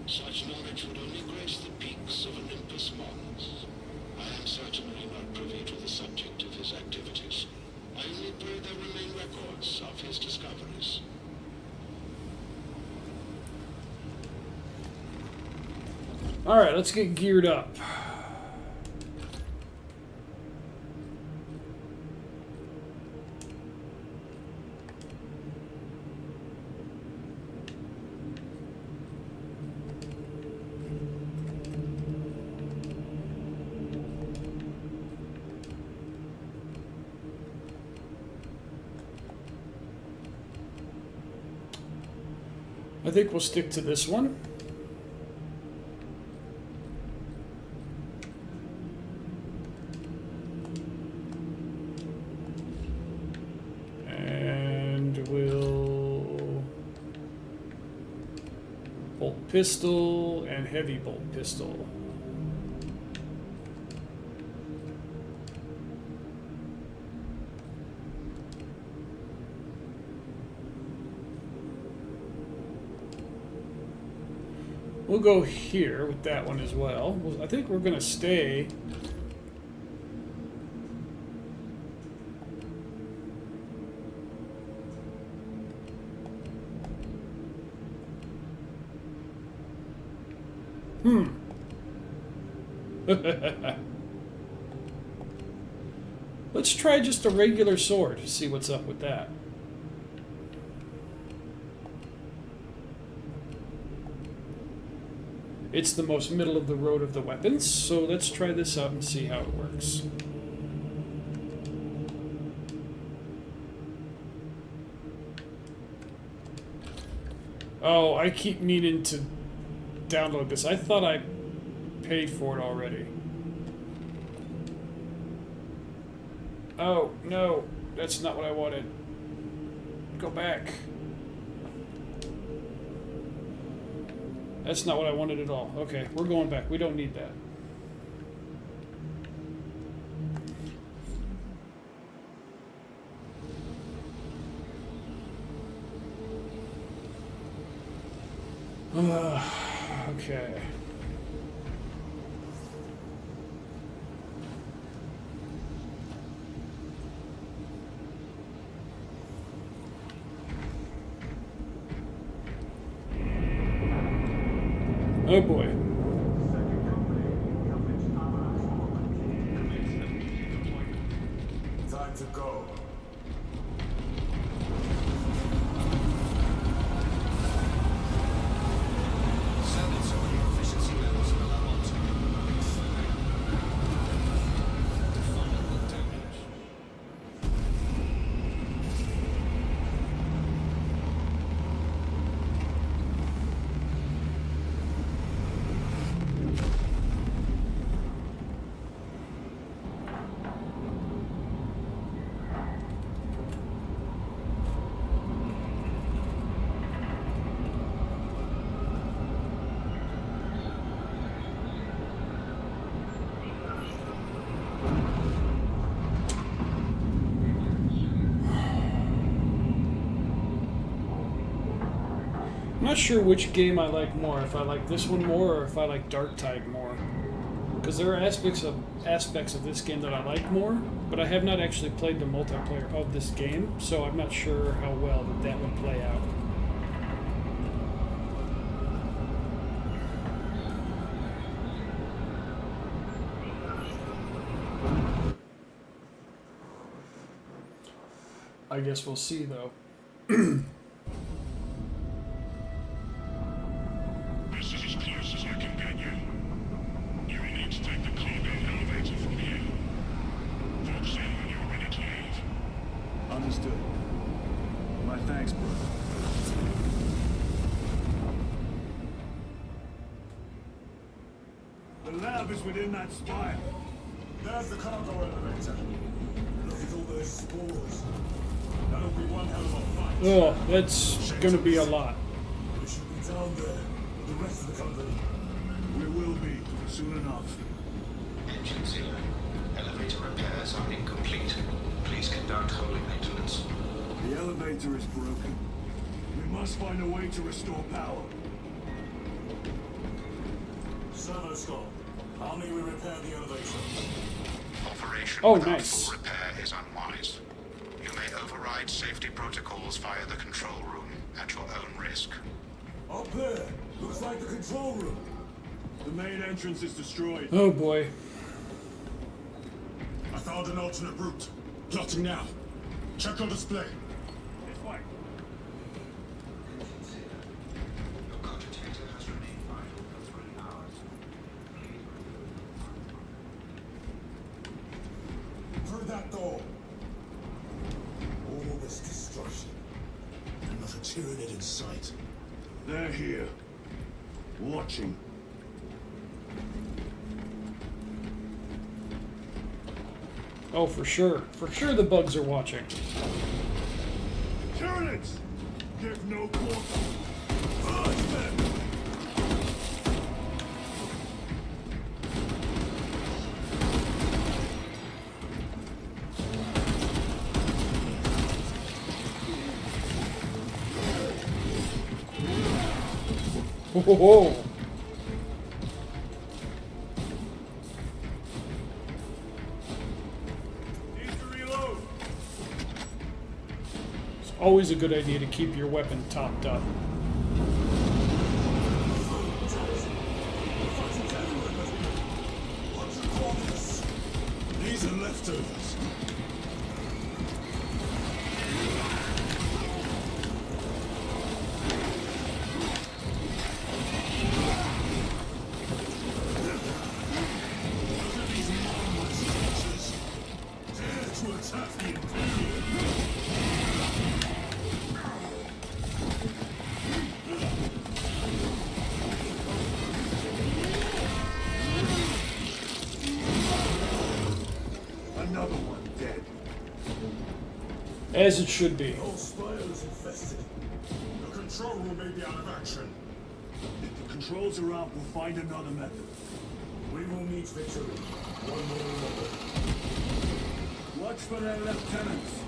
Such knowledge would only grace the peaks of Olympus Mons. I am certainly not privy to the subject of his activities. I only pray there remain records of his discoveries. All right, let's get geared up. I think we'll stick to this one. And we'll bolt pistol and heavy bolt pistol. We'll go here with that one as well. I think we're going to stay. Let's try just a regular sword to see what's up with that. It's the most middle of the road of the weapons, so let's try this out and see how it works. Oh, I keep needing to download this. I thought I paid for it already. Oh, no. That's not what I wanted. Go back. That's not what I wanted at all. Okay, we're going back. We don't need that. Okay. Oh boy. Time to go. Servants on your efficiency levels are low on time. Final damage. I'm not sure which game I like more, if I like this one more or if I like Dark Tide more. Because there are aspects of this game that I like more, but I have not actually played the multiplayer of this game, so I'm not sure how well that would play out. I guess we'll see though. This is as close as I can get you. You will need to take the cargo elevator from here. Folks in when you're ready to leave. Understood. My thanks, brother. The lab is within that spire. There's the cargo elevator. Look at all those spores. That'll be one hell of a fight. Oh, that's gonna be a lot. We should be down there with the rest of the company. We will be soon enough. Engine 0. Elevator repairs are incomplete. Please conduct holy maintenance. The elevator is broken. We must find a way to restore power. Servoscope, how may we repair the elevator? Operation Oh, without nice. full repair is unwise. You may override safety protocols via the control room at your own risk. Up there! Looks like the control room. The main entrance is destroyed. Oh boy. I found an alternate route. Plotting now. Check on display. This way. Your cogitator has remained vital for 3 hours. Please Through that door. All this destruction. And not a Tyranid in sight. They're here. Watching. Oh, for sure. For sure the bugs are watching. Tyranids! Give no quarter. Urge them! Ho ho ho! Need to reload. It's always a good idea to keep your weapon topped up. What do you call this? These are leftovers. Look at these marvelous creatures. Dare to attack the Imperium. Another one dead. As it should be. The whole spire is infested. The control room may be out of action. If the controls are out, we'll find another method. We will meet victory. One way or another. Watch for their lieutenants.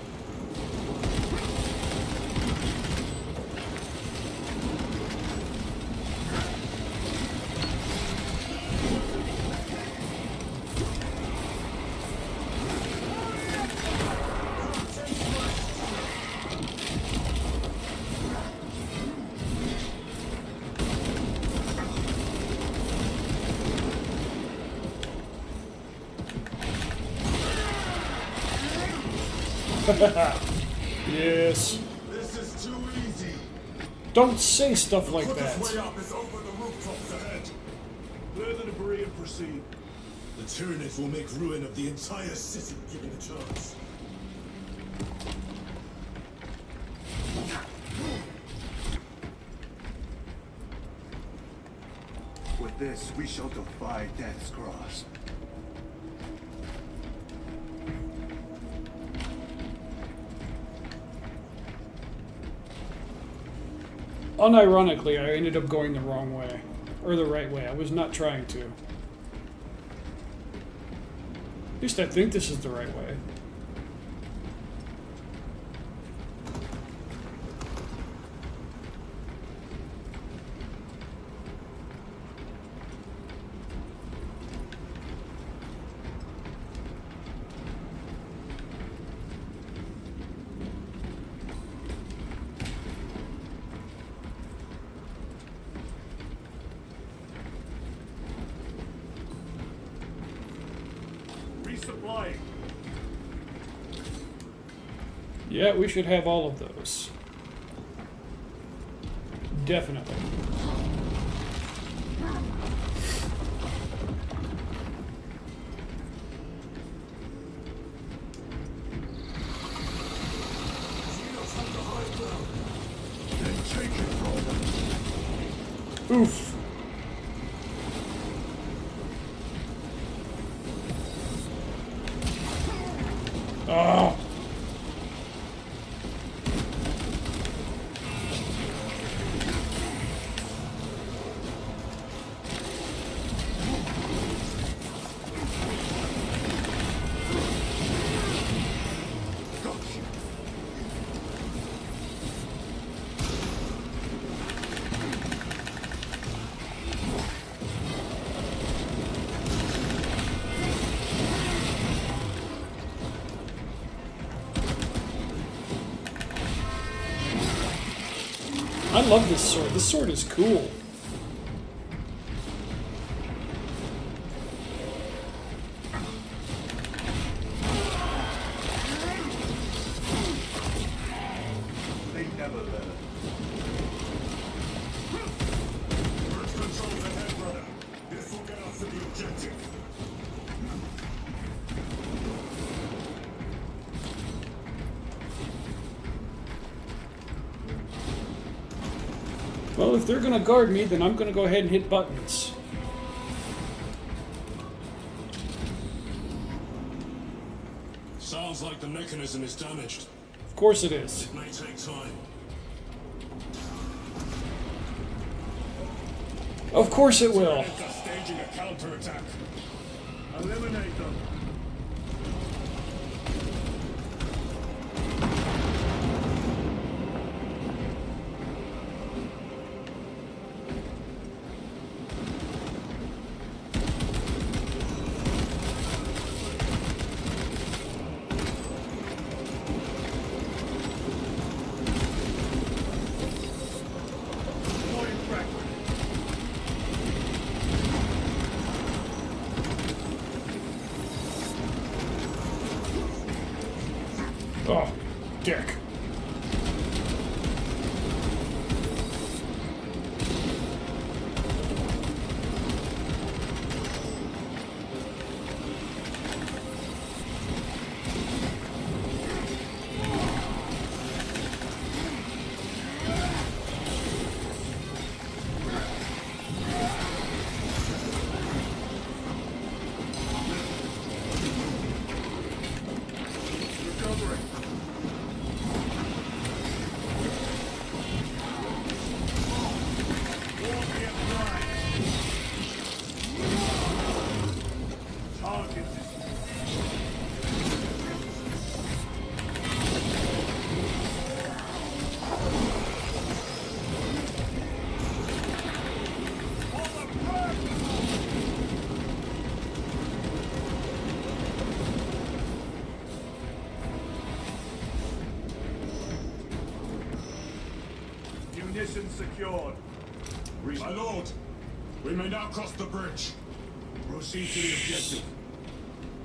Yes. This is too easy. Don't say stuff like Quickest way that. up is over the rooftops ahead. Clear the debris and proceed. The Tyranids will make ruin of the entire city given a chance. With this, we shall defy Death's grasp. Unironically, I ended up going the wrong way. Or the right way. I was not trying to. At least I think this is the right way. Resupplying. Yeah, we should have all of those. Definitely. Then take it from them. Oof. Oh. I love this sword. This sword is cool. They never learn. Earth controls ahead, brother. This will get us to the objective. Well, if they're gonna guard me, then I'm gonna go ahead and hit buttons. Sounds like the mechanism is damaged. Of course it is. It may take time. Of course it will. Tyranids are staging a counterattack. Eliminate them. Deploying fragment. Oh, dick. Recovering. Warfare prime. Target this. Munitions secured. My lord, we may now cross the bridge. Proceed to the objective.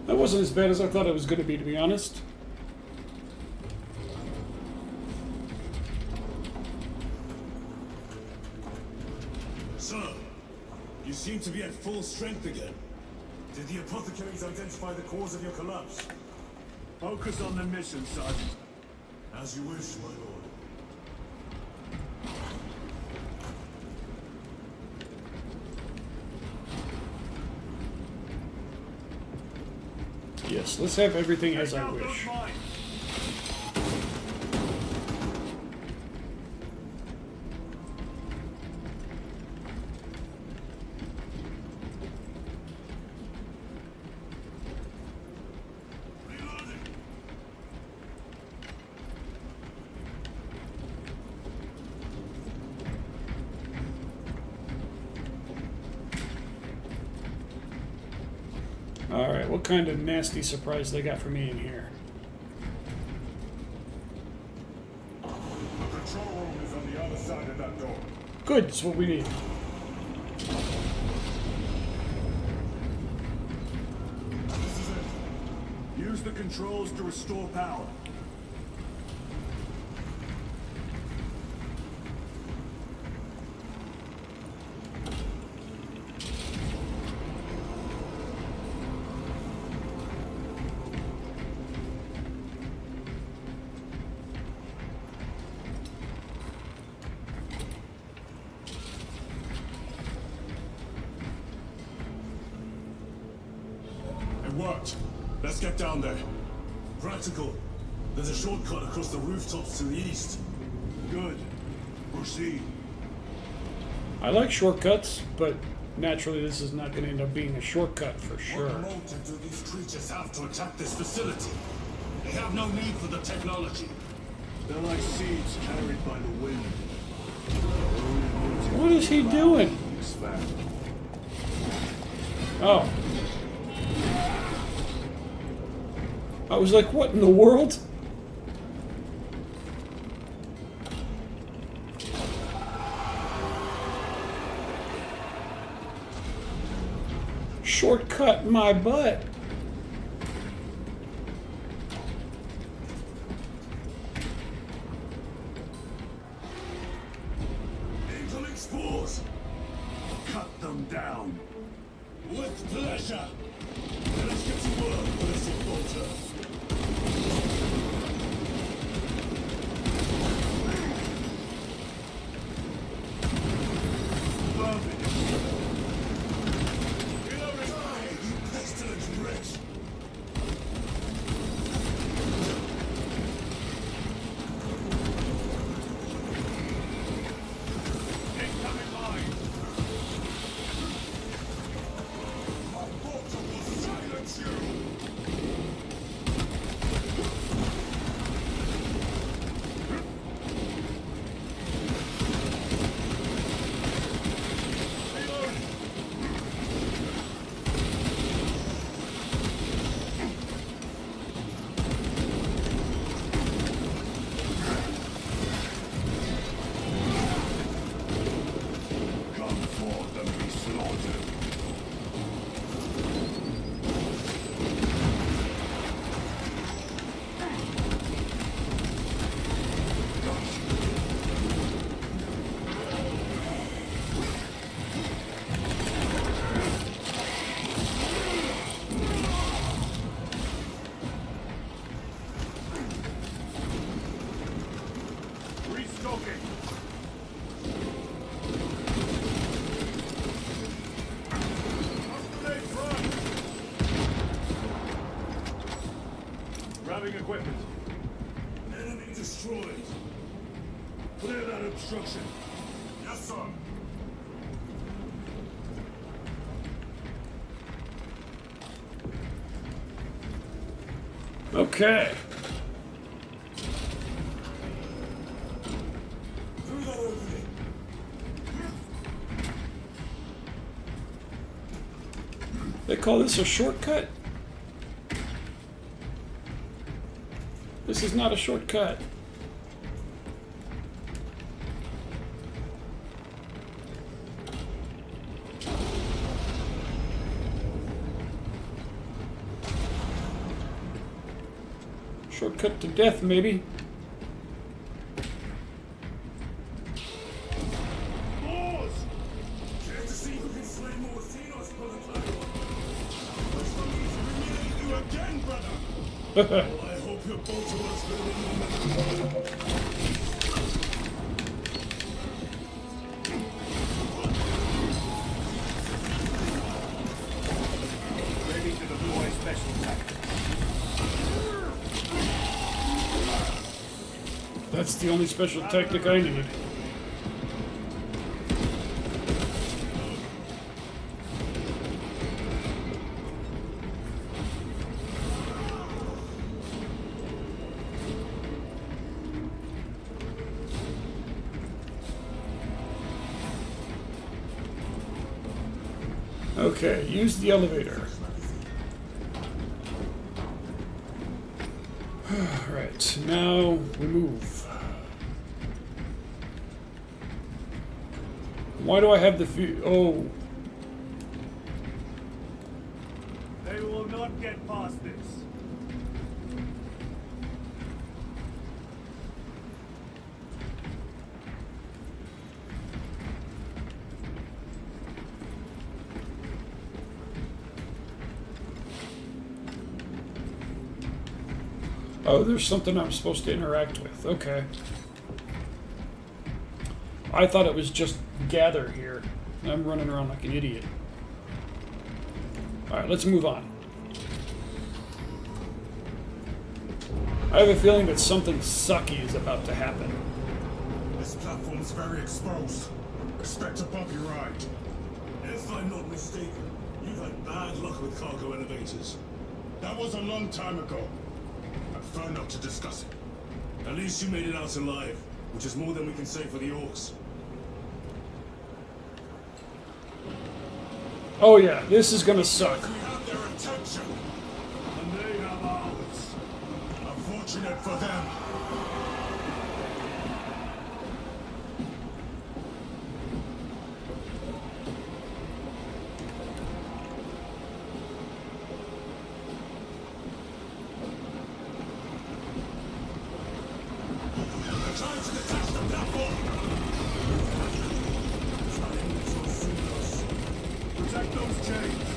That wasn't as bad as I thought it was gonna be, to be honest. seem to be at full strength again. Did the apothecaries identify the cause of your collapse? Focus on the mission, Sergeant. As you wish, my lord. Yes, let's have everything as I wish. Alright, what kind of nasty surprise they got for me in here? The control room is on the other side of that door. Good, that's what we need. This is it. Use the controls to restore power. It worked. Let's get down there. Practical. There's a shortcut across the rooftops to the east. Good. Proceed. I like shortcuts, but naturally this is not going to end up being a shortcut for sure. What motive do these creatures have to attack this facility? They have no need for the technology. They're like seeds carried by the wind. What is he doing? Oh. I was like, what in the world? Shortcut my butt. Incoming spores! Cut them down. With pleasure! Let's get to work, Mr. Bolter. Grabbing equipment. Enemy destroyed. Clear that obstruction. Yes, sir. Okay. Through that opening. They call this a shortcut? This is not a shortcut. Shortcut to death, maybe. Care to see who can slay more I hope your boat was Ready to deploy special tactics. That's the only special tactic I need. Okay, use the elevator. Alright, now we move. Why do I have the oh. They will not get past this. Oh, there's something I'm supposed to interact with. Okay. I thought it was just gather here. I'm running around like an idiot. Alright, let's move on. I have a feeling that something sucky is about to happen. This platform's very exposed. Expect a bumpy ride. If I'm not mistaken, you've had bad luck with cargo elevators. That was a long time ago. I prefer not to discuss it. At least you made it out alive, which is more than we can say for the orcs. Oh yeah, this is gonna suck. We have their attention, and they have ours. Unfortunate for them. They're trying to detach the platform. Protect those chains.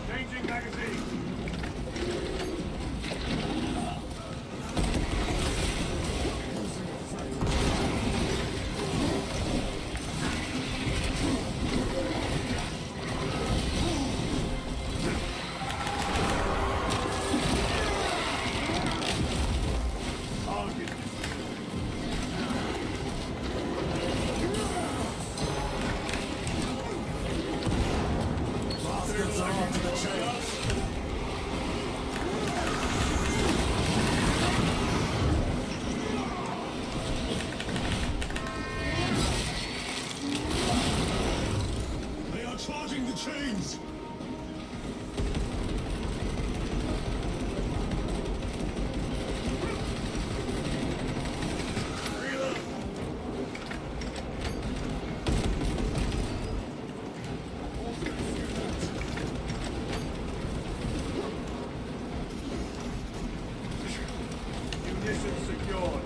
Changing magazine. Bastards are onto the chains. They are charging the chains. Munitions secured.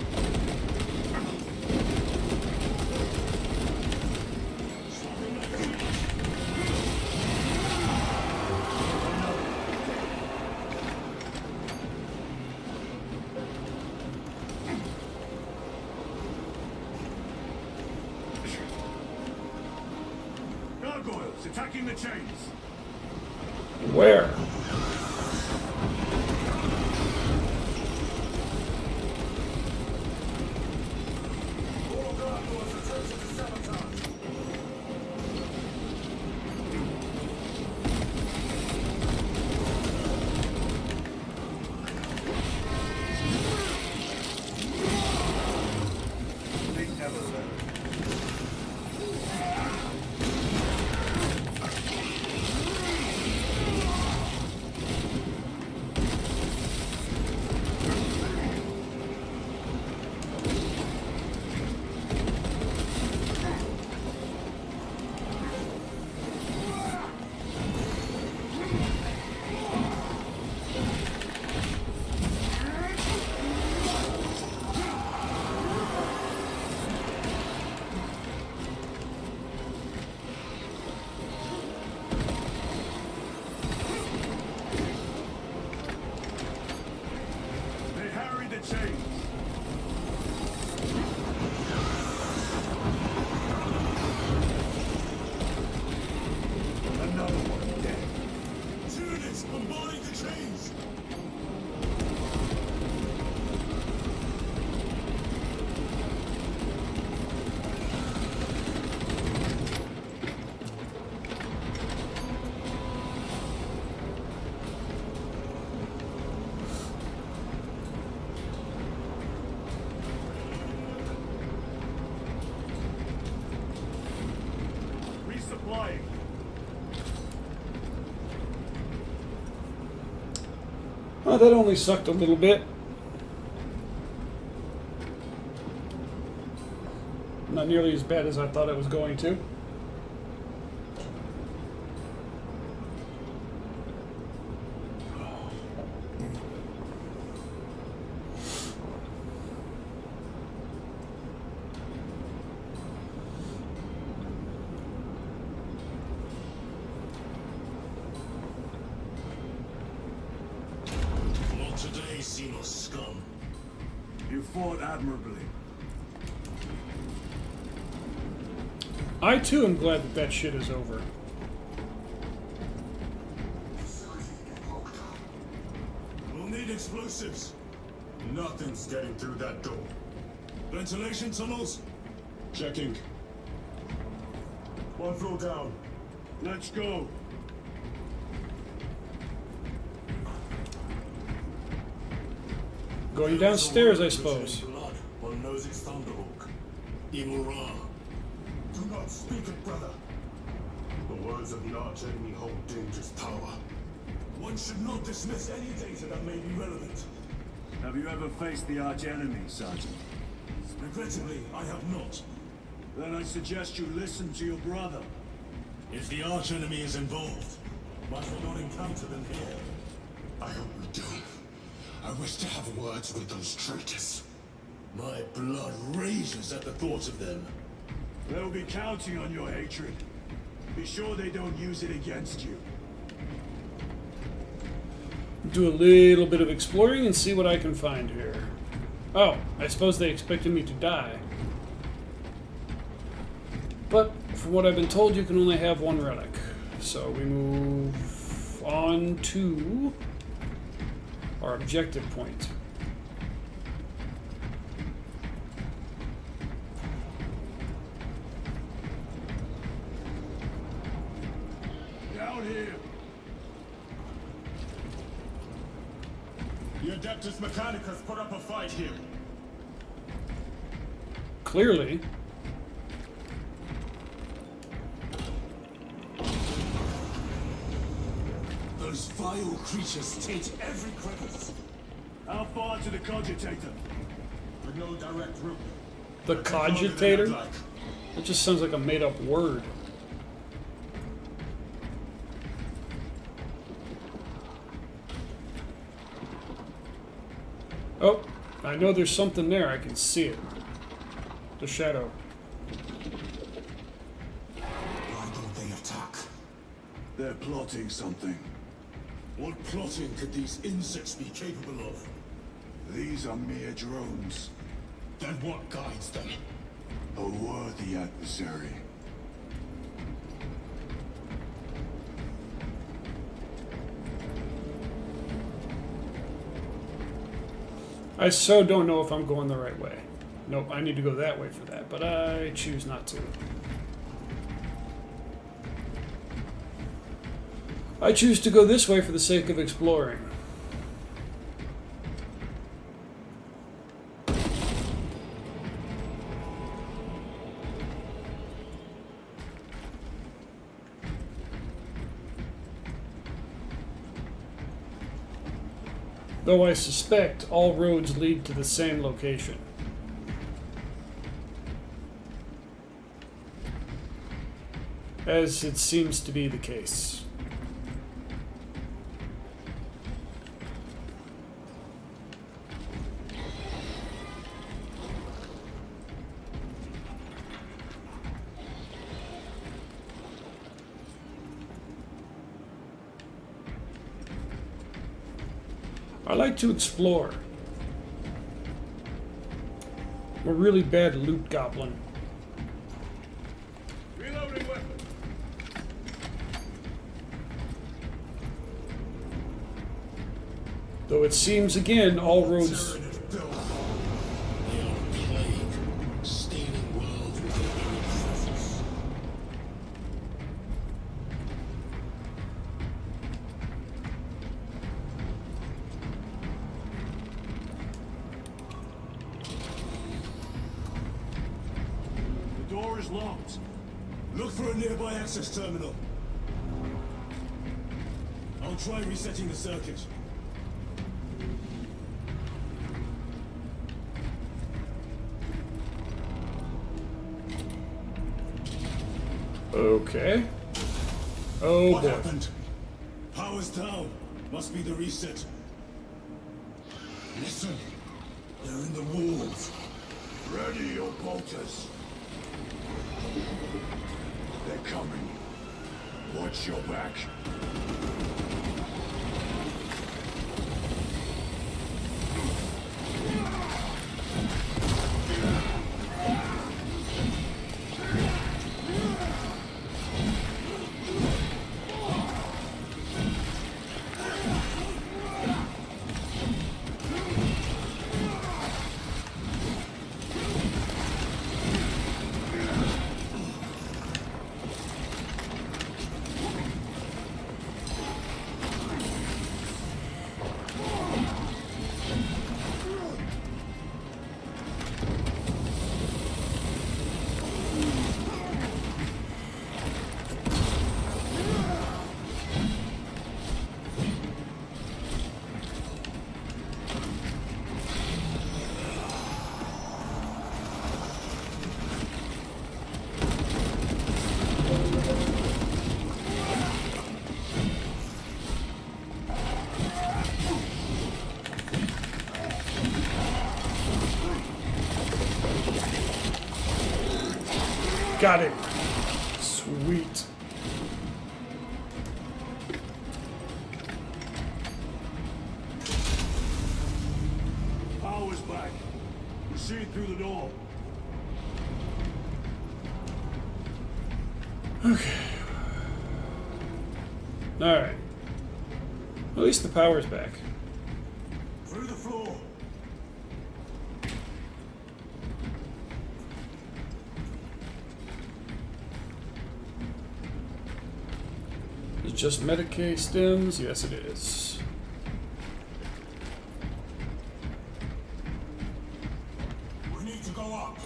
Gargoyles attacking the chains. Where? All gargoyles attempting to sabotage. They never learn. flying. Oh, that only sucked a little bit. Not nearly as bad as I thought it was going to. Not today, Xenos scum. You fought admirably. I too am glad that that shit is over. We'll need explosives. Nothing's getting through that door. Ventilation tunnels? Checking. One floor down. Let's go. Going downstairs, I suppose. Blood on Nozick's Thunderhawk. Imura. Do not speak it, brother. The words of the archenemy hold dangerous power. One should not dismiss any data that may be relevant. Have you ever faced the archenemy, Sergeant? Regrettably, I have not. Then I suggest you listen to your brother. If the archenemy is involved, might we not encounter them here? I hope we do. I wish to have words with those traitors. My blood rages at the thought of them. They'll be counting on your hatred. Be sure they don't use it against you. Do a little bit of exploring and see what I can find here. Oh, I suppose they expected me to die. But from what I've been told, you can only have one relic. So we move on to our objective point. Down here. The Adeptus Mechanicus put up a fight here. Clearly. Those vile creatures taint every crevice. How far to the cogitator? With no direct route. The But they're longer than cogitator? I'd like. That just sounds like a made-up word. Oh, I know there's something there. I can see it. The shadow. Why don't they attack? They're plotting something. What plotting could these insects be capable of? These are mere drones. Then what guides them? A worthy adversary. I so don't know if I'm going the right way. Nope, I need to go that way for that, but I choose not to. I choose to go this way for the sake of exploring. Though I suspect all roads lead to the same location. As it seems to be the case. I like to explore. I'm a really bad loot goblin. Reloading weapon. Though it seems again all roads. Tyranid build. They are a plague, staining worlds with their very presence. The door is locked. Look for a nearby access terminal. I'll try resetting the circuit. Okay. Oh What boy. happened? Power's down. Must be the reset. Listen. They're in the walls. Ready your bolters. They're coming. Watch your back. Got it. Sweet. Power's back. Proceed through the door. Alright. At least the power's back. Through the floor. Is it just Medicaid stems? Yes, it is. We need to go up.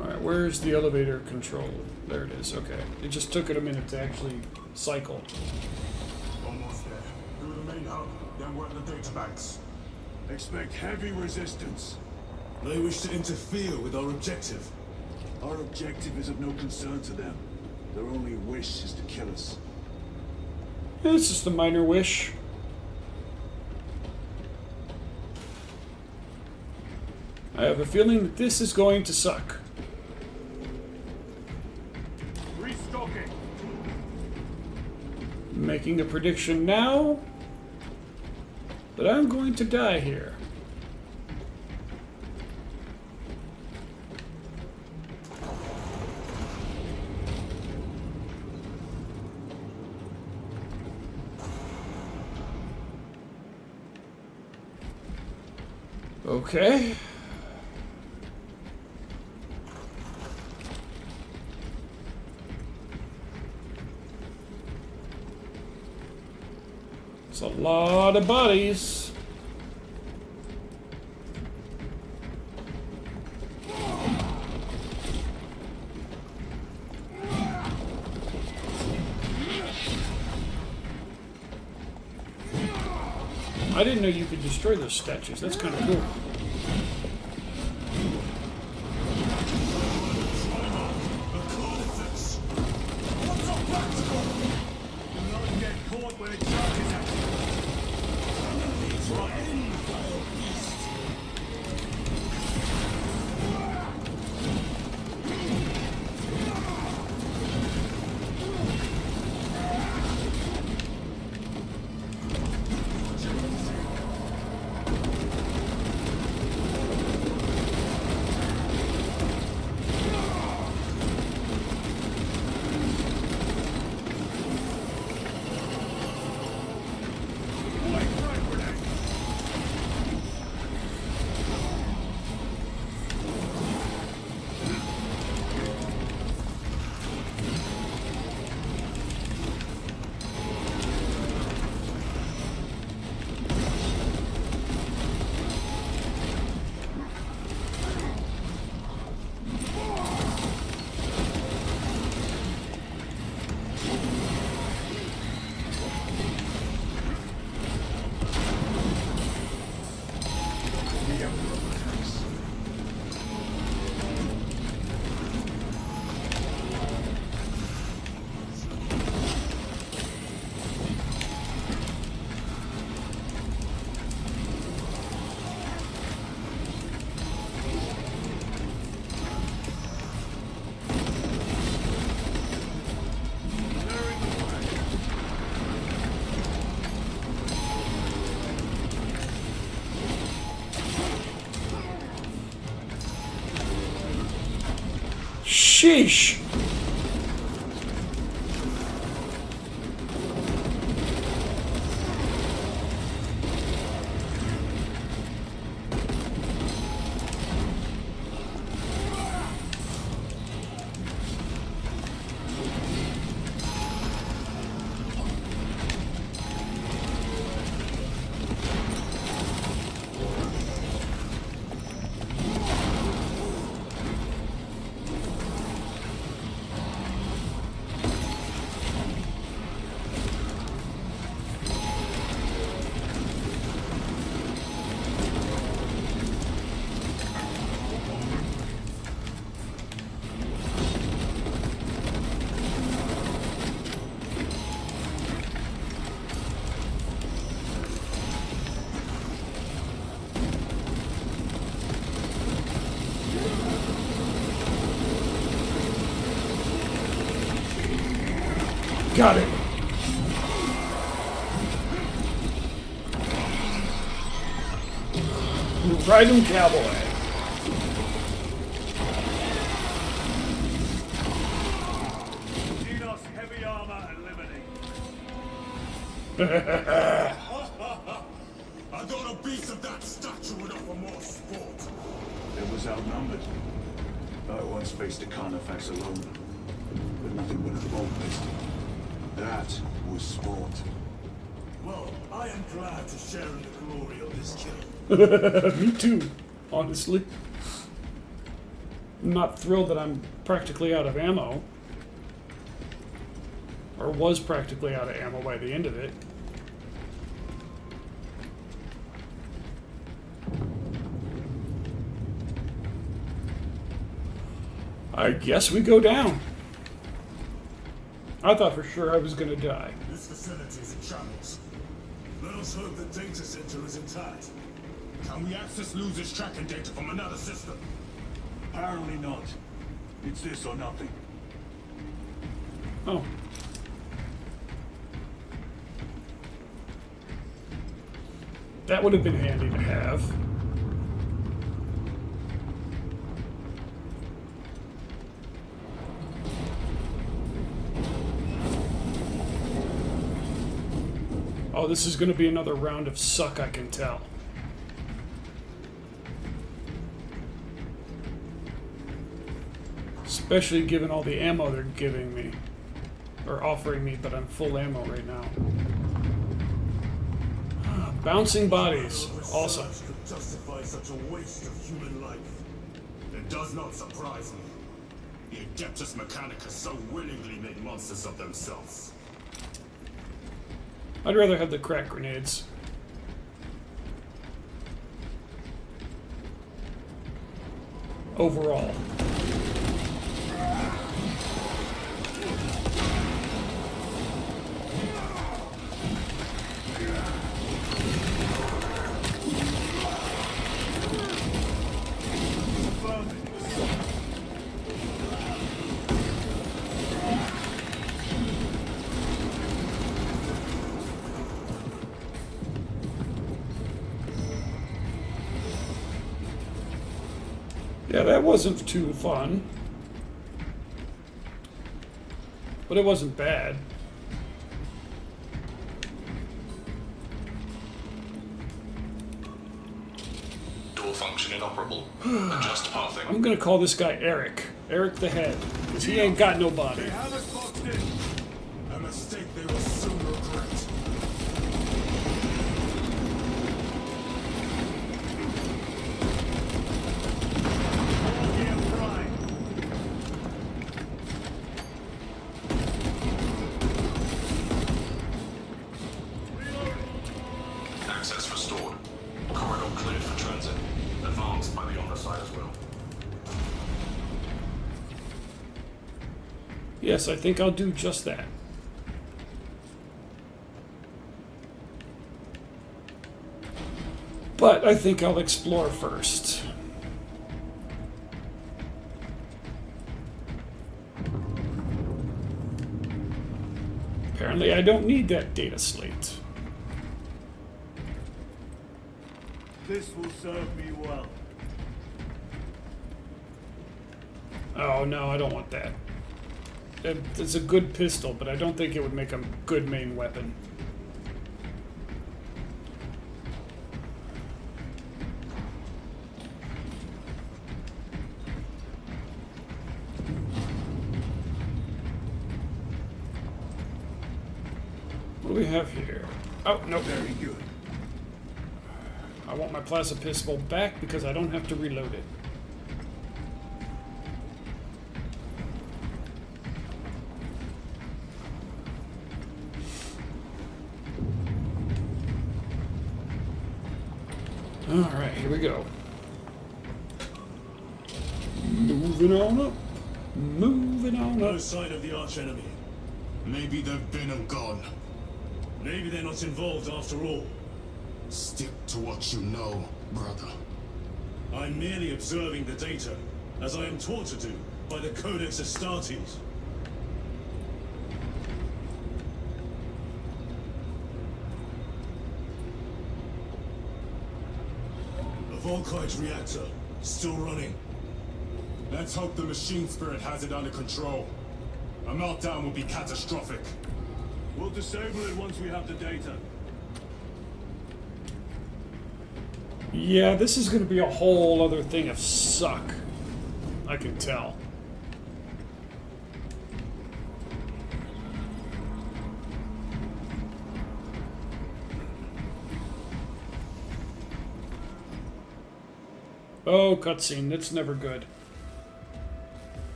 Alright, where's the elevator control? There it is, okay. It just took it a minute to actually cycle. Almost there. Through the main hub, then work the data banks. Expect heavy resistance. They wish to interfere with our objective. Our objective is of no concern to them. Their only wish is to kill us. It's just a minor wish. I have a feeling that this is going to suck. Restocking. Making a prediction now that I'm going to die here. Okay. It's a lot of bodies. I didn't know you could destroy those statues. That's kind of cool. Sheesh! Got it. Ride him, cowboy. Genos heavy armor and liberty. I thought a beast of that stature would offer more sport. It was outnumbered. I once faced a Carnifex alone, but nothing would have always. That was sport. Well, I am glad to share in the glory of this kill. Me too, honestly. I'm not thrilled that I'm practically out of ammo. Or was practically out of ammo by the end of it. I guess we go down. I thought for sure I was gonna die. This facility is in shambles. Let us hope the data center is intact. Can we access losers tracking data from another system? Apparently not. It's this or nothing. Oh. That would have been handy to have. Oh, this is going to be another round of suck, I can tell. Especially given all the ammo they're giving me. Or offering me, but I'm full ammo right now. Bouncing bodies. Awesome. Could justify such a waste of human life. It does not surprise me. The Adeptus Mechanicus so willingly make monsters of themselves. I'd rather have the crack grenades. Overall. Yeah, that wasn't too fun. But it wasn't bad. Door function inoperable. Adjust pathing. I'm gonna call this guy Eric. Eric the Head. Because he ain't got no body. They have us boxed in. A mistake they will soon regret. Access restored. Corridor cleared for transit. Advanced by the underside as well. Yes, I think I'll do just that. But I think I'll explore first. Apparently I don't need that data slate. This will serve me well. Oh, no, I don't want that. It's a good pistol, but I don't think it would make a good main weapon. What do we have here? Oh, no. Very good. I want my plasma pistol back because I don't have to reload it. Alright, here we go. Moving on up. Moving on No up. sign of the archenemy. Maybe they've been and gone. Maybe they're not involved after all. Stick to what you know, brother. I'm merely observing the data, as I am taught to do by the Codex Astartes. The Volkite reactor, still running. Let's hope the machine spirit has it under control. A meltdown would be catastrophic. We'll disable it once we have the data. Yeah, this is going to be a whole other thing of suck. I can tell. Oh, cutscene. That's never good.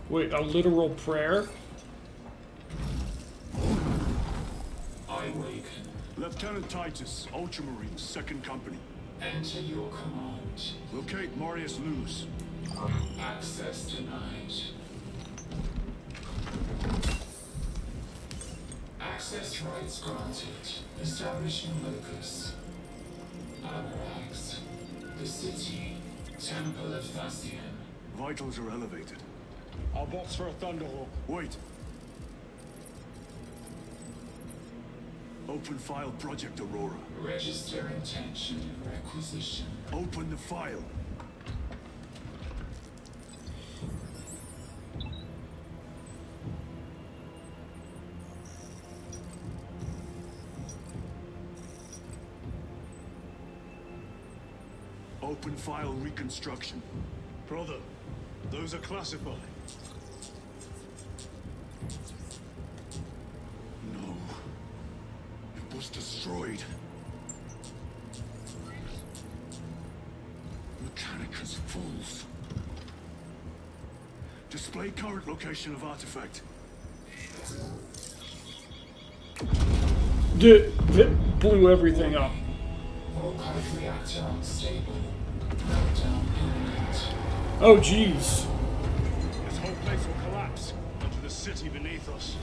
Wait, a literal prayer? I awaken. Lieutenant Titus, Ultramarines, 2nd Company. Enter your command. Locate Marius Luz. Access denied. Access rights granted. Establishing locus. Avarax. The city. Temple of Thasian. Vitals are elevated. I'll box for a Thunderhawk. Wait. Open file Project Aurora. Register intention of requisition. Open the file. Open file reconstruction. Brother, those are classified. No. It was destroyed. Mechanicus fools. Display current location of artifact. It blew everything up. Volkite reactor unstable. Meltdown imminent. Oh, jeez. This whole place will collapse onto the city beneath us.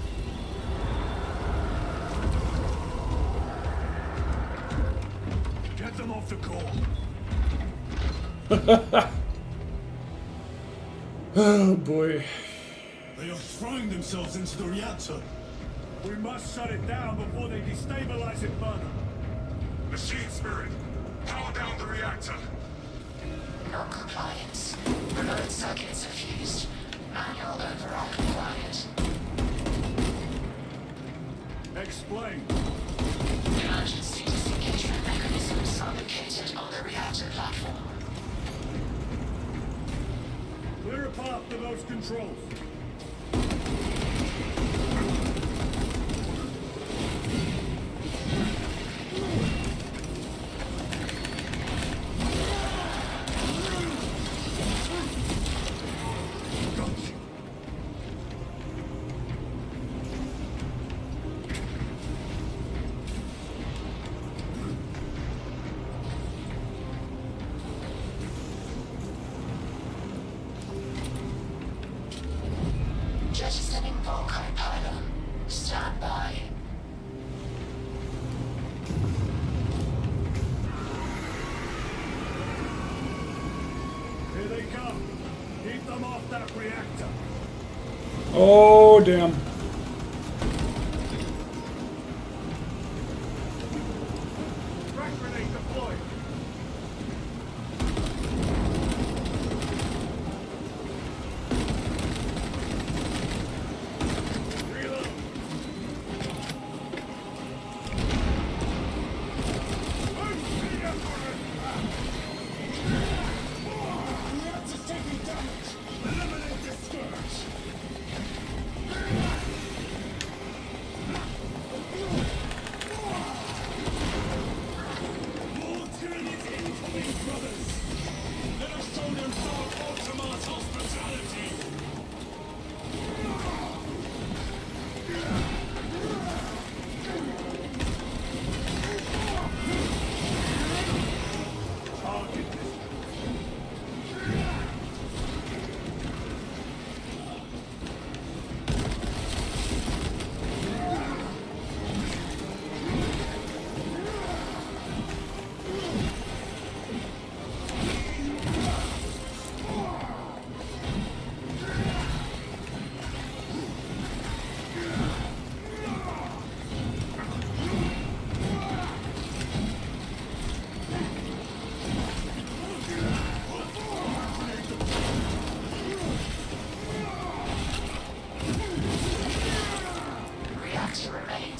Get them off the core. Oh, boy. They are throwing themselves into the reactor. We must shut it down before they destabilize it further. Machine spirit, power down the reactor. Non-compliance. Remote circuits are fused. Manual override required. Explain. Emergency disengagement mechanisms are located on the reactor platform. Clear a path to those controls. Jettisoning Volkite pylon. Stand by. Here they come. Keep them off that reactor. Oh, damn.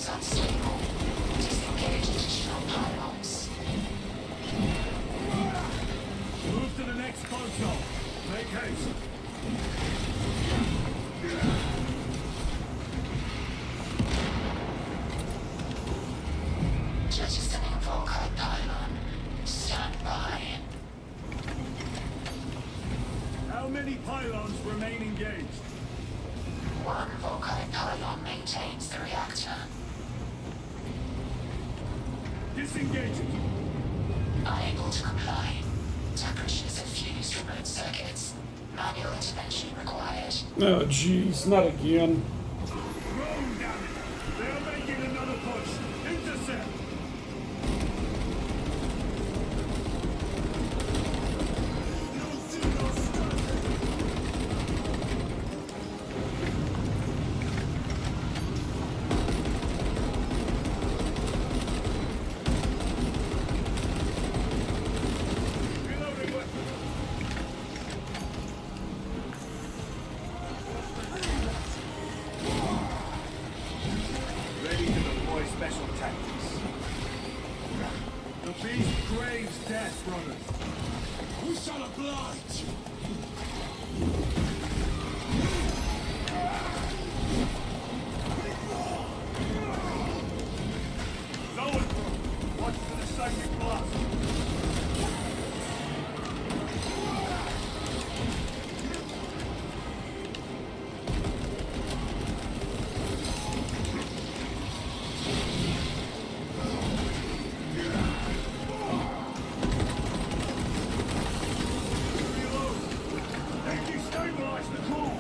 routes unstable. Disengage additional pylons. Move to the next console. Make haste. Jettisoning ROKAI pylon. Stand by. How many pylons remain engaged? One ROKAI pylon maintains the reactor. Disengage it. Unable to comply. Temperatures have fused remote circuits. Manual intervention required. Oh, jeez, not again. Roll, damn it! They are making another push. Intercept. Reloading weapon. Ready to deploy special tactics. The beast craves death, brothers. We shall oblige! Going through. Watch for the psychic blast. Reload. They destabilize the core.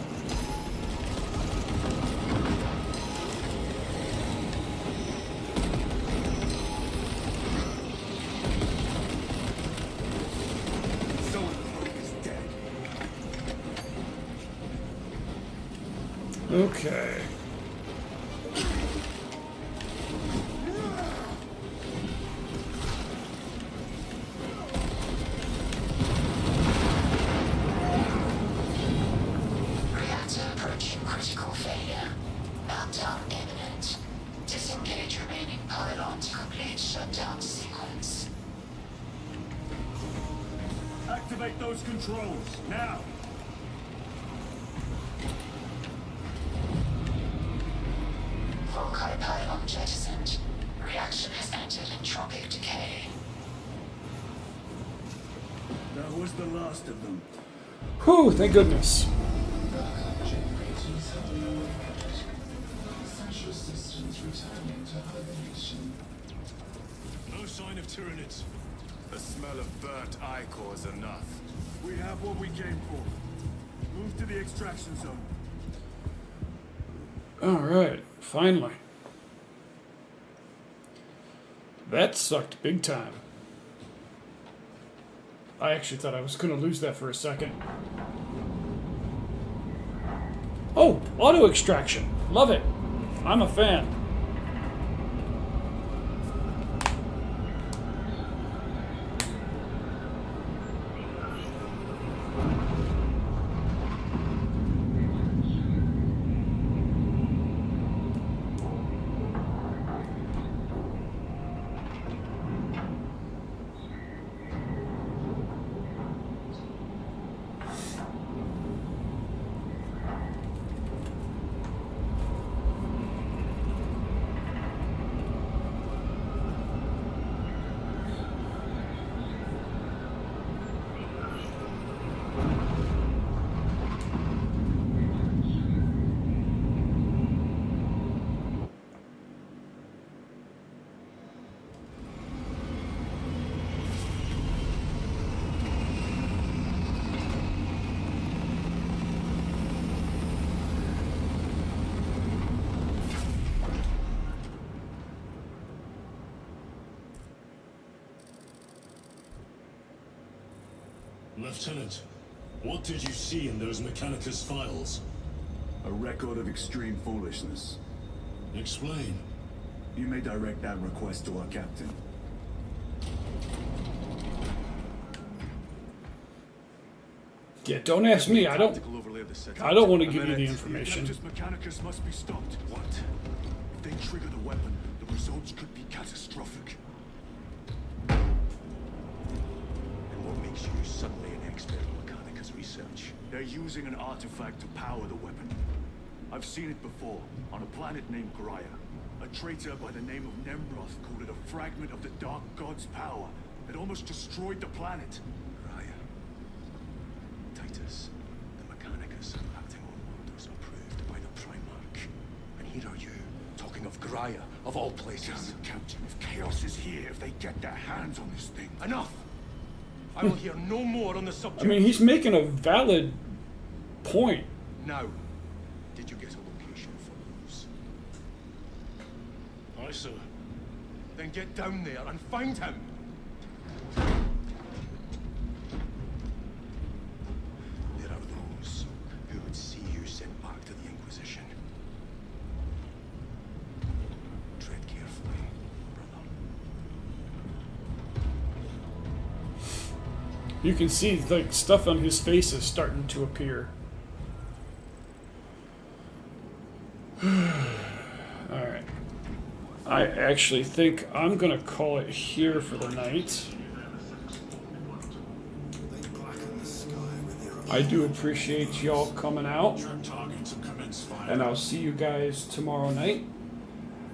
Someone is dead. Okay. Reactor approaching critical failure. Meltdown imminent. Disengage remaining pylon to complete shutdown sequence. Activate those controls, now! ROKAI pylon jettisoned. Reaction has entered entropic decay. That was the last of them. Whew, thank goodness. ROKAI generators have been overloaded. Essential systems returning to hibernation. No sign of Tyranids. The smell of burnt ichor is enough. We have what we came for. Move to the extraction zone. Alright, finally. That sucked big time. I actually thought I was going to lose that for a second. Oh, auto extraction. Love it. I'm a fan. Lieutenant, what did you see in those Mechanicus files? A record of extreme foolishness. Explain. You may direct that request to our captain. Yeah, don't ask me. I don't want to give you the The information. Adeptus Mechanicus must be stopped. What? If they trigger the weapon, the results could be catastrophic. And what makes you suddenly an expert in Mechanicus research? They're using an artifact to power the weapon. I've seen it before, on a planet named Graia. A traitor by the name of Nemroth called it a fragment of the Dark God's power. It almost destroyed the planet. Graia. Titus, the Mechanicus are acting on orders approved by the Primarch. And here are you, talking of Graia, of all places. Damn it, Captain, if Chaos is here, if they get their hands on this thing... Enough! I will hear no more on the subject. I mean, he's making a valid point. Now, did you get a location for Luz? Aye, sir. Then get down there and find him! There are those who would see you sent back to the Inquisition. Tread carefully, brother. You can see like stuff on his face is starting to appear. Alright. I actually think I'm gonna call it here for the night. I do appreciate y'all coming out. And I'll see you guys tomorrow night.